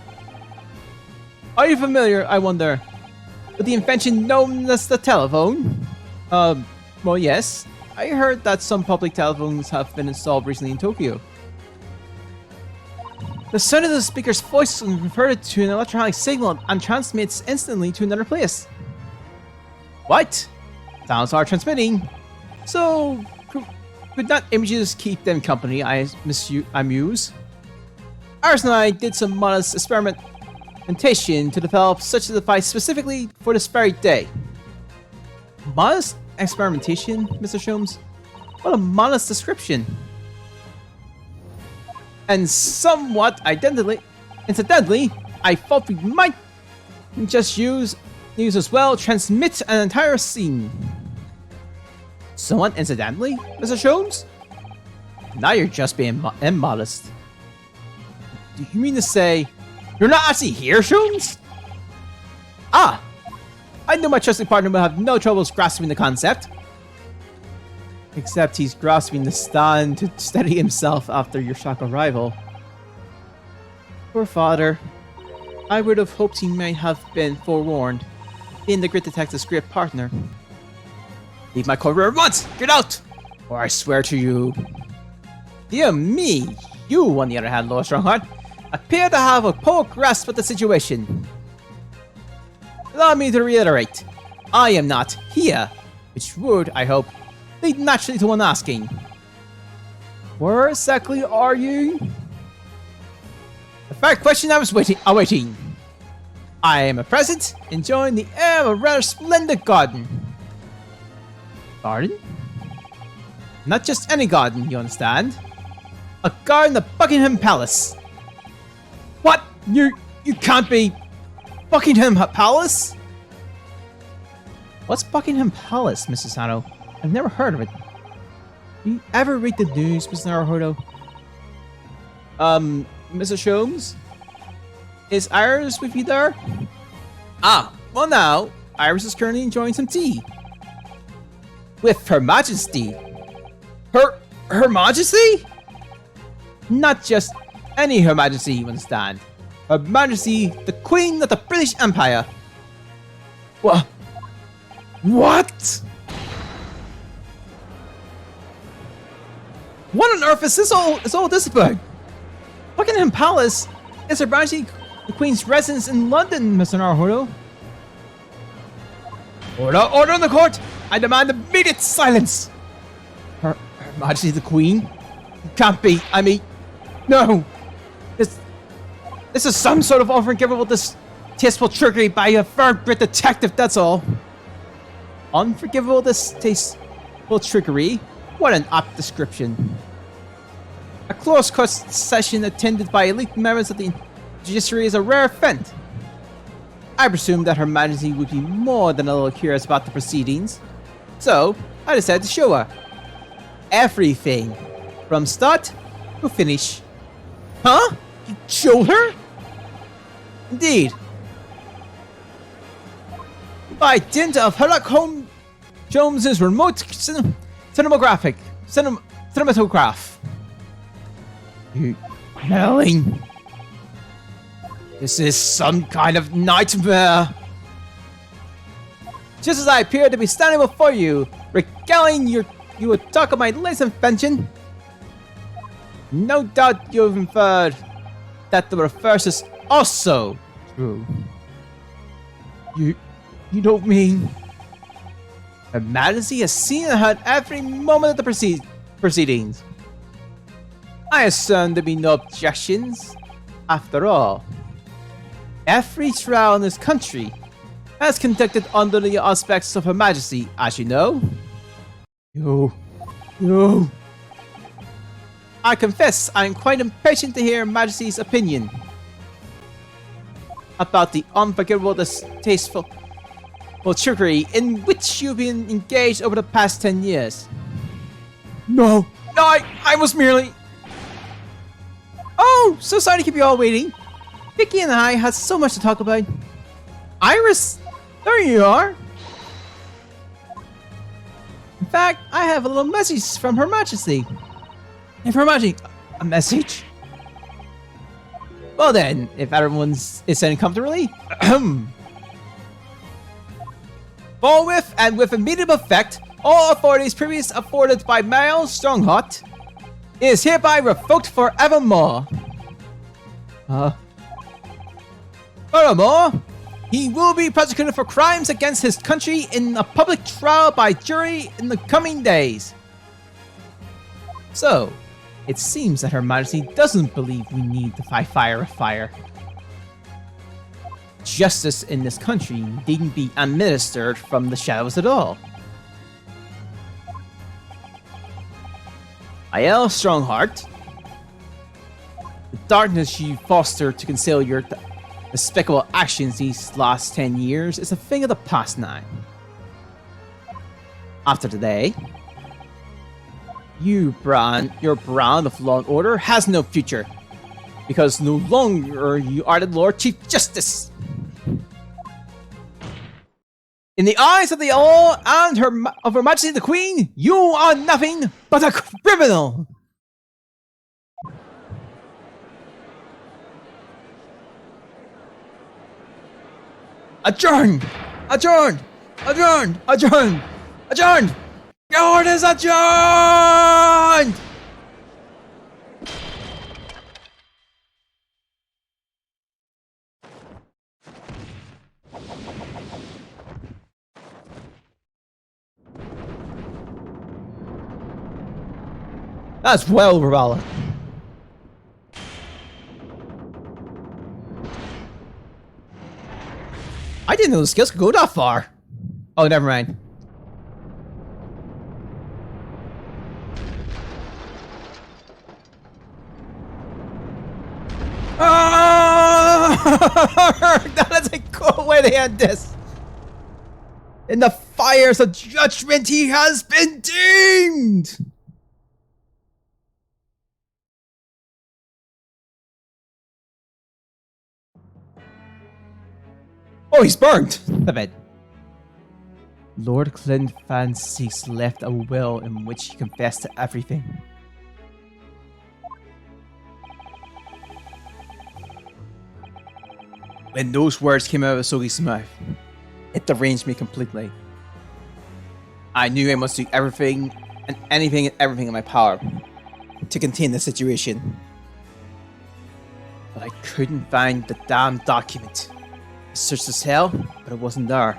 Are you familiar, I wonder, with the invention known as the telephone? Well, yes. I heard that some public telephones have been installed recently in Tokyo. The sound of the speaker's voice is converted to an electronic signal and transmits instantly to another place. What? Sounds are transmitting. So, could not images keep them company, I muse? Ours and I did some modest experimentation to develop such a device specifically for this very day. Modest experimentation, Mr. Shones? What a modest description. And somewhat incidentally, I thought we might just use as well transmit an entire scene. Somewhat incidentally, Mr. Shones? Now you're just being immodest. Do you mean to say you're not actually here, Sholmes? Ah, I knew my trusted partner would have no troubles grasping the concept. Except he's grasping the stand to steady himself after your shock arrival. Poor father. I would have hoped he might have been forewarned, being the great detective's great partner. Leave my courtroom at once! Get out! Or I swear to you. Dear me, you, on the other hand, Lord Strongheart, appear to have a poor grasp of the situation. Allow me to reiterate, I am not here, which would, I hope, lead naturally to one asking, where exactly are you? The fair question I was awaiting. I am at present enjoying the air of a rather splendid garden. Garden? Not just any garden, you understand? A garden at Buckingham Palace. What? You can't be Buckingham Palace? What's Buckingham Palace, Mrs. Sano? I've never heard of it. Do you ever read the news, Mr. Naruhodo? Mr. Sholmes? Is Iris with you there? Ah, well now, Iris is currently enjoying some tea. With Her Majesty. Her Majesty? Not just any Her Majesty, you understand. Her Majesty, the Queen of the British Empire. What? What on earth is all this about? Buckingham Palace is Her Majesty the Queen's residence in London, Mr. Naruhodo. Order in the court! I demand immediate silence! Her Majesty the Queen? It can't be. I mean, no. This is some sort of unforgivable, distasteful trickery by a firm great detective, that's all. Unforgivable, distasteful trickery? What an apt description. A close court session attended by elite members of the judiciary is a rare event. I presume that Her Majesty would be more than a little curious about the proceedings. So, I decided to show her. Everything. From start to finish. Huh? You showed her? Indeed. By dint of Sherlock Holmes Jones's remote cinematograph. You meddling. This is some kind of nightmare. Just as I appear to be standing before you, regaling you with talk of my latest invention, no doubt you've inferred that the reverse is also true. You don't mean Her Majesty has seen and heard every moment of the proceedings. I assume there be no objections. After all, every trial in this country has conducted under the auspices of Her Majesty, as you know. You. I confess I am quite impatient to hear Her Majesty's opinion about the unforgivable, distasteful trickery in which you've been engaged over the past 10 years. No, I was merely... Oh, so sorry to keep you all waiting. Vicky and I had so much to talk about. Iris, there you are. In fact, I have a little message from Her Majesty. If Her Majesty, a message? Well then, if everyone's sitting comfortably, forthwith and with immediate effect, all authorities previously afforded by Mayor Strongheart is hereby revoked forevermore. Furthermore, he will be prosecuted for crimes against his country in a public trial by jury in the coming days. So, it seems that Her Majesty doesn't believe we need to fight fire with fire. Justice in this country needn't be administered from the shadows at all. Aiel Strongheart, the darkness you fostered to conceal your despicable actions these last 10 years is a thing of the past now. After today, your brand of law and order has no future. Because no longer you are the Lord Chief Justice. In the eyes of the all and of Her Majesty the Queen, you are nothing but a criminal. Adjourn! Adjourn! Adjourn! Adjourn! Adjourn! Court is adjourned! That's well, Ravala. I didn't know the skills could go that far. Oh, never mind. Oh! That is a cool way to end this. In the fires of judgment, he has been deemed. Oh, he's burned. I bet. Lord Clint Van Seeks left a will in which he confessed to everything. When those words came out of Sogi's mouth, it deranged me completely. I knew I must do everything and anything and everything in my power to contain the situation. But I couldn't find the damn document. I searched as hell, but it wasn't there.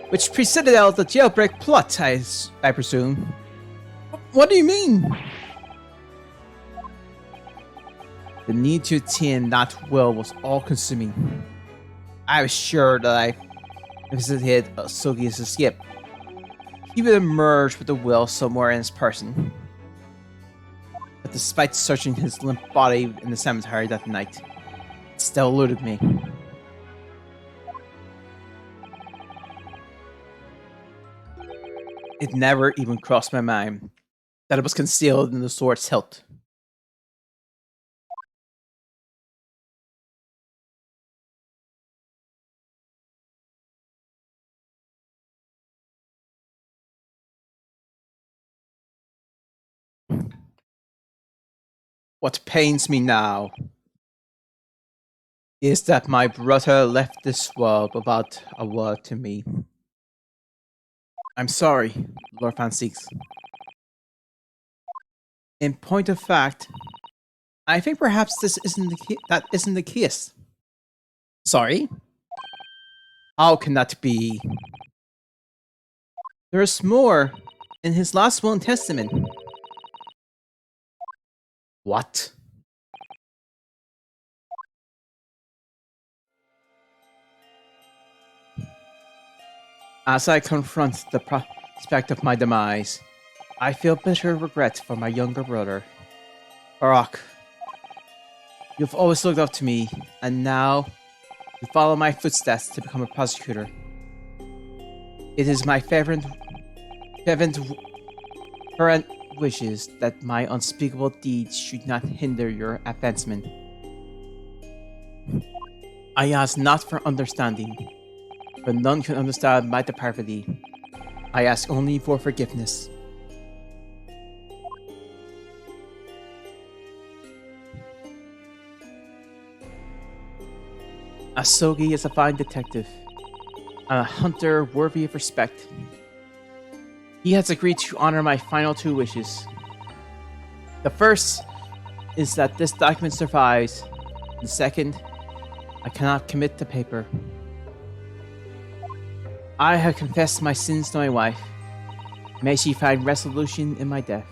Which preceded out the jailbreak plot, I presume. What do you mean? The need to attain that will was all-consuming. I was sure that I visited Sogi's escape. He would emerge with the will somewhere in his person. But despite searching his limp body in the cemetery that night, it still eluded me. It never even crossed my mind that it was concealed in the sword's hilt. What pains me now is that my brother left this world without a word to me. I'm sorry, Lord Van Seeks. In point of fact, I think perhaps this isn't the case. Sorry? How can that be? There's more in his last will and testament. What? As I confront the prospect of my demise, I feel bitter regret for my younger brother. Barack, you've always looked up to me, and now you follow my footsteps to become a prosecutor. It is my fervent wishes that my unspeakable deeds should not hinder your advancement. I ask not for understanding, for none can understand my depravity. I ask only for forgiveness. Asogi is a fine detective, and a hunter worthy of respect. He has agreed to honor my final two wishes. The first is that this document survives. The second, I cannot commit the paper. I have confessed my sins to my wife. May she find resolution in my death.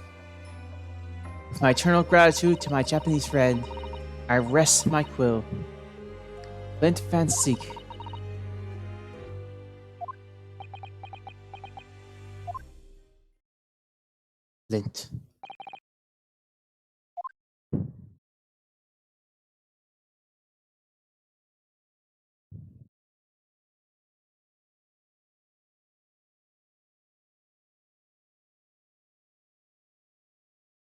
With my eternal gratitude to my Japanese friend, I rest my quill. Clint Van Seek. Lint.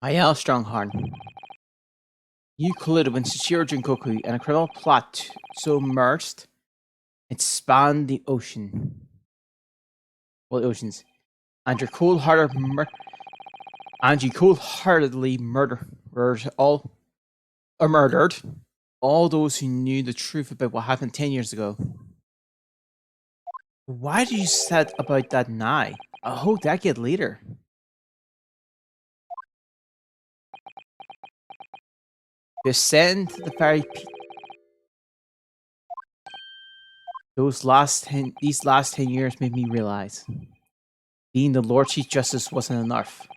Ayel Stronghorn. You colluded with Shichiro Jinkoku and a criminal plot so merged it spanned the ocean. Well, the oceans. And you cold-heartedly murdered all those who knew the truth about what happened 10 years ago. Why did you set about that now? A whole decade later. You send the fairy these last 10 years made me realize being the Lord Chief Justice wasn't enough.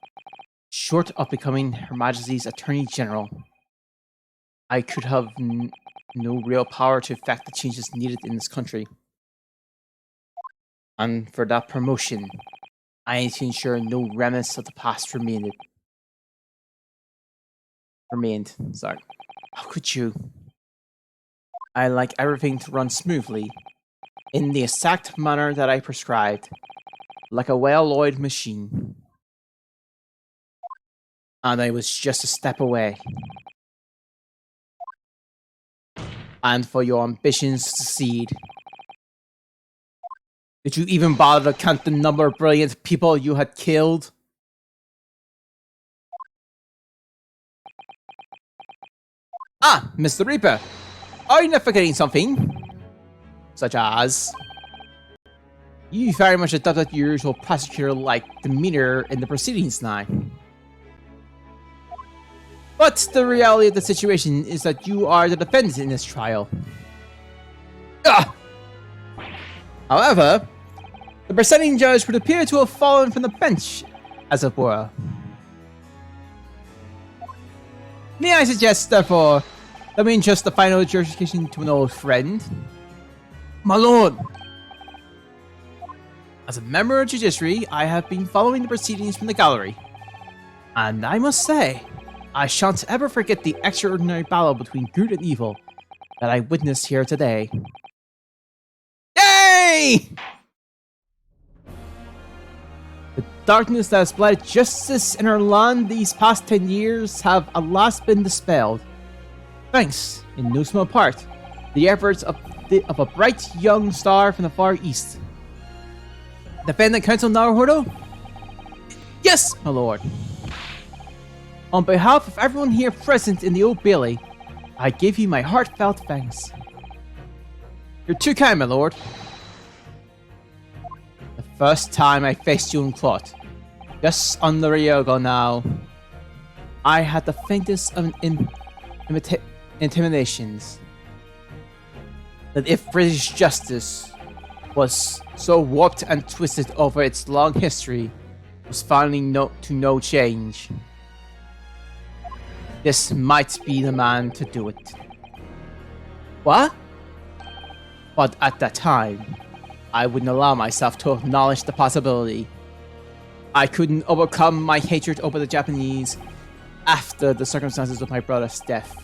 Short of becoming Her Majesty's Attorney General, I could have no real power to effect the changes needed in this country. And for that promotion, I need to ensure no remnants of the past remained. Sorry. How could you? I like everything to run smoothly, in the exact manner that I prescribed, like a well-oiled machine. And I was just a step away. And for your ambitions to succeed. Did you even bother to count the number of brilliant people you had killed? Ah, Mr. Reaper, are you not forgetting something? Such as... You very much adopted your usual prosecutor-like demeanor in the proceedings now. But the reality of the situation is that you are the defendant in this trial. Ah! However, the presiding judge would appear to have fallen from the bench, as it were. May I suggest, therefore, that we entrust the final jurisdiction to an old friend? My lord! As a member of judiciary, I have been following the proceedings from the gallery. And I must say, I shan't ever forget the extraordinary battle between good and evil that I witnessed here today. Yay! The darkness that has blighted justice in our land these past 10 years have at last been dispelled. Thanks, in no small part, to the efforts of a bright young star from the Far East. Defendant Counsel Naruhodo? Yes, my lord. On behalf of everyone here present in the Old Bailey, I give you my heartfelt thanks. You're too kind, my lord. The first time I faced you in court, just under a year ago now, I had the faintest of intimidations that if British justice was so warped and twisted over its long history, was finally to no change. This might be the man to do it. What? But at that time, I wouldn't allow myself to acknowledge the possibility. I couldn't overcome my hatred over the Japanese after the circumstances of my brother's death.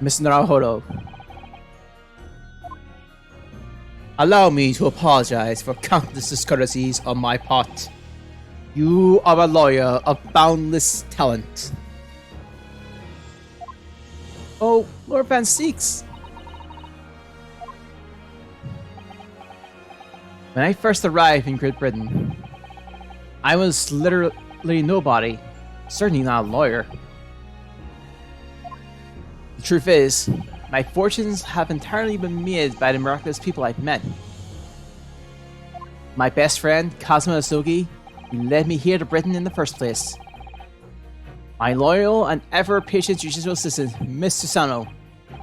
Mr. Naruhodo, allow me to apologize for countless discourtesies on my part. You are a lawyer of boundless talent. Oh, Lord Van Seeks. When I first arrived in Great Britain, I was literally nobody, certainly not a lawyer. The truth is, my fortunes have entirely been made by the miraculous people I've met. My best friend, Kazuma Asogi, who led me here to Britain in the first place. My loyal and ever-patient judicial assistant, Miss Susano,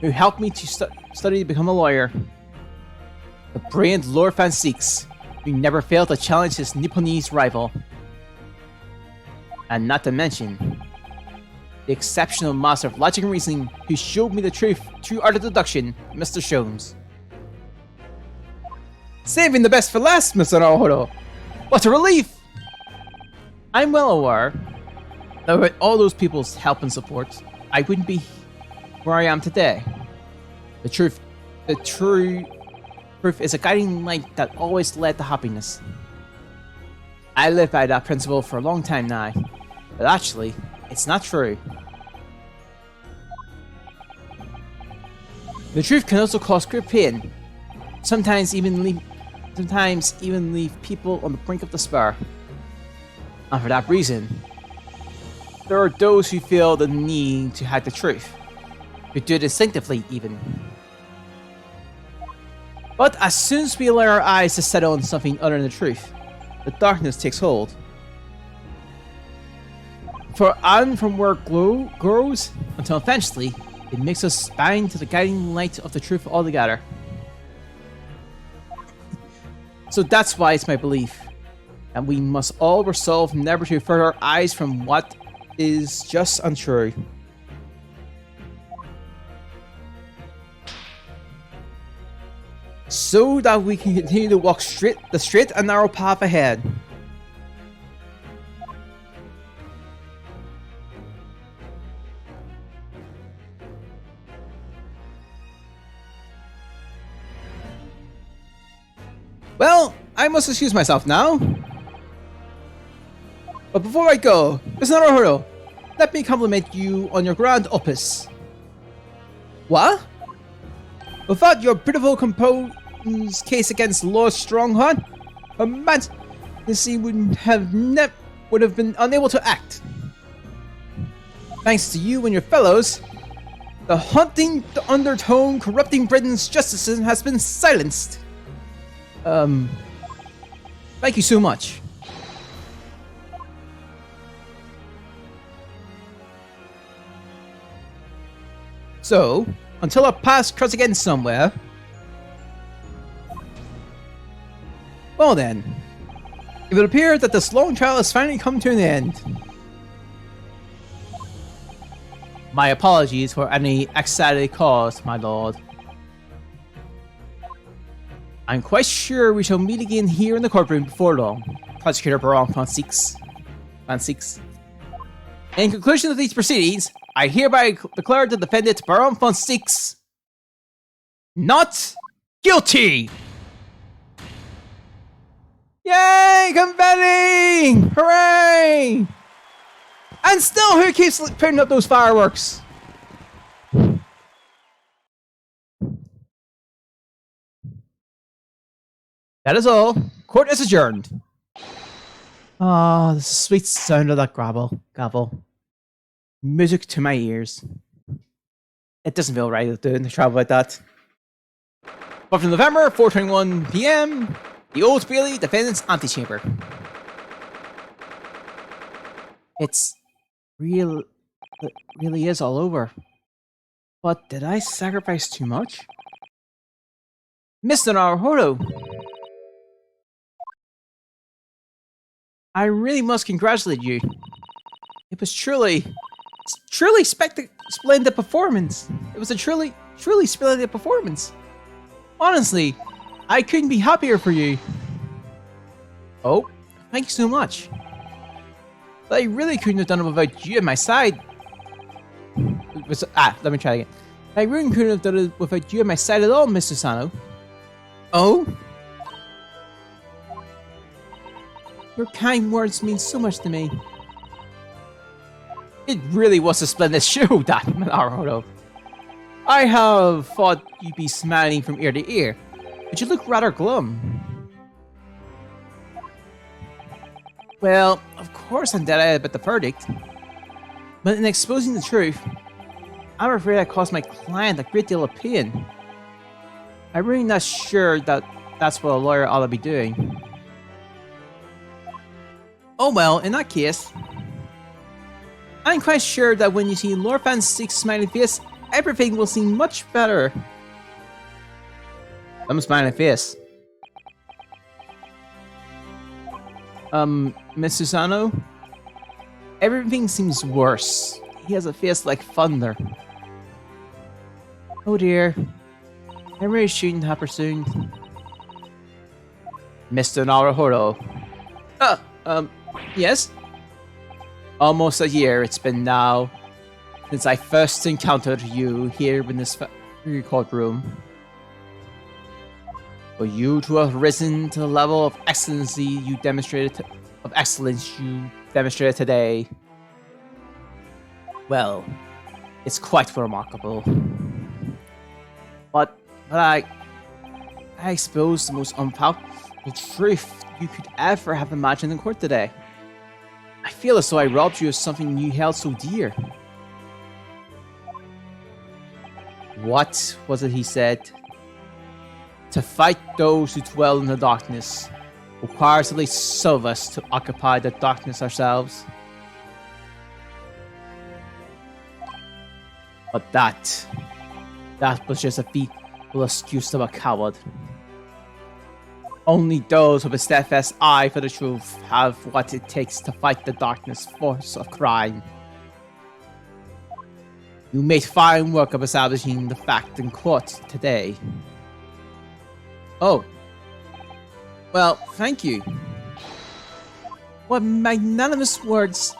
who helped me to study to become a lawyer. The brilliant Lord Van Seeks, who never failed to challenge his Nipponese rival. And not to mention, the exceptional master of logic and reasoning who showed me the true art of deduction, Mr. Sholmes. Saving the best for last, Mr. Naruhodo! What a relief! I'm well aware that with all those people's help and support, I wouldn't be where I am today. The true proof is a guiding light that always led to happiness. I lived by that principle for a long time now, but actually, It's not true. The truth can also cause great pain. Sometimes even leave people on the brink of despair. And for that reason, there are those who feel the need to hide the truth, who do it instinctively even. But as soon as we allow our eyes to settle on something other than the truth, the darkness takes hold. For on from where glow grows until eventually it makes us bind to the guiding light of the truth altogether. So that's why it's my belief, and we must all resolve never to avert our eyes from what is just untrue. So that we can continue to walk the straight and narrow path ahead. Well, I must excuse myself now. But before I go, Mr. Naruhodo, let me compliment you on your grand opus. What? Without your beautiful composed case against Lord Strongheart, her majesty would have been unable to act. Thanks to you and your fellows, the haunting undertone corrupting Britain's justice system has been silenced. Thank you so much. So, until our paths cross again somewhere. Well then, it would appear that this long trial has finally come to an end. My apologies for any anxiety caused, my lord. I'm quite sure we shall meet again here in the courtroom before long. Prosecutor Baron Van Six. In conclusion of these proceedings, I hereby declare the defendant Baron Van Six not guilty! Yay! Confetti! Hooray! And still, who keeps putting up those fireworks? That is all. Court is adjourned. Oh, the sweet sound of that gavel. Music to my ears. It doesn't feel right doing the travel like that. But from November, 4:21 p.m., the Old Bailey Defendant's Antechamber. It really is all over. But did I sacrifice too much? Mr. Naruhodo! I really must congratulate you. It was truly splendid performance. It was a truly splendid performance. Honestly, I couldn't be happier for you. Oh, thank you so much. But I really couldn't have done it without you at my side. Let me try again. I really couldn't have done it without you at my side at all, Mr. Sano. Oh? Your kind words mean so much to me. It really was a splendid show, that Naruhodo. I have thought you'd be smiling from ear to ear, but you look rather glum. Well, of course I'm dead about the verdict. But in exposing the truth, I'm afraid I caused my client a great deal of pain. I'm really not sure that that's what a lawyer ought to be doing. Oh well, in that case, I'm quite sure that when you see Lord Van Six's smiling face, everything will seem much better. I'm smiling face. Mr. Sano? Everything seems worse. He has a face like thunder. Oh dear. I'm really shooting her soon. Mr. Naruhodo. Yes? Almost a year it's been now since I first encountered you here in this courtroom. For you to have risen to the level of excellence you demonstrated today, Well, it's quite remarkable. But I suppose the most unpalatable truth you could ever have imagined in court today. I feel as though I robbed you of something you held so dear. What was it he said? To fight those who dwell in the darkness requires at least some of us to occupy the darkness ourselves. But that was just a feeble excuse of a coward. Only those with a steadfast eye for the truth have what it takes to fight the darkness force of crime. You made fine work of establishing the fact in court today. Oh. Well, thank you. What magnanimous words.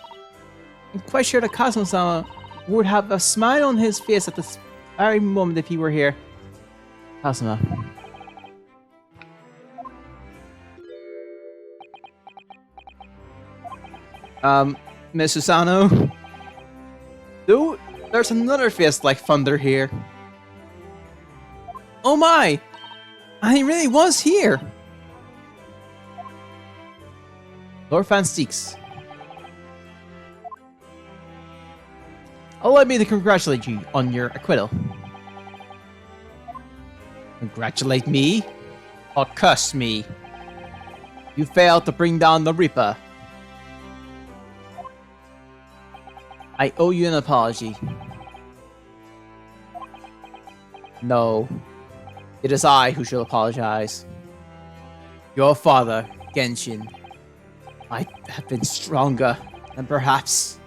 I'm quite sure the Cosmo-sama would have a smile on his face at this very moment if he were here. Cosmo. Miss Susano? Dude, there's another face like thunder here. Oh my! I really was here! Lord Van Steeks. Allow me to congratulate you on your acquittal. Congratulate me? Or curse me? You failed to bring down the Reaper. I owe you an apology. No. It is I who shall apologize. Your father, Genshin. I have been stronger, and perhaps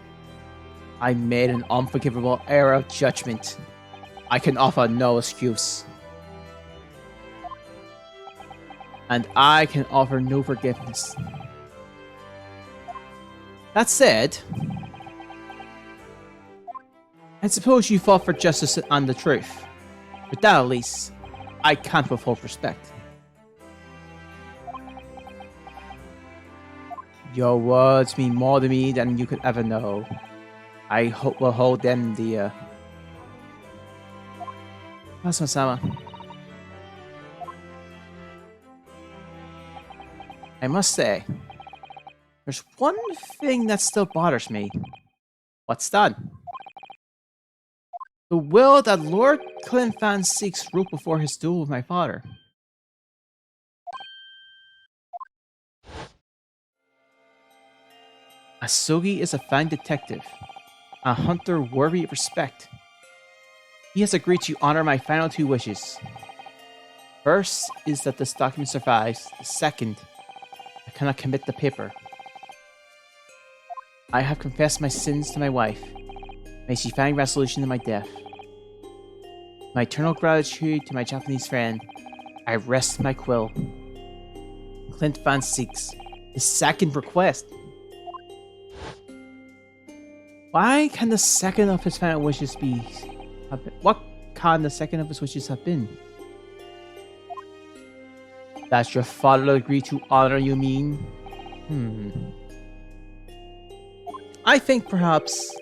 I made an unforgivable error of judgment. I can offer no excuse. And I can offer no forgiveness. That said, I suppose you fought for justice and the truth. With that, at least, I can't withhold respect. Your words mean more to me than you could ever know. I will hold them dear. Cosmo-sama. I must say, there's one thing that still bothers me. What's that? The will that Lord Clint Van Steeks wrote before his duel with my father. Asogi is a fine detective, a hunter worthy of respect. He has agreed to honor my final two wishes. First is that this document survives. The second, I cannot commit the paper. I have confessed my sins to my wife. May she find resolution in my death. My eternal gratitude to my Japanese friend, I rest my quill. Clint Van Steeks, his second request. Why can the second of his final wishes be? What can the second of his wishes have been? That your father agreed to honor, you mean? I think perhaps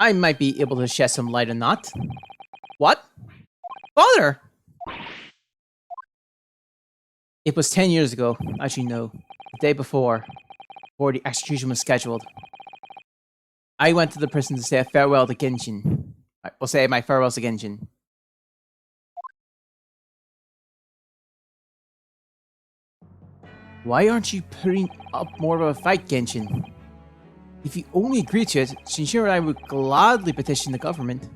I might be able to shed some light on that. What? Father! It was 10 years ago, as you know, the day before the execution was scheduled. I went to the prison to say a farewell to Genshin. I will say my farewells to Genshin. Why aren't you putting up more of a fight, Genshin? If you only agreed to it, Shinshiro and I would gladly petition the government.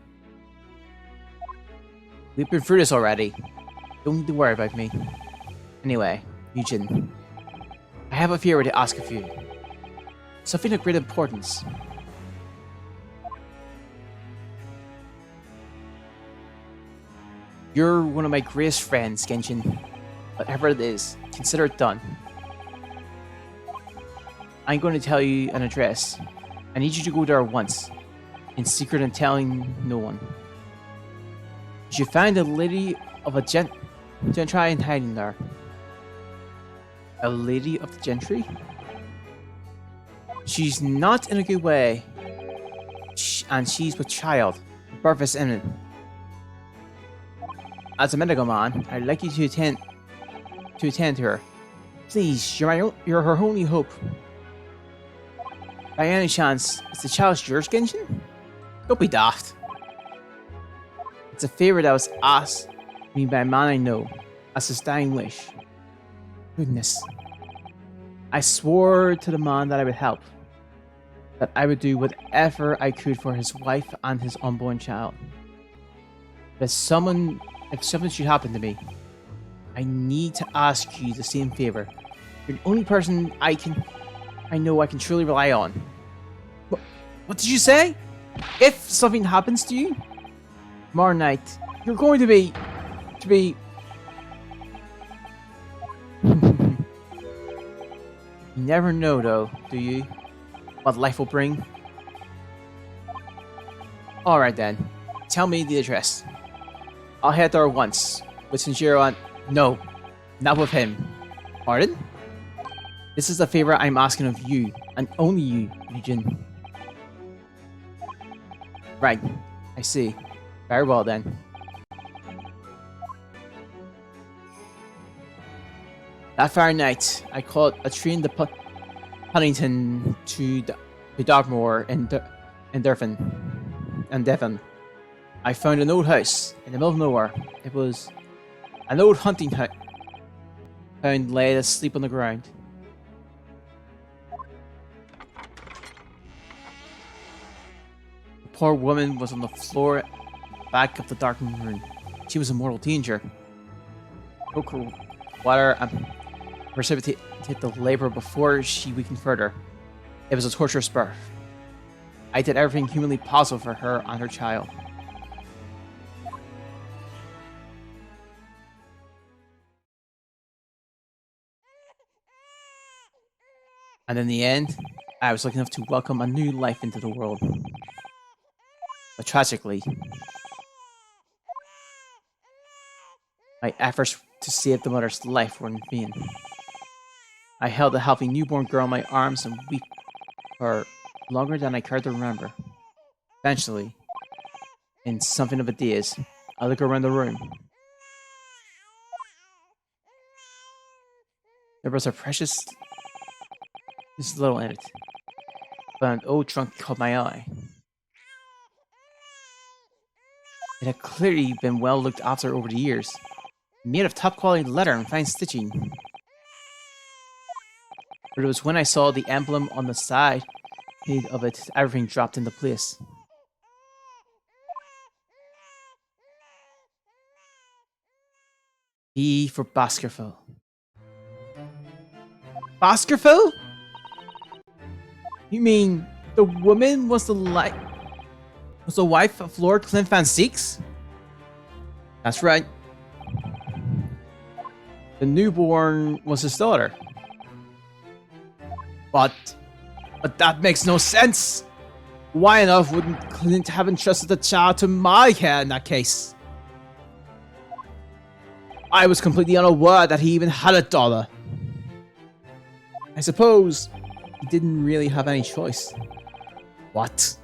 We've been through this already. Don't need to worry about me. Anyway, Yujin, I have a favor to ask of you. Something of great importance. You're one of my greatest friends, Genshin. Whatever it is, consider it done. I'm going to tell you an address. I need you to go there once, in secret and telling no one. You should find a lady of a gentry in hiding there. A lady of the gentry? She's not in a good way. And she's with child. Birth is imminent. As a medical man, I'd like you to attend to her. Please, you're her only hope. By any chance, is the child's yours, Genshin? Don't be daft. It's a favor that was asked me by a man I know, as his dying wish. Goodness. I swore to the man that I would help. That I would do whatever I could for his wife and his unborn child. But if something should happen to me, I need to ask you the same favor. You're the only person I know I can truly rely on. What did you say? If something happens to you, tomorrow night, you're going to be... You never know though, do you? What life will bring? Alright then, tell me the address. I'll head there once, with Shinjiro and... No, not with him. Pardon? This is a favor I'm asking of you, and only you, Yujin. Right, I see. Very well then. That very night, I caught a train to Huntington to Dartmoor and Devon. I found an old house in the middle of nowhere. It was an old hunting hound lay asleep on the ground. The poor woman was on the floor back of the darkened room. She was in mortal danger. Broke her water and precipitated the labor before she weakened further. It was a torturous birth. I did everything humanly possible for her and her child. And in the end, I was lucky enough to welcome a new life into the world. But tragically, my efforts to save the mother's life were in vain. I held a healthy newborn girl in my arms and wept for longer than I cared to remember. Eventually, in something of a daze, I look around the room. There was a precious little in it, but an old trunk caught my eye. It had clearly been well looked after over the years, made of top quality leather and fine stitching. But it was when I saw the emblem on the side of it, everything dropped into place. B for Baskerville. Baskerville? You mean the woman was the wife of Lord Clint Van Seeks? That's right. The newborn was his daughter. But that makes no sense. Why on earth wouldn't Clint have entrusted the child to my care in that case? I was completely unaware that he even had a daughter. I suppose he didn't really have any choice. What?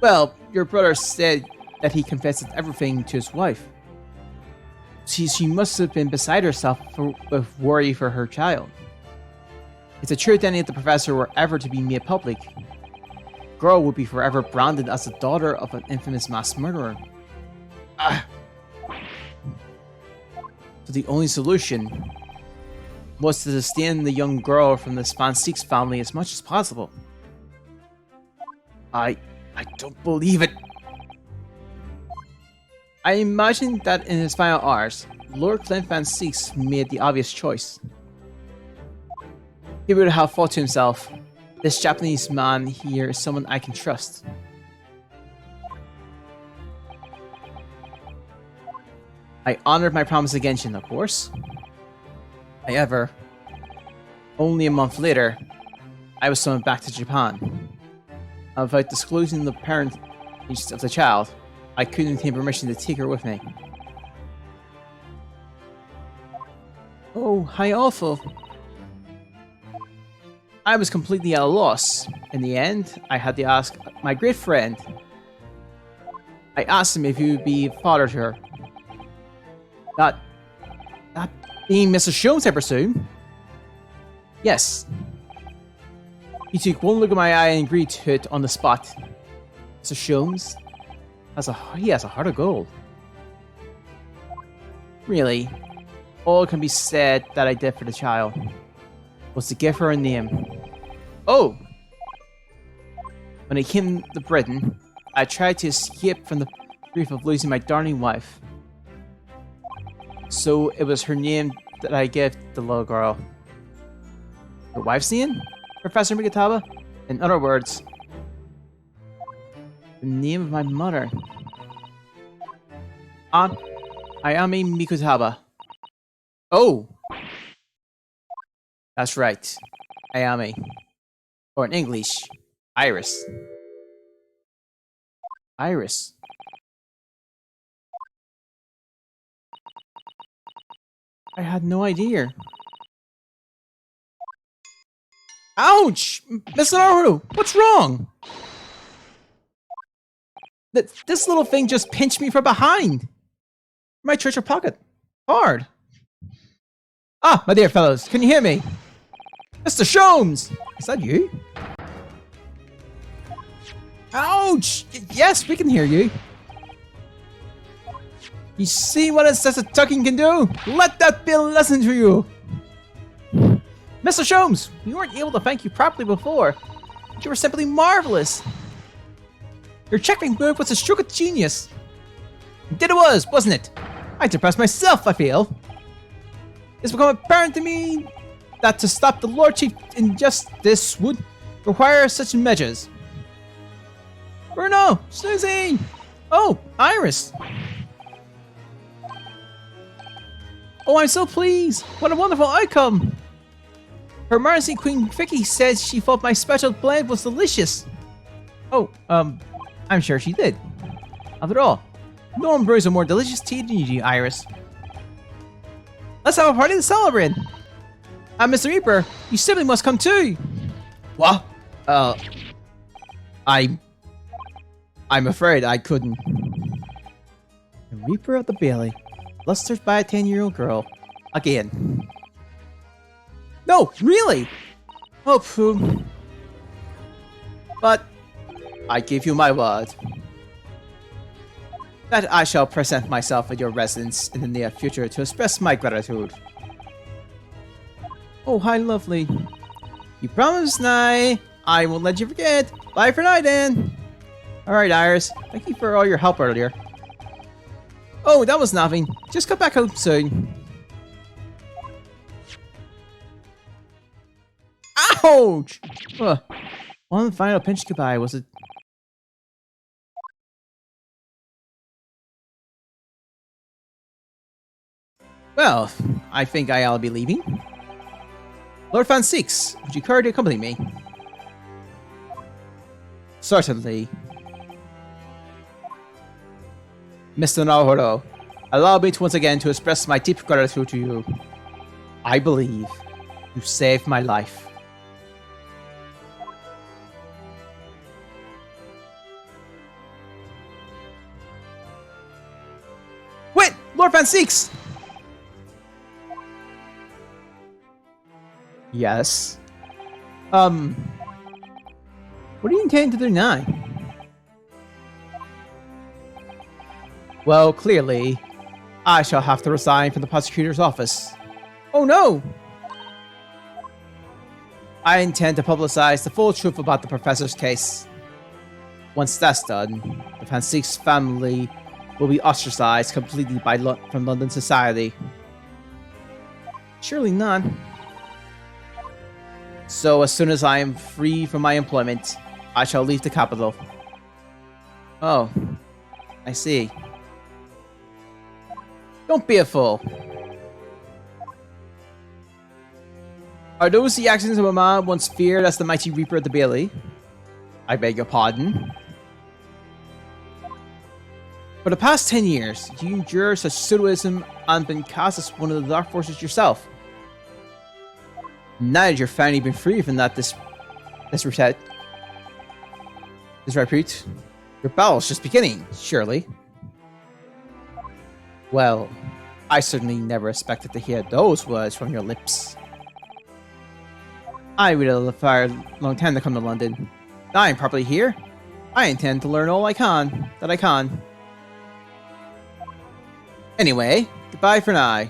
Well, your brother said that he confessed everything to his wife. She must have been beside herself with worry for her child. If the truth any of the professor were ever to be made public, the girl would be forever branded as the daughter of an infamous mass murderer. So the only solution was to sustain the young girl from the Van Seeks family as much as possible. I don't believe it. I imagine that in his final hours, Lord Clint Van Seeks made the obvious choice. He would have thought to himself, this Japanese man here is someone I can trust. I honored my promise to Genshin, of course. However, only a month later, I was summoned back to Japan. And without disclosing the parentage of the child, I couldn't obtain permission to take her with me. Oh, how awful. I was completely at a loss. In the end, I had to ask my great friend. I asked him if he would be a father to her. That being Mr. Sholmes, I presume? Yes. He took one look at my eye and agreed to it on the spot. Mr. Sholmes he has a heart of gold. Really, all can be said that I did for the child was to give her a name. Oh! When I came to Britain, I tried to escape from the grief of losing my darling wife. So it was her name that I gave the little girl. Her wife's name? Professor Mikitaba? In other words, the name of my mother. Aunt Ayame Mikutaba. Oh! That's right. Ayame. Or in English, Iris. Iris. I had no idea. Ouch! Mr. Naruto, what's wrong? This little thing just pinched me from behind. My treasure pocket. Hard. Ah, my dear fellows, can you hear me? Mr. Sholmes! Is that you? Ouch! Yes, we can hear you. You see what it says a tucking can do? Let that be a lesson to you. Mr. Sholmes, we weren't able to thank you properly before. You were simply marvelous. Your checkmate move was a stroke of genius. Indeed it was, wasn't it? I depressed myself, I feel. It's become apparent to me that to stop the Lord Chief injustice would require such measures. Bruno! Susie! Oh, Iris! Oh, I'm so pleased! What a wonderful outcome! Her Majesty Queen Vicky said she thought my special blend was delicious. Oh, I'm sure she did. After all, no one brews a more delicious tea than you do, Iris. Let's have a party to celebrate! And Mr. Reaper, you simply must come too! What? I'm afraid I couldn't. The Reaper of the Bailey, lustered by a 10-year-old girl. Again. No, really! Oh, pooh. But I give you my word that I shall present myself at your residence in the near future to express my gratitude. Oh, hi, lovely. You promised, Nye. I won't let you forget. Bye for now, then. Alright, Iris. Thank you for all your help earlier. Oh, that was nothing. Just come back home soon. Ouch! One final pinch goodbye, was it? Well, I think I'll be leaving. Lord Fan 6, would you care to accompany me? Certainly. Mr. Naruto, allow me to once again to express my deep gratitude to you. I believe you saved my life. Wait! Lord Fan 6! Yes. What do you intend to do now? Well, clearly, I shall have to resign from the prosecutor's office. Oh no! I intend to publicize the full truth about the professor's case. Once that's done, the Fansik's family will be ostracized completely from London society. Surely not. So as soon as I am free from my employment, I shall leave the capital. Oh, I see. Don't be a fool. Are those the actions of a man once feared as the mighty Reaper of the Bailey? I beg your pardon. For the past 10 years, you endured such pseudoism and been cast as one of the dark forces yourself. Now that you're finally been free from that this repute, your battle's just beginning, surely. Well, I certainly never expected to hear those words from your lips. I waited for a long time to come to London. Now I'm properly here. I intend to learn all I can. Anyway, goodbye for now.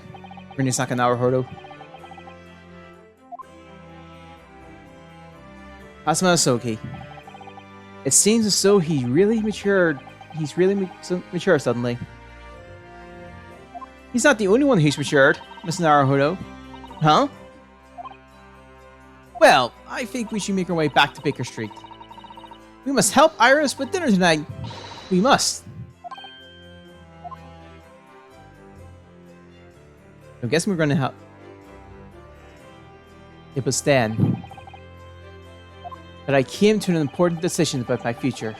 Rinusaka Naruhodo. Asuma Soki. It seems as though he really matured. He's really mature suddenly. He's not the only one who's matured, Mr. Naruhodo. Huh? Well, I think we should make our way back to Baker Street. We must help Iris with dinner tonight. We must. I guess we're going to help. It was then that I came to an important decision about my future.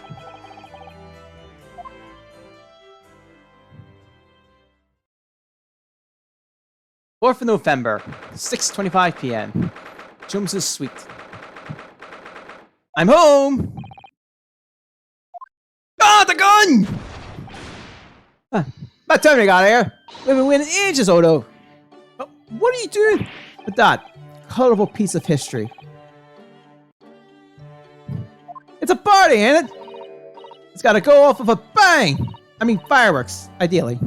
Fourth of November, 6:25 p.m. Jones's suite. I'm home! Ah, the gun! About time I got here. We've been waiting ages, Odo. Oh, what are you doing with that colorful piece of history? It's a party, ain't it? It's gotta go off with a bang! I mean, fireworks, ideally.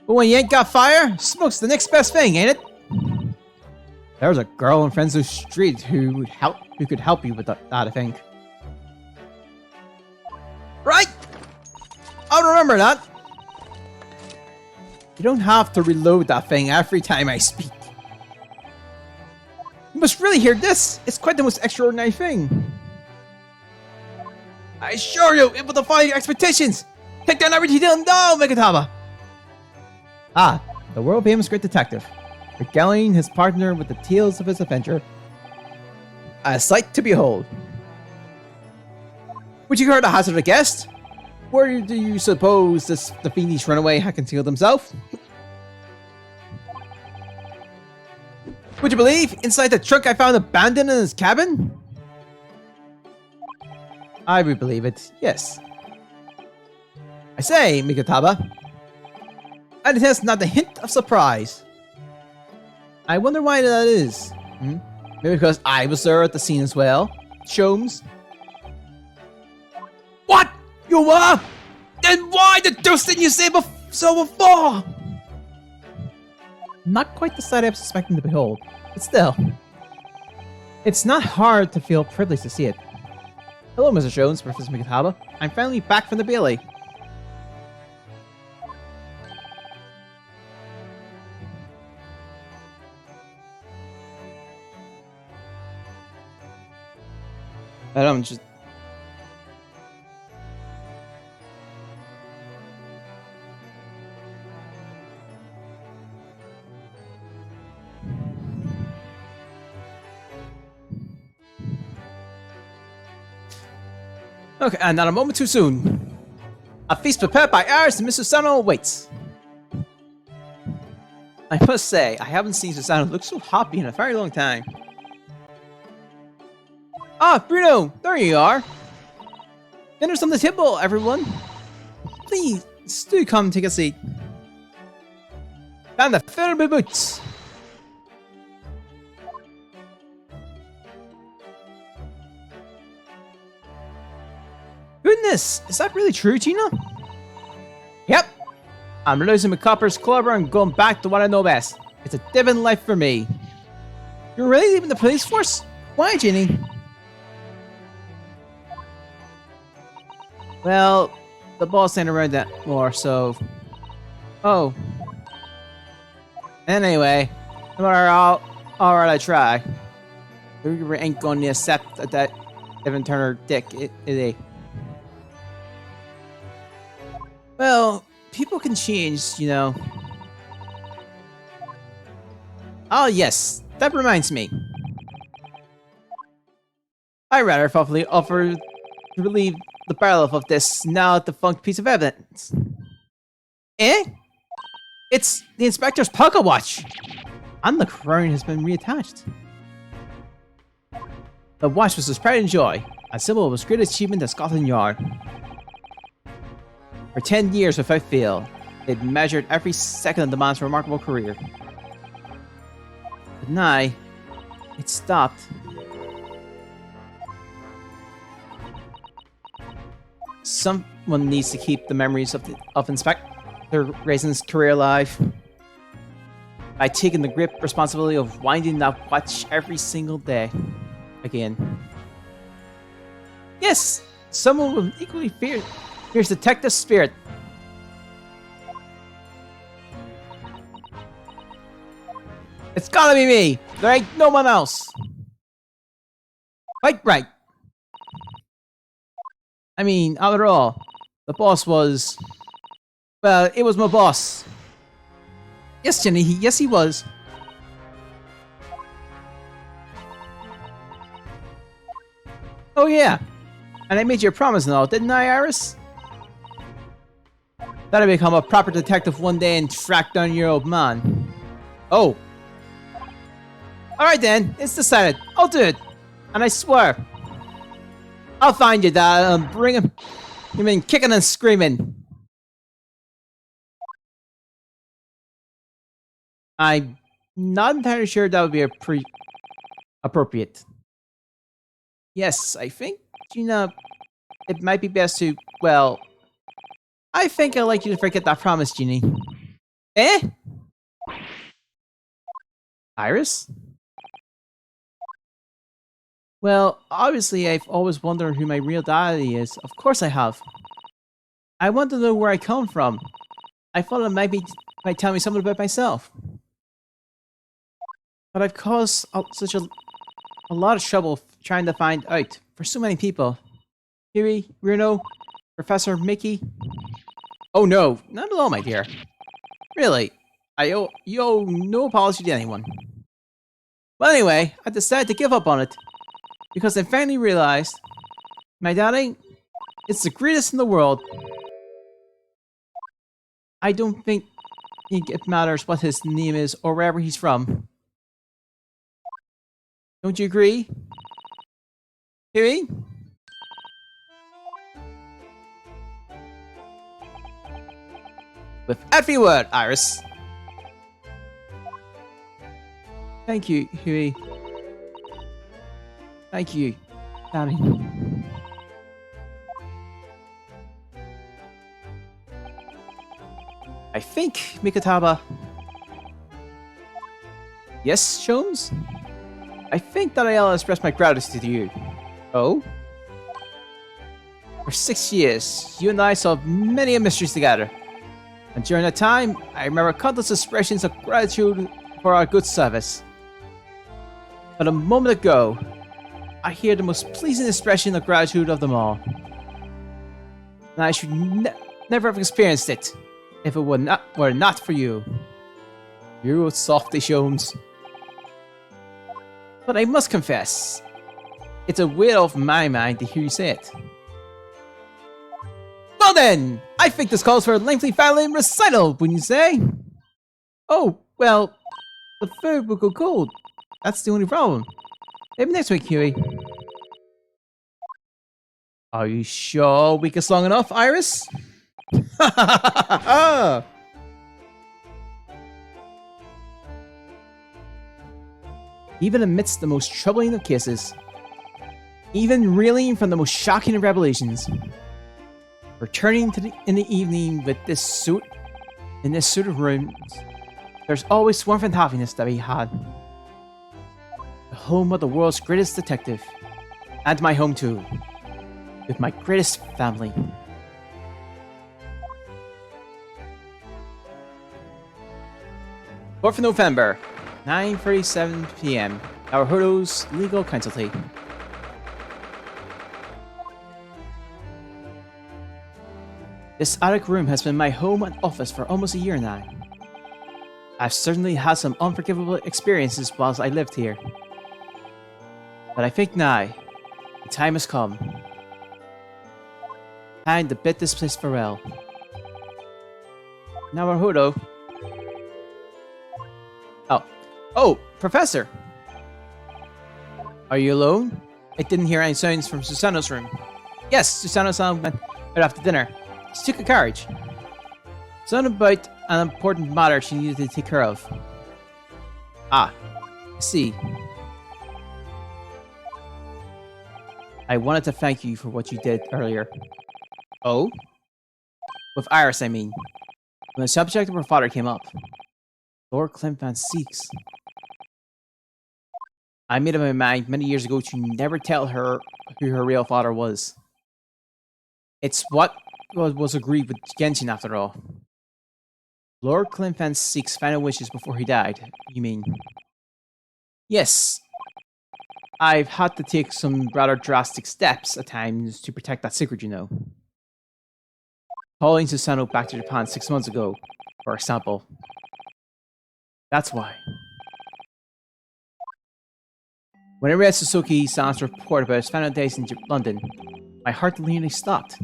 But when you ain't got fire, smoke's the next best thing, ain't it? There's a girl in Frenzo Street who could help you with that, I think. Right! I'll remember that. You don't have to reload that thing every time I speak. You must really hear this. It's quite the most extraordinary thing. I assure you, it will defy your expectations. Take down every detail now, Megataba. Ah, the world-famous great detective, regaling his partner with the tales of his adventure. A sight to behold. Would you care to hazard a guess? Where do you suppose the fiendish runaway had concealed himself? Would you believe inside the trunk I found abandoned in his cabin? I would believe it, yes. I say, Mikataba, and it has not a hint of surprise. I wonder why that is. Maybe because I was there at the scene as well. Sholmes. What? You were? Then why the deuce didn't you say so before? Not quite the sight I was suspecting to behold, but still. It's not hard to feel privileged to see it. Hello, Mr. Sholmes, Professor Mikataba. I'm finally back from the Bailey. I'm just... Okay, and not a moment too soon. A feast prepared by Iris and Mr. Susano awaits. I must say, I haven't seen Susano look so happy in a very long time. Ah, Bruno, there you are. Dinner's on the table, everyone. Please, do come take a seat. Down the filthy boots. Goodness, is that really true, Gina? Yep. I'm losing my copper's clover and going back to what I know best. It's a different life for me. You're really leaving the police force? Why, Ginny? Well, the boss ain't around that more, so... Oh. Anyway, no matter how hard I try, we ain't going to accept that Evan Turner dick, is he? Well, people can change, you know. Oh yes, that reminds me. I rather thoughtfully offer to relieve the barrel of this now defunct piece of evidence. Eh? It's the inspector's pocket watch. And the crown has been reattached. The watch was his pride and joy, a symbol of his great achievement at Scotland Yard. For 10 years without fail, it measured every second of the man's remarkable career. But now, it stopped. Someone needs to keep the memories of Inspector Raisin's career alive by taking the grip responsibility of winding that watch every single day. Again. Yes! Someone with equally fierce detective spirit. It's gotta be me! There ain't no one else! Quite right. I mean, after all, the boss was... Well, it was my boss. Yes, Jenny, yes he was. Oh yeah, and I made you a promise and all, didn't I, Iris? That I become a proper detective one day and track down your old man. Oh. Alright then, it's decided. I'll do it. And I swear, I'll find your dad and bring him in kicking and screaming. I'm not entirely sure that would be appropriate. Yes, I think, Gina, it might be best to, well, I think I'd like you to forget that promise, Jeannie. Eh? Iris? Well, obviously I've always wondered who my real daddy is. Of course I have. I want to know where I come from. I thought it might tell me something about myself. But I've caused such a lot of trouble trying to find out for so many people. Huey, Bruno, Professor Mickey. Oh no, not at all, my dear. Really, you owe no apology to anyone. Well, anyway, I decided to give up on it because I finally realized my daddy is the greatest in the world. I don't think it matters what his name is or wherever he's from. Don't you agree? Huey? With every word, Iris. Thank you, Huey. Thank you, Daddy. I think, Mikataba. Yes, Sholmes? I think that I'll express my gratitude to you. Oh? For 6 years, you and I solved many mysteries together. And during that time, I remember countless expressions of gratitude for our good service. But a moment ago, I hear the most pleasing expression of gratitude of them all. And I should never have experienced it if it were not for you. You softly, Sholmes. But I must confess, it's a weight off my mind to hear you say it. Well then, I think this calls for a lengthy family recital, wouldn't you say? Oh, well, the food will go cold. That's the only problem. Maybe next week, Huey. Are you sure we can long enough, Iris? Even amidst the most troubling of cases, even reeling from the most shocking of revelations, returning in the evening with this suit, in this suit of rooms, there's always warmth and happiness to be had. The home of the world's greatest detective, and my home too, with my greatest family. Fourth of November, 9:37 p.m. Naruhodo's legal consultation. This attic room has been my home and office for almost a year now. I've certainly had some unforgivable experiences whilst I lived here. But I think now, the time has come. Time to bid this place farewell. Naruhodo. Oh, Oh, Professor! Are you alone? I didn't hear any sounds from Susano's room. Yes, Susano-san went out after dinner. She took a carriage. Something about an important matter she needed to take care of. Ah, I see. I wanted to thank you for what you did earlier. Oh? With Iris, I mean. When the subject of her father came up. Lord Clint Van Seeks. I made up my mind many years ago to never tell her who her real father was. It's what was agreed with Genshin after all. Lord Clint Van Seeks' final wishes before he died, you mean? Yes. I've had to take some rather drastic steps at times to protect that secret, you know. Calling Susano back to Japan 6 months ago, for example. That's why. When I read Suzuki-san's report about his final days in London, my heart nearly stopped.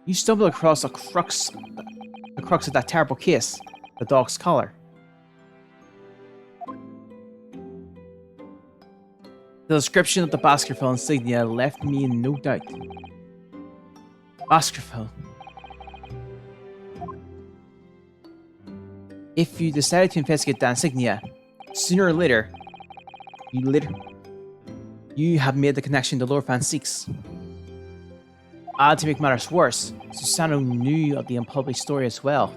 You stumbled across the crux of that terrible case, the dog's collar. The description of the Baskerville insignia left me in no doubt. Baskerville. If you decided to investigate the insignia, sooner or later, you have made the connection to Lord Van Seeks. To make matters worse, Susano knew of the unpublished story as well.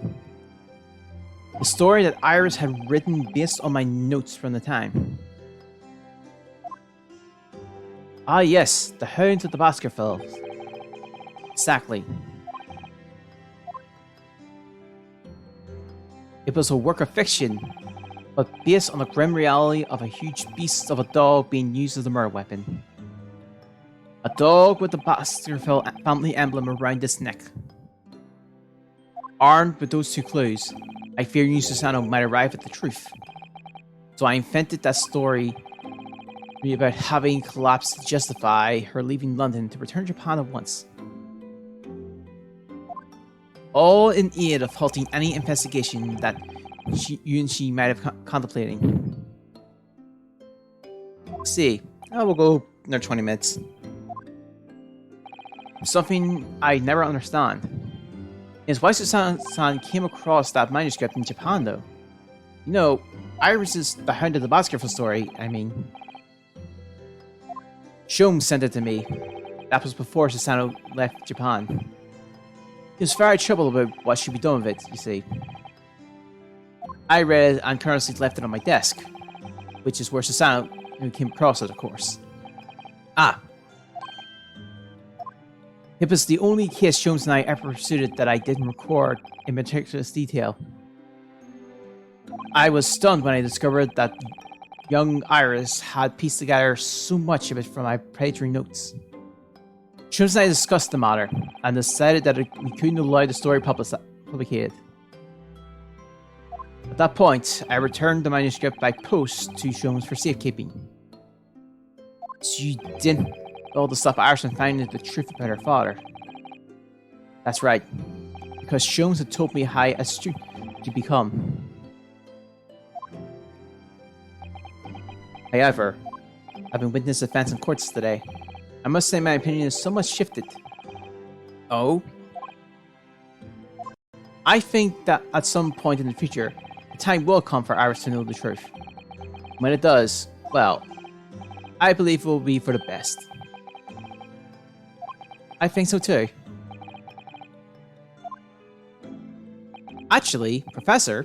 The story that Iris had written based on my notes from the time. Ah yes, the Hounds of the Baskervilles. Exactly. It was a work of fiction, but based on the grim reality of a huge beast of a dog being used as a murder weapon. A dog with the Baskerville family emblem around its neck. Armed with those two clues, I fear you Susano might arrive at the truth. So I invented that story about having collapsed to justify her leaving London to return to Japan at once. All in aid of halting any investigation that you and she might have contemplating. See, we'll go another 20 minutes. Something I never understand is why Susan came across that manuscript in Japan, though. You know, Iris is the Hound of the Baskerville story, I mean. Shom sent it to me. That was before Susano left Japan. He was very troubled about what should be done with it, you see. I read it and carelessly left it on my desk, which is where Susano came across it, of course. Ah. It was the only case Jones and I ever pursued that I didn't record in meticulous detail. I was stunned when I discovered that young Iris had pieced together so much of it from my predatory notes. Jones and I discussed the matter and decided that we couldn't allow the story publicated. At that point, I returned the manuscript by post to Jones for safekeeping. So you didn't all the stuff Iris found out the truth about her father. That's right, because Jones had told me how astute to become. However, having witnessed events in courts today, I must say my opinion is somewhat shifted. Oh? I think that at some point in the future, the time will come for Iris to know the truth. When it does, well, I believe it will be for the best. I think so too. Actually, Professor,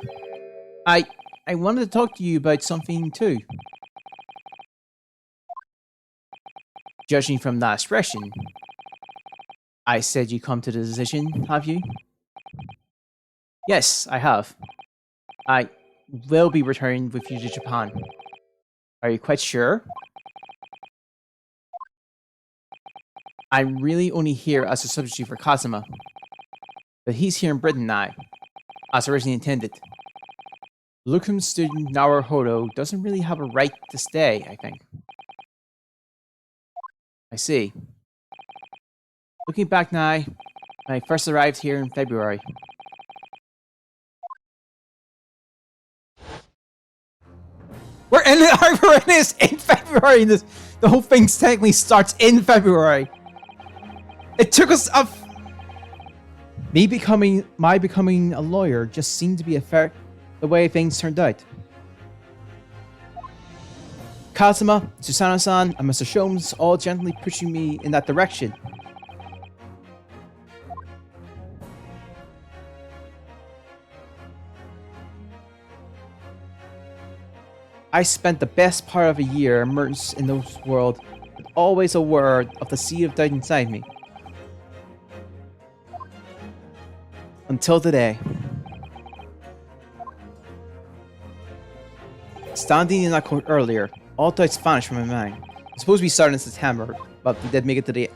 I wanted to talk to you about something too. Judging from that expression, I said you come to the decision, have you? Yes, I have. I will be returning with you to Japan. Are you quite sure? I'm really only here as a substitute for Kazuma. But he's here in Britain now, as originally intended. Locum student Naruhodo doesn't really have a right to stay, I think. I see. Looking back now, when I first arrived here in February. We're in this in February. The whole thing technically starts in February. It took us a... My becoming a lawyer just seemed to be the way things turned out. Kazuma, Susanoo-san, and Mr. Sholmes all gently pushing me in that direction. I spent the best part of a year immersed in those world, with always aware of the seed of doubt inside me. Until today. Standing in that court earlier, all doubts vanished from my mind. It's supposed to be starting in September, but we did make it to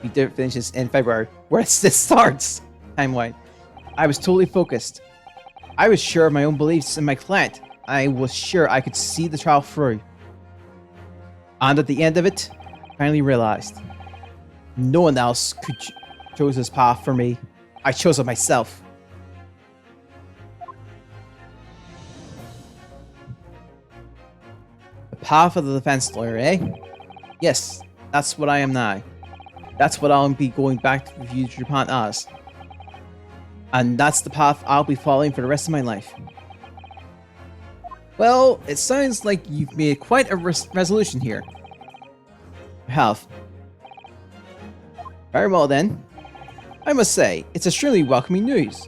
we did finish this in February, where it starts time-wise. I was totally focused. I was sure of my own beliefs in my client. I was sure I could see the trial through. And at the end of it, I finally realized no one else could chose this path for me. I chose it myself. The path of the defense lawyer, eh? Yes, that's what I am now. That's what I'll be going back to the future Japan as. And that's the path I'll be following for the rest of my life. Well, it sounds like you've made quite a resolution here. I have. Very well then. I must say, it's extremely welcome news.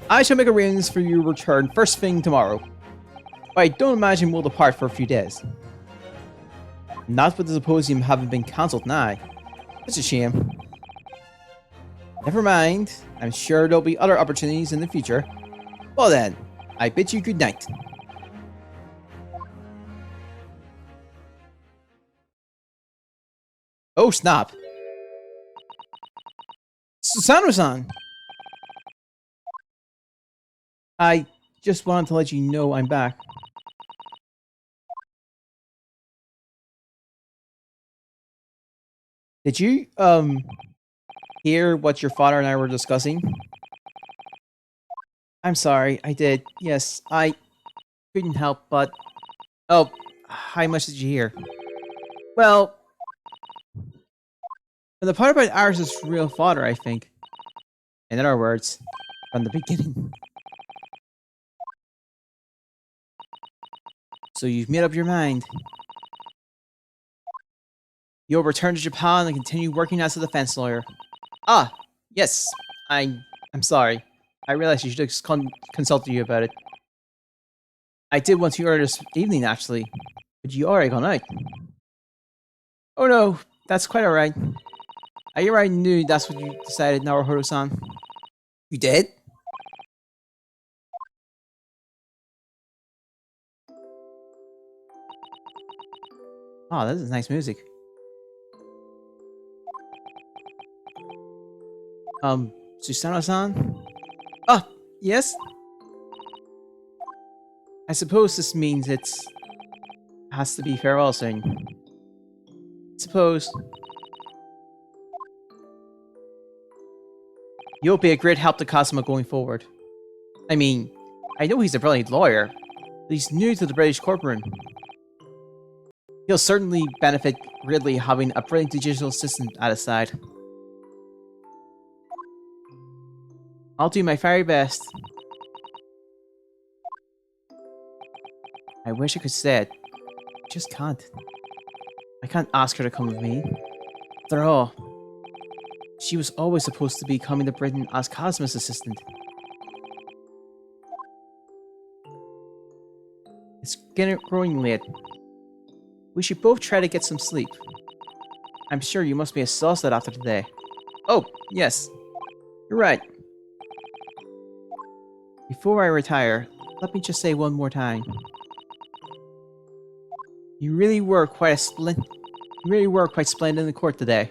I shall make arrangements for your return first thing tomorrow. But I don't imagine we'll depart for a few days. Not with the symposium having been cancelled now. It's a shame. Never mind. I'm sure there'll be other opportunities in the future. Well then, I bid you good night. Oh snap. Susanoo-san! I just wanted to let you know I'm back. Did you, hear what your father and I were discussing? I'm sorry, I did. Yes, I couldn't help but... Oh, how much did you hear? Well... the part about Iris' real father, I think. In other words, from the beginning. So you've made up your mind. You'll return to Japan and continue working as a defense lawyer. Ah, yes. I'm sorry. I realized you should have consulted you about it. I did want to earlier this evening, actually. But you already gone out. Oh no, that's quite alright. I already knew that's what you decided, Naruhodo-san. You did? Oh, this is nice music. Susanoo-san? Ah, yes? I suppose this means has to be farewell soon. Suppose. You'll be a great help to Kazuma going forward. I mean, I know he's a brilliant lawyer, but he's new to the British courtroom. He'll certainly benefit greatly having a brilliant digital assistant at his side. I'll do my very best. I wish I could say it. I just can't. I can't ask her to come with me. After all, she was always supposed to be coming to Britain as Kazuma's assistant. It's growing late. We should both try to get some sleep. I'm sure you must be exhausted after today. Oh, yes. You're right. Before I retire, let me just say one more time. You really were quite splendid in the court today.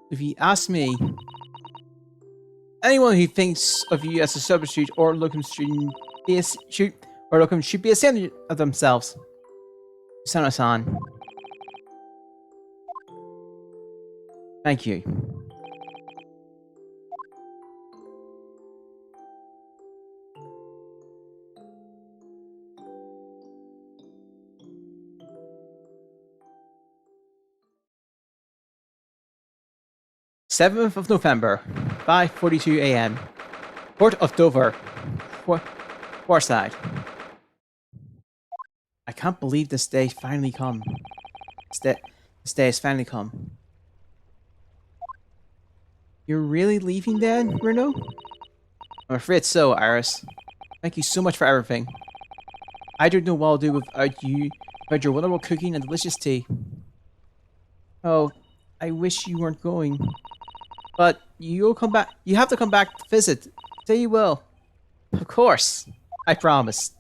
If you ask me, anyone who thinks of you as a substitute or locum should be ashamed of themselves. Susanoo-san. Thank you. 7th of November, 5:42 a.m. Port of Dover, Warside. I can't believe this day finally come. This day has finally come. You're really leaving then, Bruno? I'm afraid so, Iris. Thank you so much for everything. I don't know what I'll do without you, without your wonderful cooking and delicious tea. Oh, I wish you weren't going. But you'll come back. You have to come back to visit. Say you will. Of course. I promise.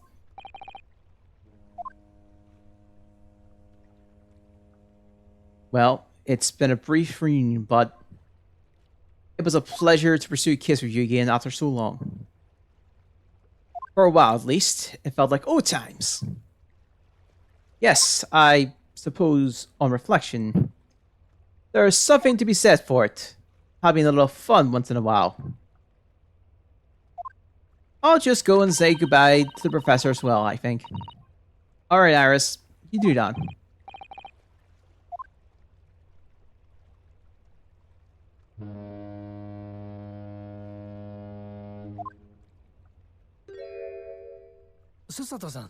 Well, it's been a brief reunion, but it was a pleasure to pursue Kiss with you again after so long. For a while, at least, it felt like old times. Yes, I suppose, on reflection, there is something to be said for it. Having a little fun once in a while. I'll just go and say goodbye to the professor as well, I think. Alright, Iris. You do that. Susato-san.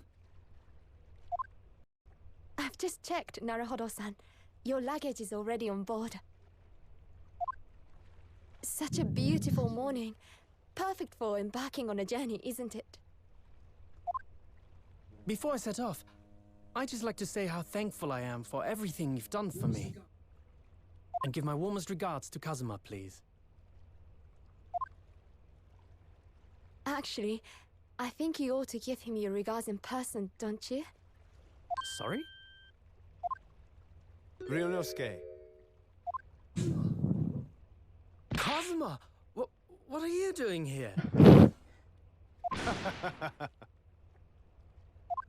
I've just checked, Naruhodo-san. Your luggage is already on board. Such a beautiful morning. Perfect for embarking on a journey, isn't it? Before I set off, I'd just like to say how thankful I am for everything you've done for me. And give my warmest regards to Kazuma, please. Actually, I think you ought to give him your regards in person, don't you? Sorry? Ryunosuke, Kazuma! What are you doing here?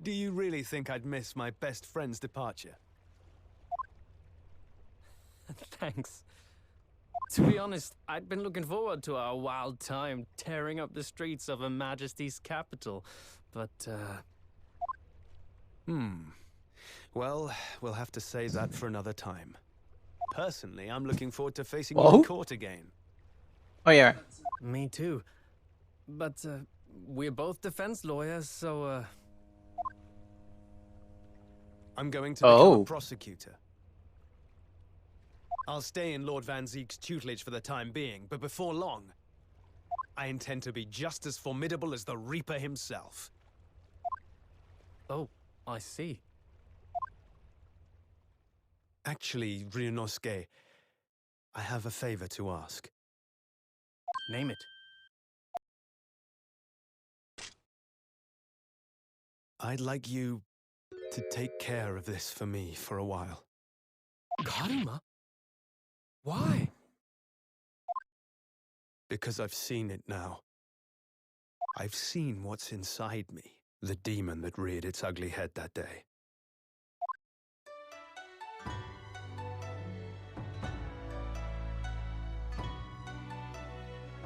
do you really think I'd miss my best friend's departure? Thanks. To be honest, I'd been looking forward to our wild time tearing up the streets of Her Majesty's capital, but, Well, we'll have to save that for another time. Personally, I'm looking forward to facing you Whoa. in court again. Oh yeah. Me too. But, we're both defense lawyers, so, I'm going to become Oh. a prosecutor. I'll stay in Lord Van Zeek's tutelage for the time being, but before long, I intend to be just as formidable as the Reaper himself. Oh, I see. Actually, Ryunosuke, I have a favor to ask. Name it. I'd like you to take care of this for me for a while. Karuma? Why? Because I've seen it now. I've seen what's inside me, the demon that reared its ugly head that day.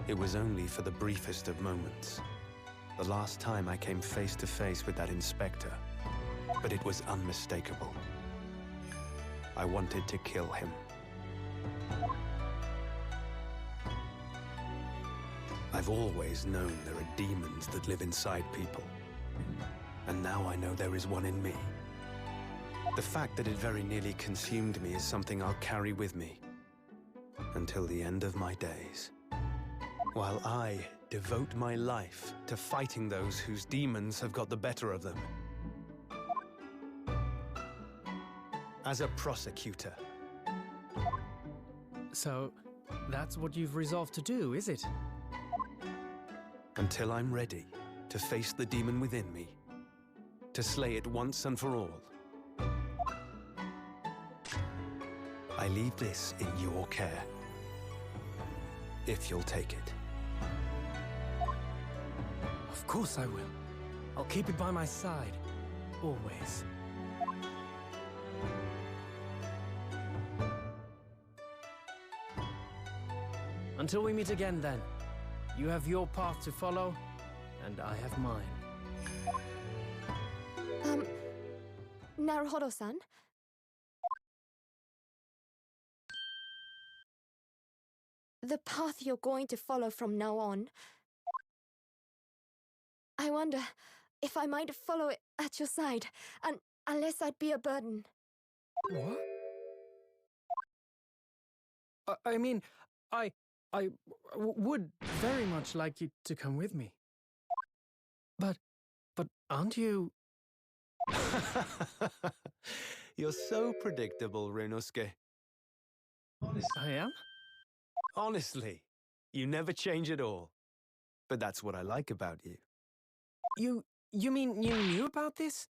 It was only for the briefest of moments. The last time I came face to face with that inspector, but it was unmistakable. I wanted to kill him. I've always known there are demons that live inside people. And now I know there is one in me. The fact that it very nearly consumed me is something I'll carry with me until the end of my days. While I devote my life to fighting those whose demons have got the better of them. As a prosecutor. So, that's what you've resolved to do, is it? Until I'm ready to face the demon within me. To slay it once and for all. I leave this in your care. If you'll take it. Of course I will. I'll keep it by my side. Always. Until we meet again, then. You have your path to follow, and I have mine. Naruhodo-san? the path you're going to follow from now on. I wonder if I might follow it at your side, and unless I'd be a burden. What? I mean, would very much like you to come with me. But aren't you... You're so predictable, Ryunosuke. I am? Honestly, you never change at all. But that's what I like about you. You mean you knew about this?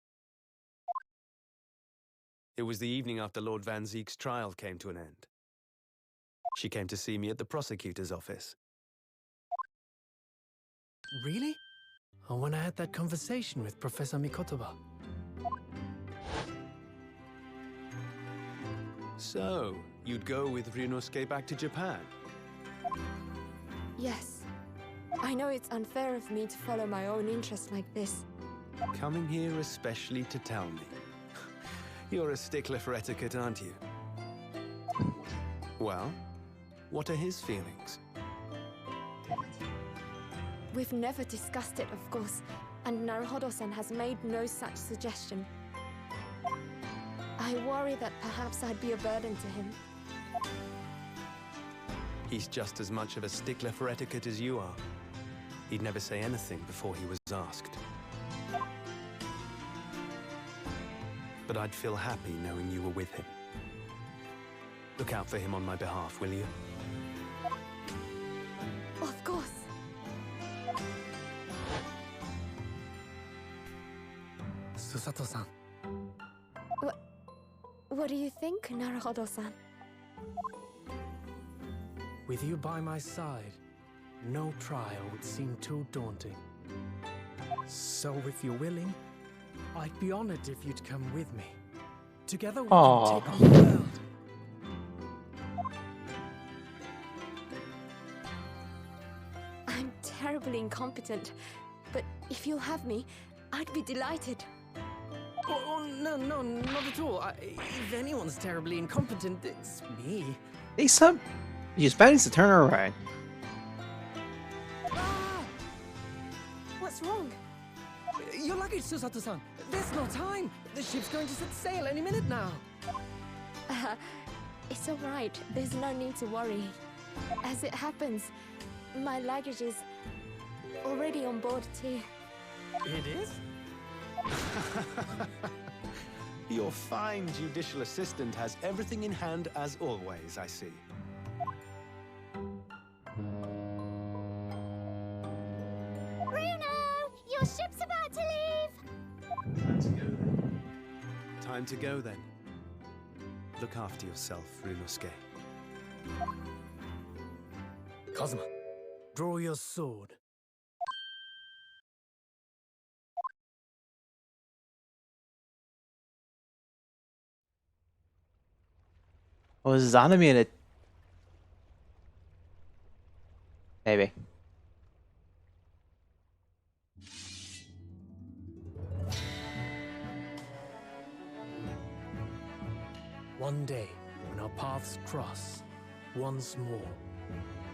It was the evening after Lord Van Zeek's trial came to an end. She came to see me at the prosecutor's office. Really? Oh, when I had that conversation with Professor Mikotoba. So, you'd go with Ryunosuke back to Japan? Yes. I know it's unfair of me to follow my own interests like this. Coming here especially to tell me. You're a stickler for etiquette, aren't you? Well, what are his feelings? We've never discussed it, of course, and Naruhodo-san has made no such suggestion. I worry that perhaps I'd be a burden to him. He's just as much of a stickler for etiquette as you are. He'd never say anything before he was asked. But I'd feel happy knowing you were with him. Look out for him on my behalf, will you? Of course. Susato-san. What do you think, Naruhodo-san? With you by my side, no trial would seem too daunting. So if you're willing, I'd be honored if you'd come with me. Together we can take on the world. I'm terribly incompetent, but if you'll have me, I'd be delighted. Oh, no, not at all. If anyone's terribly incompetent, it's me. You just managed to turn her around. Ah! What's wrong? Your luggage, Susato-san. There's no time. The ship's going to set sail any minute now. It's all right. There's no need to worry. As it happens, my luggage is already on board too. It is? Your fine judicial assistant has everything in hand as always, I see. Bruno! Your ship's about to leave! Time to go then. Look after yourself, Ryunosuke. Kazuma, draw your sword. Oh, is Zanami in it? Maybe. One day, when our paths cross, once more,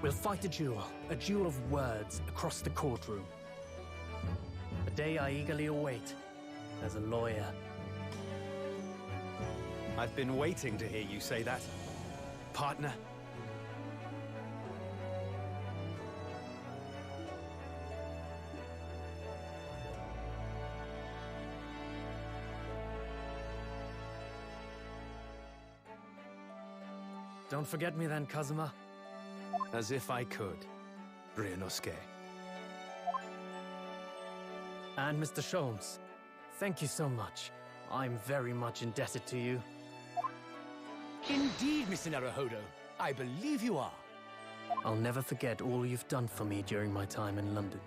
we'll fight a duel of words across the courtroom. A day I eagerly await as a lawyer. I've been waiting to hear you say that, partner. Don't forget me then, Kazuma. As if I could, Ryunosuke. And Mr. Sholmes, thank you so much. I'm very much indebted to you. Indeed, Mr. Naruhodo. I believe you are. I'll never forget all you've done for me during my time in London.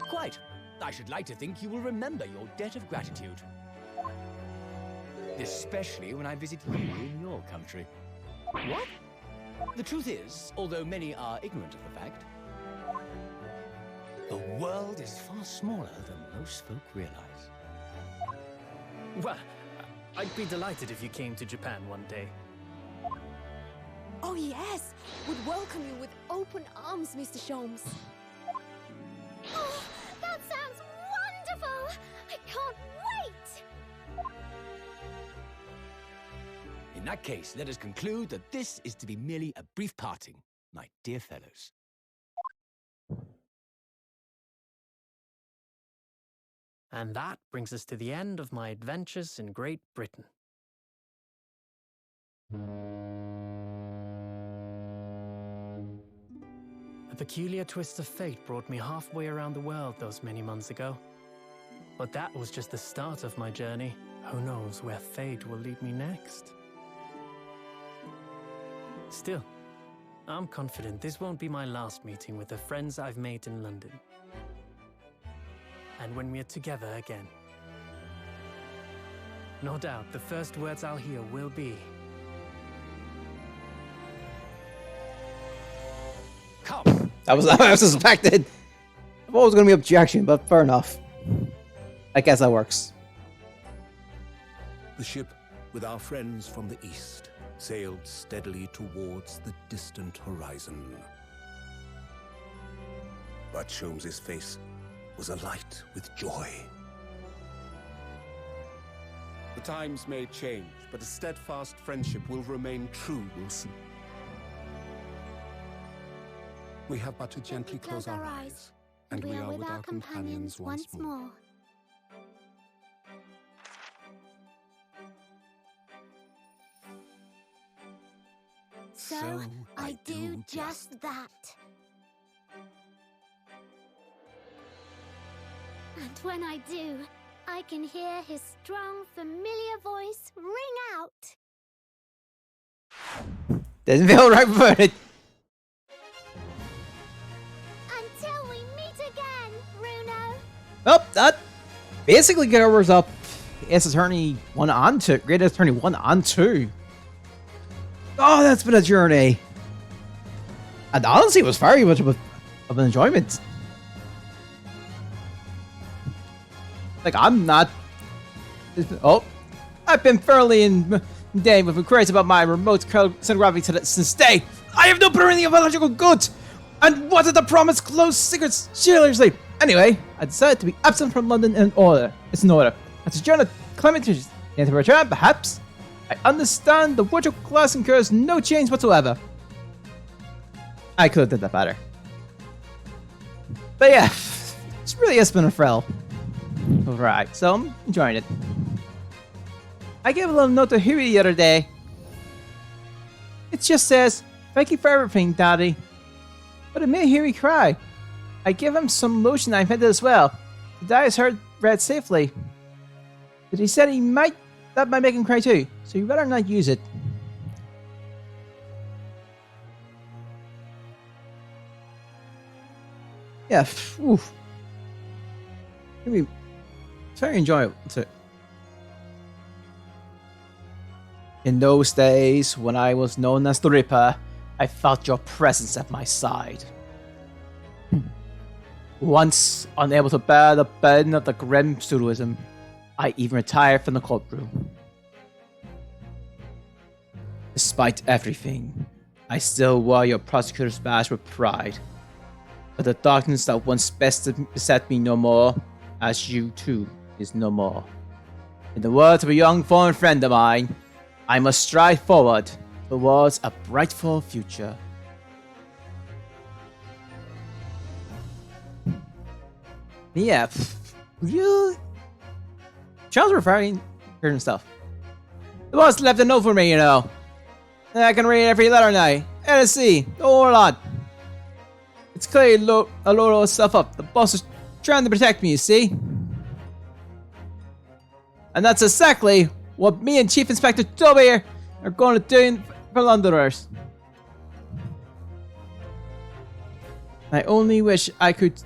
Quite. I should like to think you will remember your debt of gratitude. Especially when I visit you in your country. What? The truth is, although many are ignorant of the fact, the world is far smaller than most folk realize. Well, I'd be delighted if you came to Japan one day. Oh yes, would welcome you with open arms, Mr. Sholmes. Oh, that sounds wonderful! I can't wait! In that case, let us conclude that this is to be merely a brief parting, my dear fellows. And that brings us to the end of my adventures in Great Britain. A peculiar twist of fate brought me halfway around the world those many months ago. But that was just the start of my journey. Who knows where fate will lead me next? Still, I'm confident this won't be my last meeting with the friends I've made in London. And when we're together again, no doubt the first words I'll hear will be, Come! That was I suspected. I thought it was going to be objection, but fair enough. I guess that works. The ship, with our friends from the east, sailed steadily towards the distant horizon. But Sholmes's face was alight with joy. The times may change, but a steadfast friendship will remain true, Wilson. We have but to gently close our eyes, and we are with our companions once more. So I do just that. And when I do, I can hear his strong, familiar voice ring out. Doesn't feel right about it. Until we meet again, Bruno. Oh, that basically covers up Ace Attorney 1 on 2. Great Ace Attorney 1 on 2. Oh, that's been a journey. And honestly, it was very much of an enjoyment. Like, I'm not... Oh, I've been thoroughly in day with inquiries about my remote sonography since day. I have no printing of biological goods. And what are the promised closed secrets? Seriously. Anyway, I decided to be absent from London in order. It's in order. As a journal climate change, and to return, perhaps. I understand the virtual class incurs no change whatsoever. I could have did that better. But yeah, it's really has been a thrill. Alright, so I'm enjoying it. I gave a little note to Huey the other day. It just says, "Thank you for everything, Daddy." But it made Huey cry. I gave him some lotion I invented as well. The dye is read safely. But he said that might make him cry too, so you better not use it. Yeah, oof. Maybe very enjoyable too. In those days, when I was known as the Ripper, I felt your presence at my side. Once unable to bear the burden of the grim pseudoism, I even retired from the courtroom. Despite everything, I still wore your prosecutor's badge with pride. But the darkness that once beset me no more, as you too, is no more. In the words of a young foreign friend of mine, I must strive forward towards a brightful future. Yeah, you... Charles were very good and stuff. The boss left a note for me, you know. And I can read every letter now. And see, the whole lot. It's clearly a load of stuff up. The boss is trying to protect me, you see? And that's exactly what me and Chief Inspector Toby here are going to do for Londoners. I only wish I could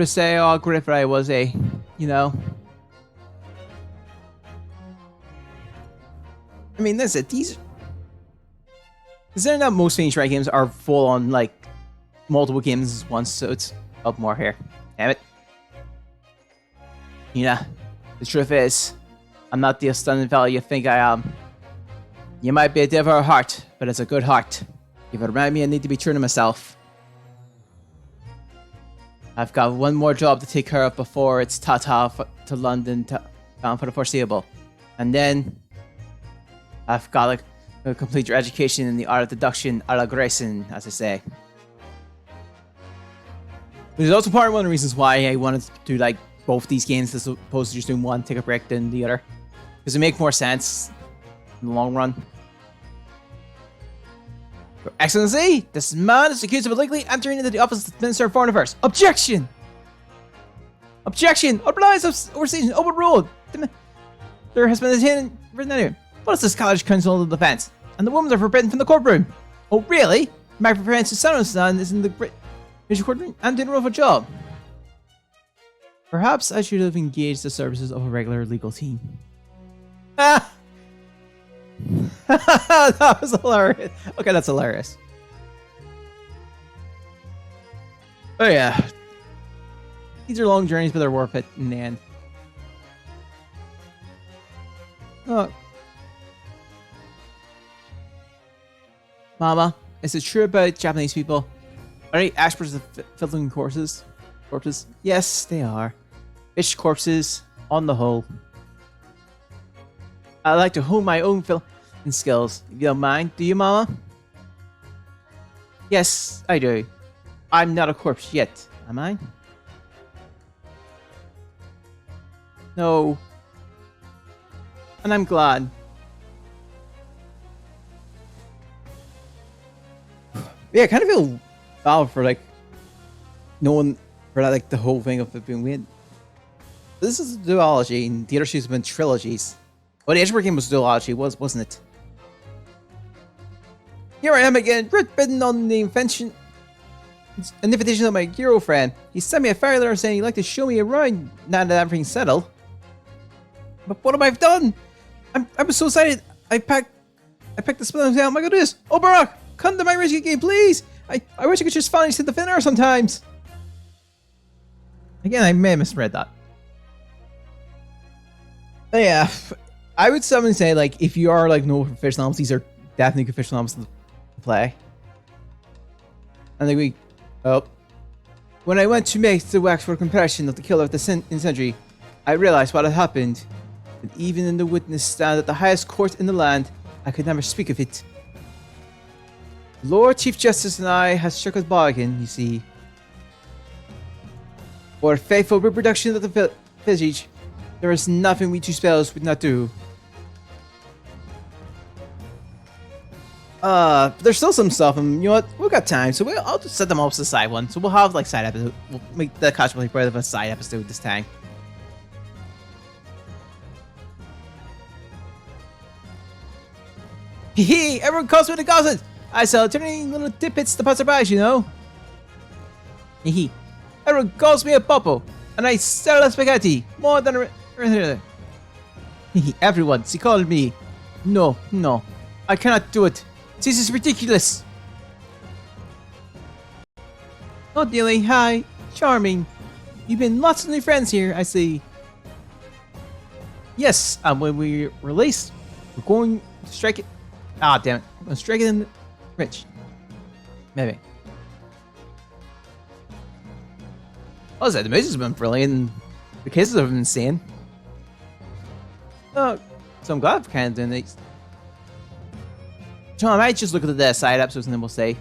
say how great I was, you know. I mean, that's it. Considering that most Phoenix Wright games are full on, like, multiple games at once, so it's up more here. Damn it. You know, the truth is, I'm not the stunning fella you think I am. You might be a devil of a heart, but it's a good heart. If it remind me, I need to be true to myself. I've got one more job to take care of before it's ta-ta to London bound for the foreseeable. And then I've got to complete your education in the art of deduction a la Grayson, as I say. Which is also part of one of the reasons why I wanted to do like both these games as opposed to just doing one, take a break, then the other. Because it makes more sense in the long run. Your Excellency, this man is accused of illegally entering into the office of the Minister of Foreign Affairs. Objection! Objection! Oblige overseas open road! There has been a detained written anyway. What is this college counsel of defense? And the women are forbidden from the courtroom. Oh, really? My preference to son is in the British courtroom and didn't roll a job. Perhaps I should have engaged the services of a regular legal team. Ah! That was hilarious. Okay, that's hilarious. Oh yeah. These are long journeys, but they're worth it in the end. Oh. Mama, is it true about Japanese people? Are they experts at filtering corpses? Yes, they are. Fish corpses, on the whole. I like to hone my own filming skills. If you don't mind, do you, Mama? Yes, I do. I'm not a corpse yet, am I? No. And I'm glad. Yeah, I kind of feel bad for like knowing for that, like the whole thing of it being weird. This is a duology, and the other shoes have been trilogies. Well, the Edgeworth game was a duology, wasn't it? Here I am again, bitten on the invitation of my hero friend. He sent me a fire letter saying he'd like to show me around now that everything's settled. But what have I done? I was so excited. I packed the spell down. My goodness! Oh, Barack, come to my rescue game, please! I wish I could just finally sit the finner sometimes. Again, I may have misread that. But yeah, I would something say like if you are like no official novels, these are definitely official novels to play. And like when I went to make the waxwork impression of the killer of the incendiary, I realized what had happened. And even in the witness stand at the highest court in the land, I could never speak of it. Lord Chief Justice and I has struck a bargain, you see. For a faithful reproduction of the visage, there is nothing we two spells would not do. There's still some stuff, and you know what? We've got time, so I'll just set them off to the side one. So we'll have like side episode. We'll make the cosplay part of a side episode this time. Hee, everyone calls me the gossip. I sell turning little tidbits to passerbys, you know. Hee, everyone calls me a popo, and I sell a spaghetti more than a. Hee, everyone, she called me. No, I cannot do it. This is ridiculous. Oh, Dilly, hi. Charming. You've been lots of new friends here, I see. Yes, and when we release, we're going to strike it. Ah, damn it. I'm going to strike it in the rich. Maybe. Oh, the music's been brilliant. The cases have been insane. Oh, so I'm glad for kind of doing these. So I might just look at the side episodes and then we'll say.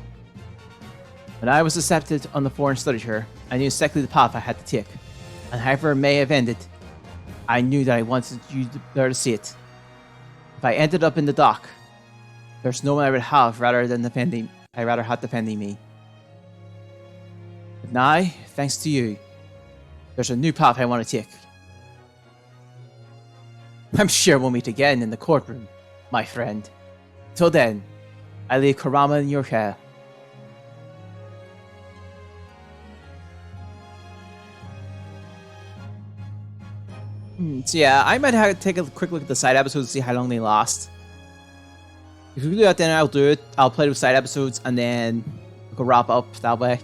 When I was accepted on the foreign literature, I knew exactly the path I had to take. And however it may have ended, I knew that I wanted you there to see it. If I ended up in the dock, there's no one I would have rather than defending. I'd rather have defending me. But now, thanks to you, there's a new path I want to take. I'm sure we'll meet again in the courtroom, my friend. Till then, I leave Kurama in your care. So yeah, I might have to take a quick look at the side episodes to see how long they last. If we do that, then I'll do it. I'll play with side episodes and then we can wrap up that way.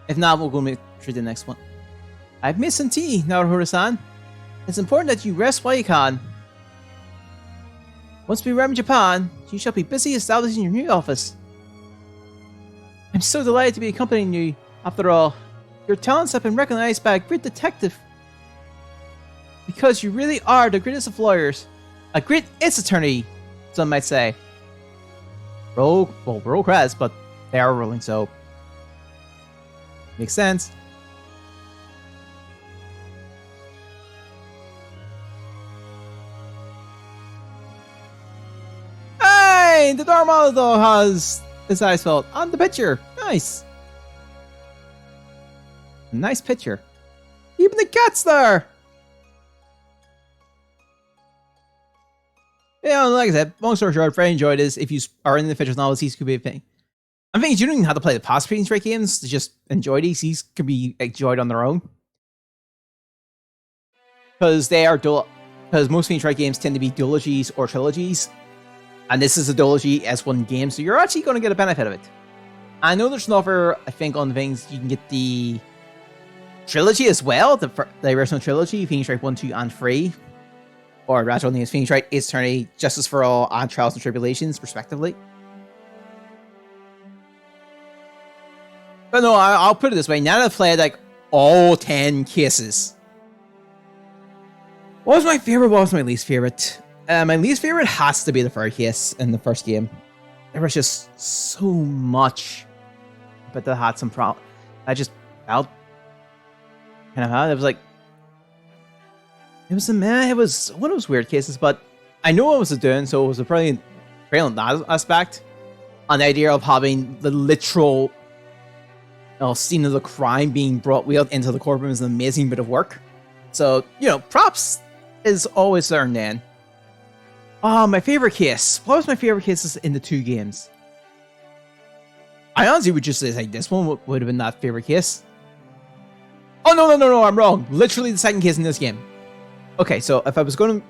If not, we'll go make through the next one. I've missed some tea, Naruto-san. It's important that you rest while you can. Once we arrive in Japan, you shall be busy establishing your new office. I'm so delighted to be accompanying you. After all, your talents have been recognized by a great detective. Because you really are the greatest of lawyers. A great ace attorney, some might say. Roll credits, but they are rolling, so makes sense. Hey, the Dormado has his eyes felt on the picture. Nice. Nice picture. Even the cat's there. Yeah, like I said, long story short, I enjoyed this. If you are in the Fidget novels, these could be a thing. I'm thinking you don't even have to play the past Phoenix Wright games to just enjoy these. These could be enjoyed on their own. Because they are because most Phoenix Wright games tend to be duologies or trilogies. And this is a duology as one game, so you're actually going to get a benefit of it. I know there's an offer, I think, on the things you can get the trilogy as well, the original trilogy, Phoenix Wright 1, 2, and 3. Or rather, only as Phoenix Wright, Ace Attorney, Justice for All, and Trials and Tribulations, respectively. But no, I'll put it this way. Now that I've played like all 10 cases, what was my favorite? What was my least favorite? My least favorite has to be the third case in the first game. There was just so much, but that had some problem. I just felt kind of how it was like. It was one of those weird cases, but I know what I was doing, so it was a brilliant that aspect. On the idea of having the literal scene of the crime being brought wheeled into the courtroom is an amazing bit of work. So, props is always there and then. Oh, my favorite case. What was my favorite cases in the two games? I honestly would just say like, this one would have been that favorite case. Oh, no, I'm wrong. Literally the second case in this game. Okay, so if I was going to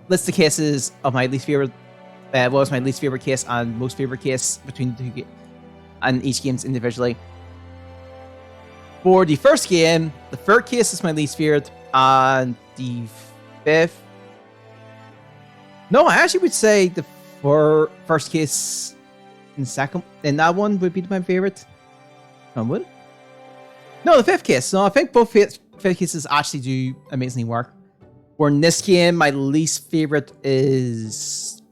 list the cases of my least favorite, what was my least favorite case and most favorite case between the two games, and each games individually. For the first game, the third case is my least favorite, and the fifth. No, I actually would say the first case and second, and that one would be my favorite. Would? No, the fifth case. No, I think both fifth cases actually do amazingly work. For in this game, my least favorite is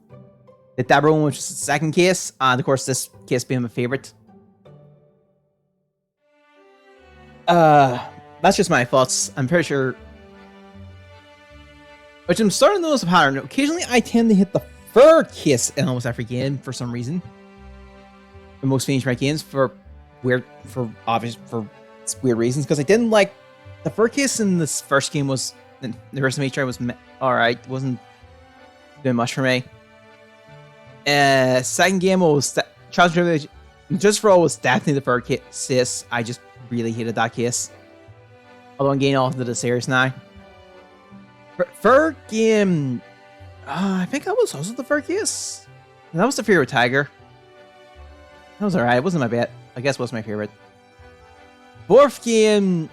the Deborah one, which is the second case, and of course this case being my favorite. That's just my thoughts. I'm pretty sure. Which I'm starting to notice a pattern. Occasionally, I tend to hit the third case in almost every game for some reason. In most Phoenix Wright games, for weird reasons. Because I didn't like the third case in this first game was the rest of Phoenix Wright was alright. Wasn't doing much for me. Second game was Just for All was definitely the third case. I just really hated that case. Although I'm getting off into the series now. Third game, I think that was also the third case. That was the Fear of Tiger. That was alright. It wasn't my bet. I guess it was my favorite. Fourth game,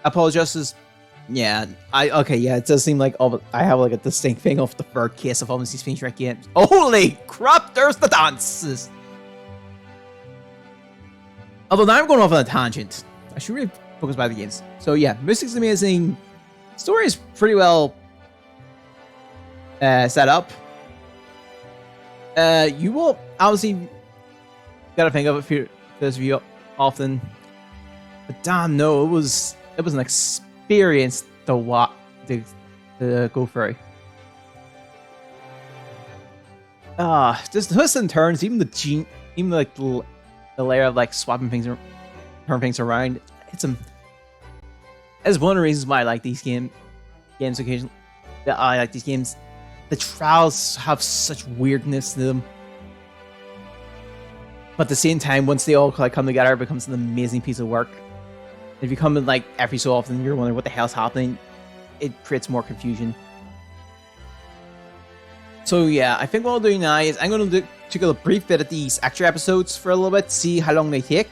Apollo Justice. Yeah, it does seem like I have like a distinct thing of the third case of almost these Phoenix Wright games. Holy crap! There's the dances. Although now I'm going off on a tangent. I should really focus by the games. So yeah, Mystic's amazing. Story is pretty well set up. You will obviously gotta think of it for those of you often, but damn, no, it was an experience to go through. Just twists and turns, even like the layer of like swapping things, turning things around. It's one of the reasons why I like these games occasionally. I like these games. The trials have such weirdness to them. But at the same time, once they all come together, it becomes an amazing piece of work. If you come in like every so often, you're wondering what the hell's happening. It creates more confusion. So yeah, I think what I'll do now is I'm going to take a brief bit of these extra episodes for a little bit, see how long they take.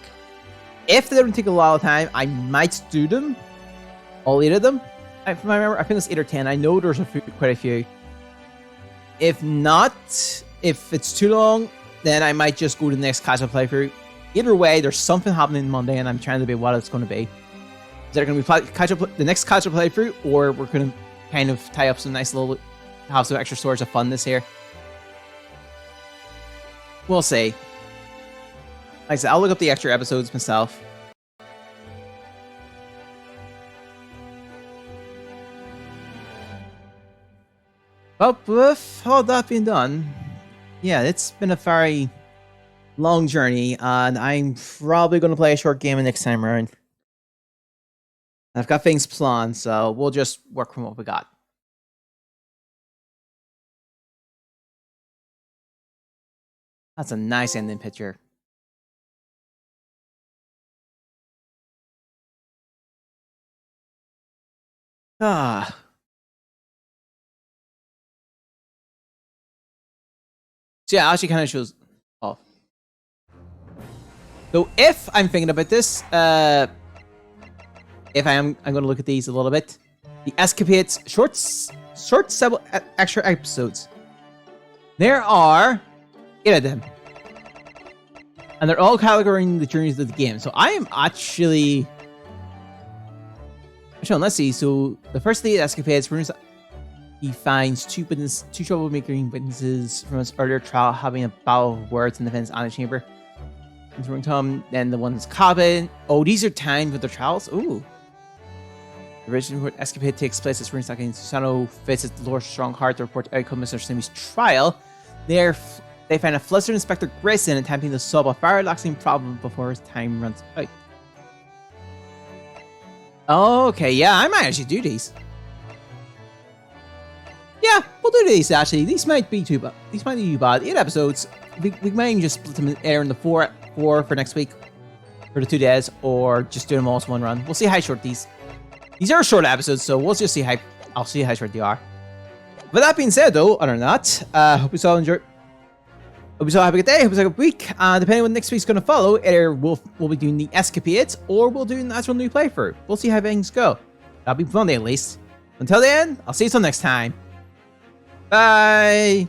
If they don't take a lot of time, I might do them. All 8 of them. If I remember, I think it's 8 or 10. I know there's quite a few. If not, if it's too long, then I might just go to the next casual playthrough. Either way, there's something happening Monday, and I'm trying to debate what it's going to be. Is there going to be the next casual playthrough, or we're going to kind of tie up some nice little, have some extra storage of fun this here? We'll see. Like I said, I'll look up the extra episodes myself. But with all that being done, yeah, it's been a very long journey, and I'm probably going to play a short game next time around. I've got things planned, so we'll just work from what we got. That's a nice ending picture. Ah. So yeah, actually kind of shows off. So if I'm thinking about this, if I'm going to look at these a little bit. The Escapades short several extra episodes. There are 8 of them. And they're all categorizing the journeys of the game. So I am actually... let's see. So the first of the Escapades, he finds two troublemaking witnesses from his earlier trial having a battle of words in the defense antechamber. Then the one's cabin. Oh, these are timed with the trials. Ooh. The original escapade takes place as Runestock and Susano visits the Lord Strongheart to report the outcome of Mr. Simi's trial. They find a flustered Inspector Grayson attempting to solve a very relaxing problem before his time runs out. Okay, yeah, I might actually do these. Yeah, we'll do these actually. These might be too bad. 8 episodes. We might even just split them air in the 4 for next week. For the 2 days. Or just do them all as one run. We'll see how short these are short episodes, so we'll just see how I'll see how short they are. With that being said though, other than that, hope you all enjoy. Hope you all have a good day, hope you all have a good week. Depending on what next week's gonna follow, either we'll be doing the Escapades or we'll do an actual new playthrough. We'll see how things go. That'll be fun at least. Until then, I'll see you till next time. Bye!